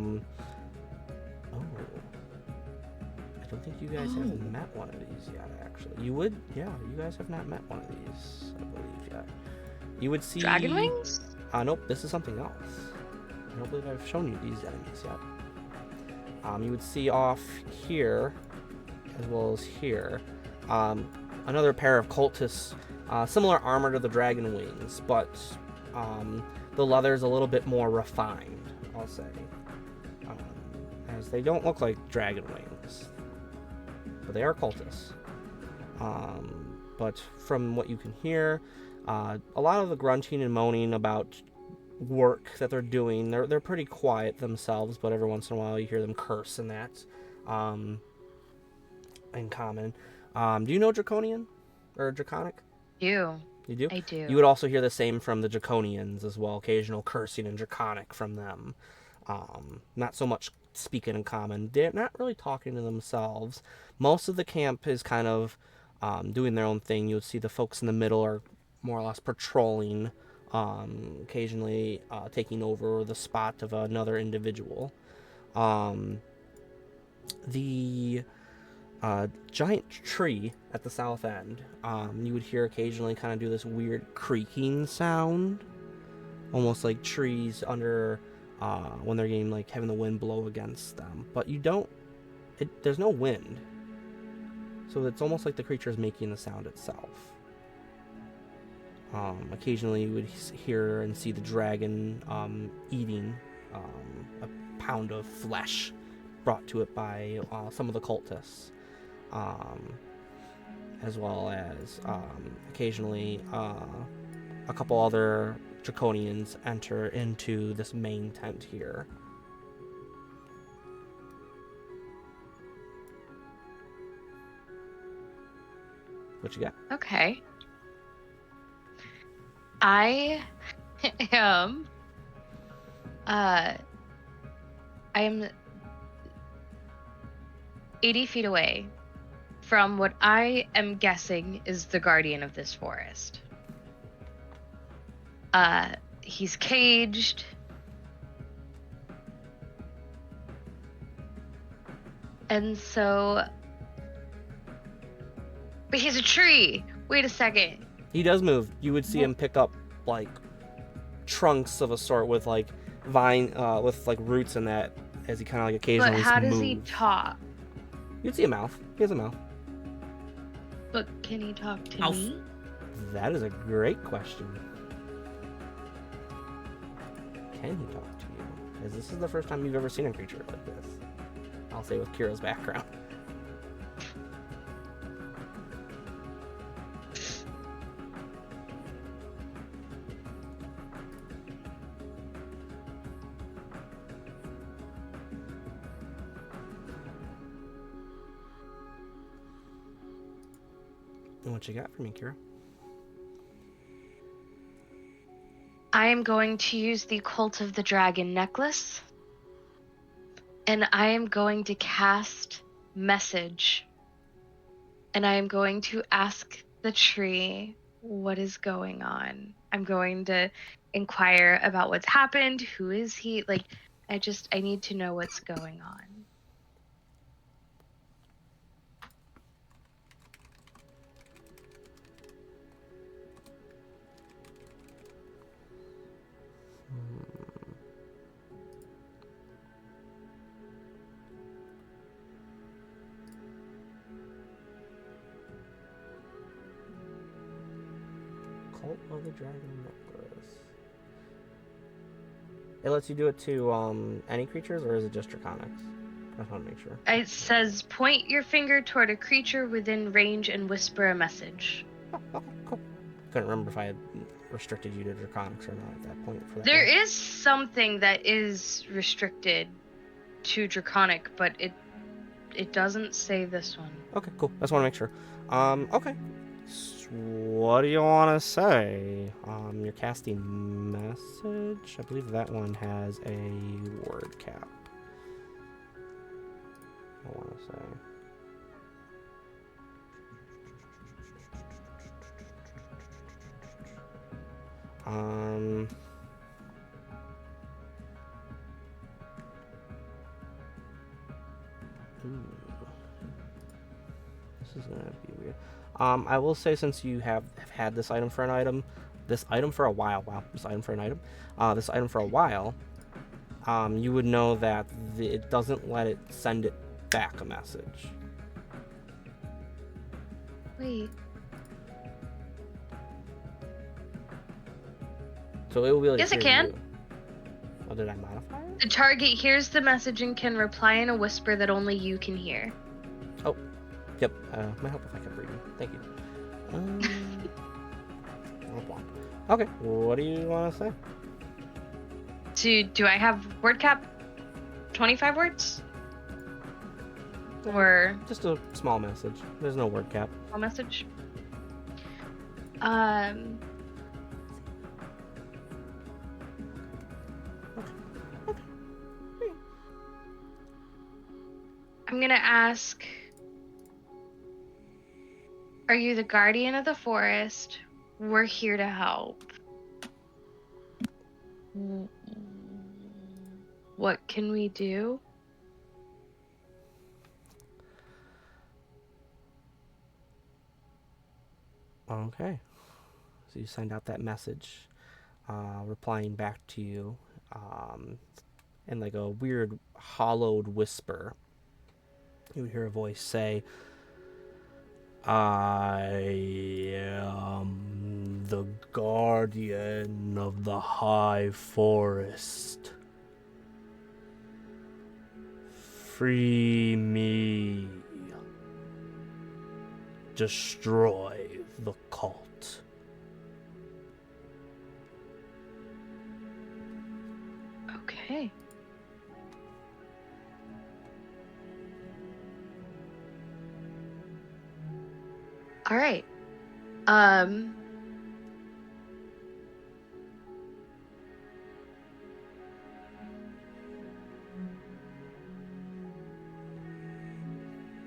don't think you guys have met one of these yet, actually. You would, yeah, you guys have not met one of these, I believe, yet. You would see... Dragon wings? Nope, this is something else. I don't believe I've shown you these enemies yet. You would see off here, as well as here, another pair of cultists, similar armor to the dragon wings, but the leather's a little bit more refined, I'll say. As they don't look like dragon wings, but they are cultists. But from what you can hear, a lot of the grunting and moaning about work that they're doing, they're pretty quiet themselves, but every once in a while you hear them curse and that in common. Do you know Draconian or Draconic? You do? I do. You would also hear the same from the Draconians as well, occasional cursing and Draconic from them. Not so much speaking in common. They're not really talking to themselves. Most of the camp is kind of doing their own thing. You would see the folks in the middle are more or less patrolling, occasionally taking over the spot of another individual. The giant tree at the south end, you would hear occasionally kind of do this weird creaking sound, almost like trees under when they're getting, like, having the wind blow against them. But you don't, there's no wind, so it's almost like the creature is making the sound itself. Occasionally you would hear and see the dragon eating a pound of flesh brought to it by some of the cultists, as well as occasionally a couple other Draconians enter into this main tent here. What you got? Okay. I am 80 feet away from what I am guessing is the guardian of this forest. He's caged. And so... But he's a tree! Wait a second. He does move. You would see him pick up, like, trunks of a sort with, like, vine, with, like, roots in that, as he kind of, like, occasionally moves. But how does he talk? You'd see a mouth. He has a mouth. But can he talk to Mouth. me? That is a great question. Can he talk to you? Because this is the first time you've ever seen a creature like this. I'll say with Kira's background. And what you got for me, Kira? I am going to use the Cult of the Dragon necklace. And I am going to cast Message. And I am going to ask the tree what is going on. I'm going to inquire about what's happened. Who is he? Like, I need to know what's going on. Cult of the Dragon Necklace. It lets you do it to any creatures, or is it just Draconics? I just want to make sure. It says point your finger toward a creature within range and whisper a message. Oh, okay, cool. Couldn't remember if I had restricted you to Draconics or not at that point. For that There one. is something that is restricted to Draconic, but it doesn't say this one. Okay, cool. Just want to make sure. Okay. What do you want to say? You're casting message. I believe that one has a word cap. I want to say. Ooh. This is gonna be weird. I will say, since you have had this item for a while, you would know that it doesn't let it send it back a message. Wait. So it will be able to Yes, it hear can. you. Oh, did I modify it? The target hears the message and can reply in a whisper that only you can hear. Yep. Might help if I kept reading. Thank you. Okay. What do you want to say? Do I have word cap? 25 words? Or Just a small message. There's no word cap. a message? I'm gonna ask, are you the guardian of the forest? We're here to help. What can we do? Okay. So you send out that message, replying back to you, in like a weird hollowed whisper. You would hear a voice say, I am the guardian of the high forest. Free me. Destroy the cult. Okay. All right.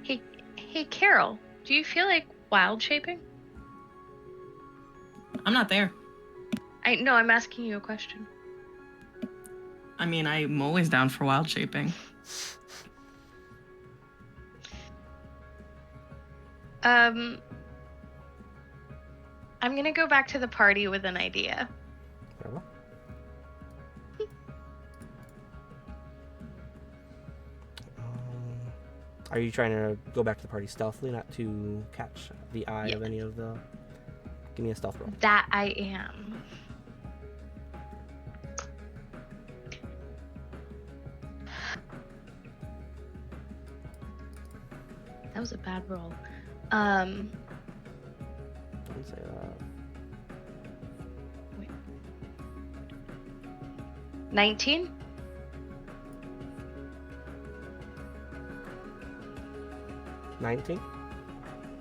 Hey, Carol, do you feel like wild shaping? I'm not there. No, I'm asking you a question. I mean, I'm always down for wild shaping. I'm gonna go back to the party with an idea. Very well. Are you trying to go back to the party stealthily, not to catch the eye of any of the... Give me a stealth roll. That I am. That was a bad roll. Don't say that. 19? $19?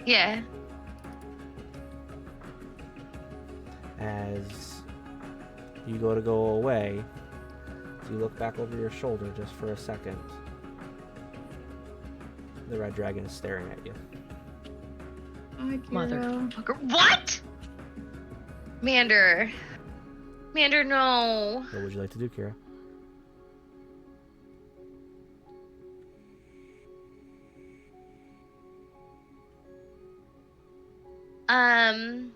Yeah. As you go to go away, you look back over your shoulder just for a second. The red dragon is staring at you. Motherfucker. What? Mander, no. What would you like to do, Kira? No.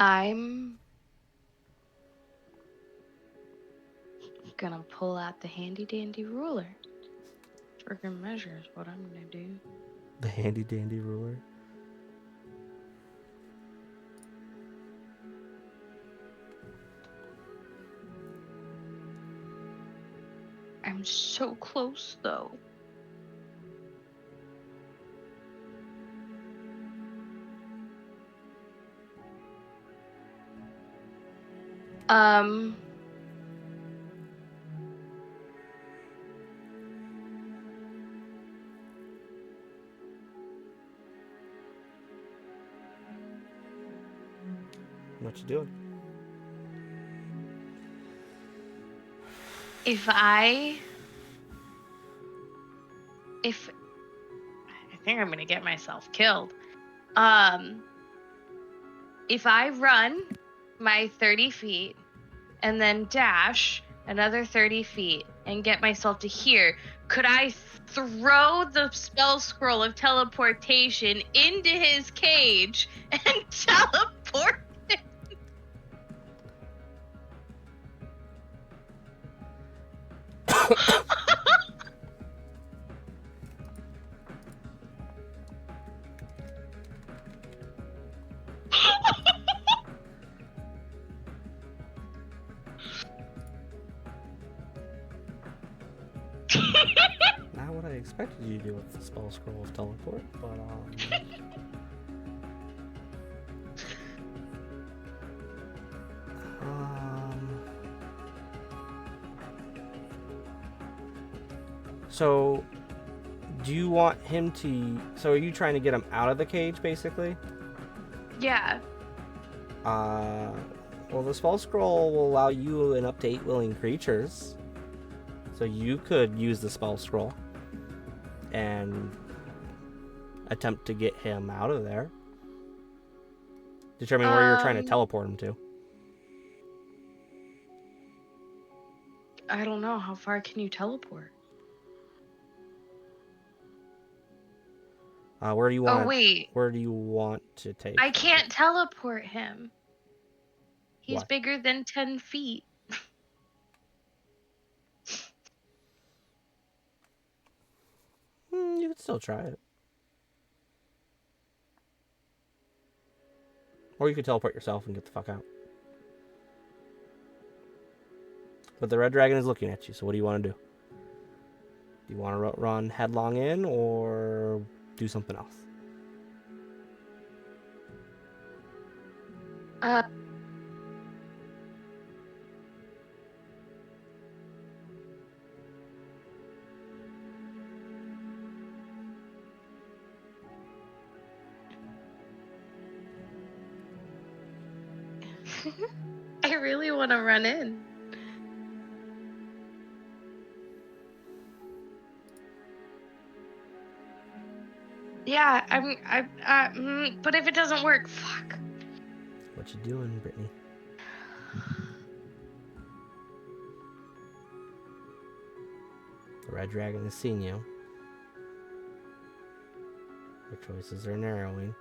I'm gonna pull out the handy dandy ruler. For good measure is what I'm gonna do. The handy dandy ruler. I'm so close though. What you doing? If I think I'm gonna get myself killed. If I run my 30 feet and then dash another 30 feet and get myself to here, could I throw the spell scroll of teleportation into his cage and teleport him? Not what I expected you to do with the spell scroll of teleport, but So, do you want him to? So, are you trying to get him out of the cage, basically? Yeah. Well, the spell scroll will allow you an up to 8 willing creatures. So you could use the spell scroll and attempt to get him out of there. Determine where you're trying to teleport him to. I don't know. How far can you teleport? Where do you want? Oh, wait. Where do you want to take? I can't teleport him. He's What? bigger than 10 feet. You could still try it. Or you could teleport yourself and get the fuck out. But the red dragon is looking at you, so what do you want to do? Do you want to run headlong in or do something else? I really want to run in. Yeah, but if it doesn't work, fuck. What you doing, Brittany? The red dragon has seen you. Your choices are narrowing.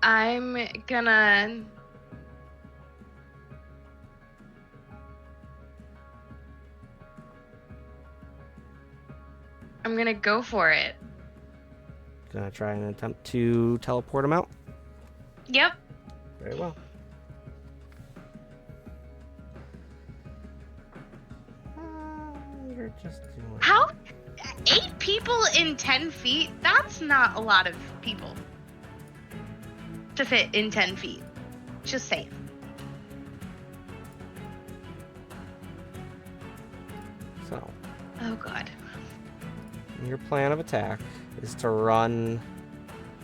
I'm gonna... I'm gonna go for it. Gonna try and attempt to teleport him out? Yep. Very well. You're just doing... How? 8 people in 10 feet? That's not a lot of people to fit in 10 feet. Just saying. So, Oh, God. your plan of attack is to run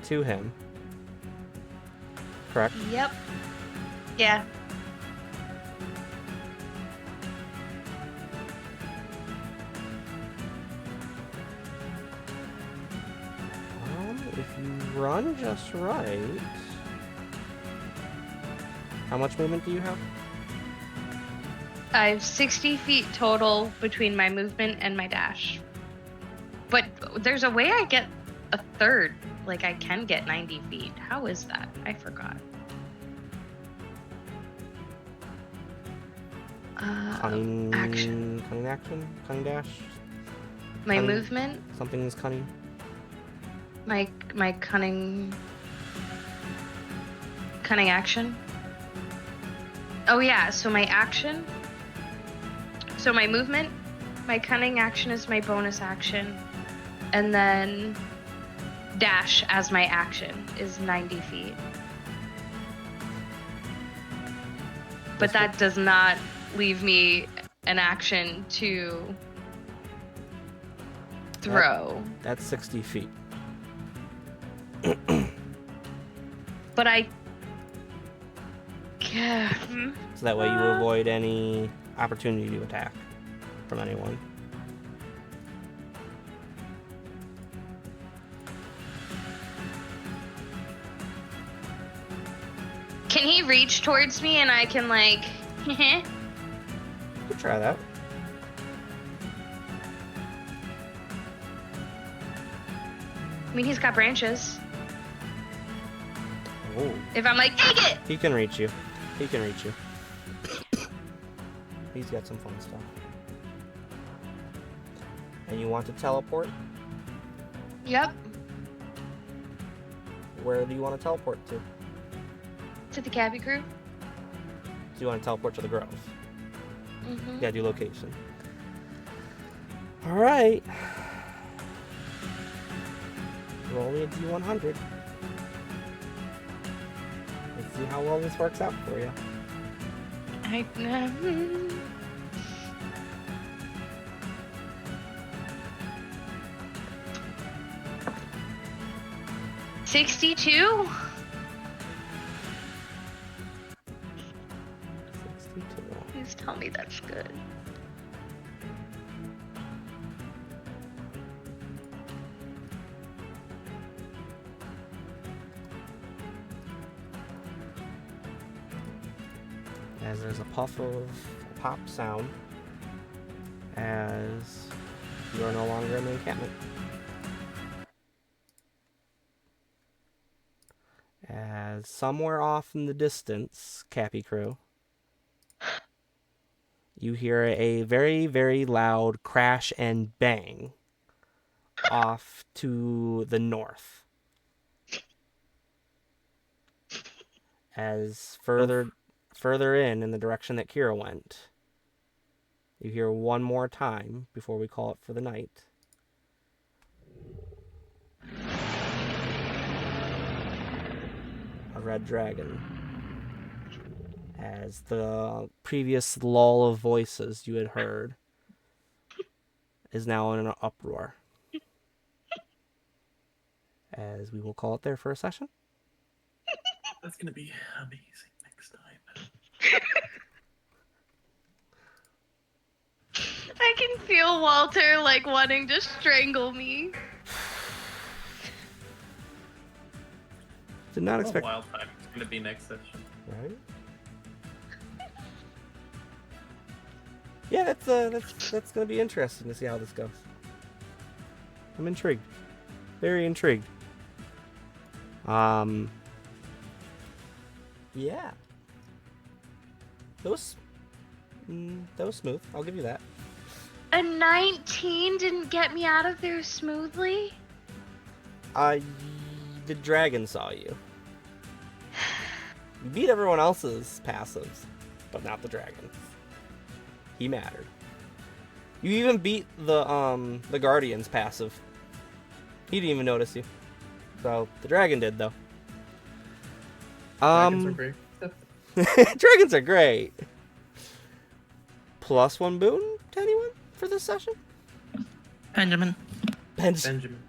to him. Correct? Yep. Yeah. If you run just right... How much movement do you have? I have 60 feet total between my movement and my dash. But there's a way I get a third like I can get 90 feet. How is that? I forgot. Cunning Action. Cunning action? Cunning dash? My Cunning- movement. Something is cunning. My cunning action. Oh yeah, so my action. So my movement, my cunning action is my bonus action, and then dash as my action is 90 feet. But that does not leave me an action to throw. That's 60 feet. But I. So that way you avoid any opportunity to attack from anyone. Can he reach towards me and I can like? You could try that. I mean, he's got branches. Oh. If I'm like, take it. He can reach you. He can reach you. He's got some fun stuff. And you want to teleport? Yep. Where do you want to teleport to? To the Capy Crew. Do you want to teleport to the Grove? Mm-hmm. You gotta do location. Alright. Roll me a D100. Let's see how well this works out for you. 62. 62. Please tell me that's good. As there's a pop sound as you are no longer in the encampment. As somewhere off in the distance, Capy Crew, you hear a very, very loud crash and bang off to the north. As further in the direction that Kira went, you hear one more time before we call it for the night. A red dragon. As the previous lull of voices you had heard is now in an uproar. As we will call it there for a session. That's gonna be amazing next time. I can feel Walter like wanting to strangle me. Did not What a expect. wild time it's gonna be next session. Right? Yeah, that's gonna be interesting to see how this goes. I'm intrigued. Very intrigued. Yeah. That was smooth. I'll give you that. A 19 didn't get me out of there smoothly. The dragon saw you. You beat everyone else's passives, but not the dragon's. He mattered. You even beat the guardian's passive. He didn't even notice you. So the dragon did though. Dragons are great. Dragons are great. +1 boon to anyone for this session? Benjamin. Benjamin.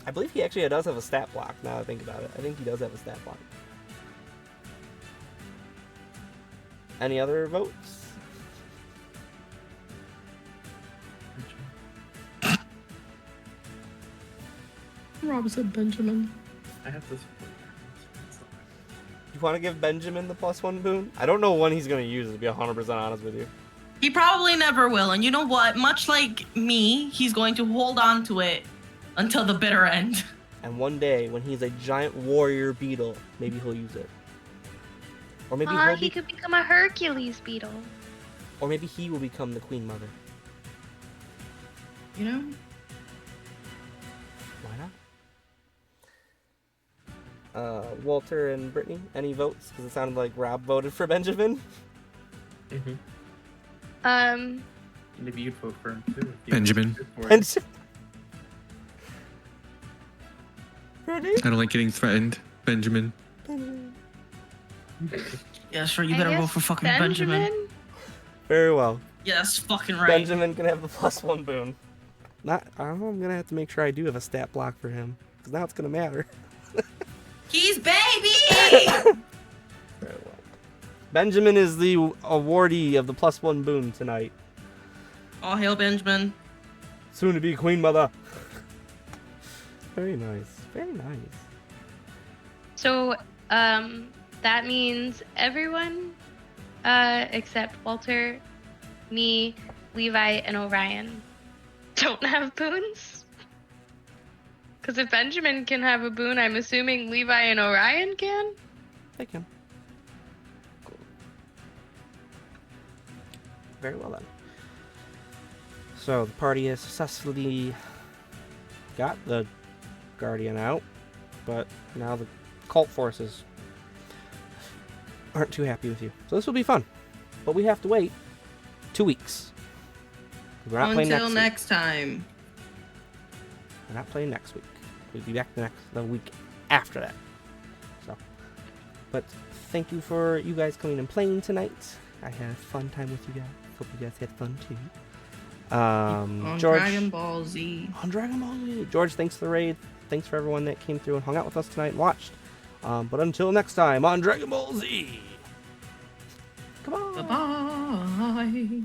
I believe he actually does have a stat block now that I think about it. I think he does have a stat block. Any other votes? Rob said Benjamin. I have this. You want to give Benjamin the +1 boon? I don't know when he's going to use it, to be 100% honest with you. He probably never will. And you know what? Much like me, he's going to hold on to it Until the bitter end. And one day, when he's a giant warrior beetle, maybe he'll use it. Or maybe He could become a Hercules beetle. Or maybe he will become the Queen Mother. You know? Why not? Walter and Brittany, any votes? Because it sounded like Rob voted for Benjamin. Maybe you'd vote for him too. Benjamin. Ready? I don't like getting threatened, Benjamin. Yeah, sure. You better vote for fucking Benjamin. Very well. Yeah, that's fucking right. Benjamin can have the +1 boon. I don't know, I'm gonna have to make sure I do have a stat block for him. Because now it's gonna matter. He's baby! Very well. Benjamin is the awardee of the +1 boon tonight. All hail Benjamin. Soon to be Queen Mother. Very nice. Very nice. So, that means everyone, except Walter, me, Levi, and Orion, don't have boons? Because if Benjamin can have a boon, I'm assuming Levi and Orion can? They can. Cool. Very well then. So the party has successfully got the Guardian out, but now the cult forces aren't too happy with you. So this will be fun. But we have to wait 2 weeks. We're not playing Until next next time. We're not playing next week. We'll be back the week after that. So, but thank you for you guys coming and playing tonight. I had a fun time with you guys. Hope you guys had fun too. On George, Dragon Ball Z. on Dragon Ball Z. George, thanks for the raid. Thanks for everyone that came through and hung out with us tonight and watched. But until next time on Dragon Ball Z. Come on. Bye-bye.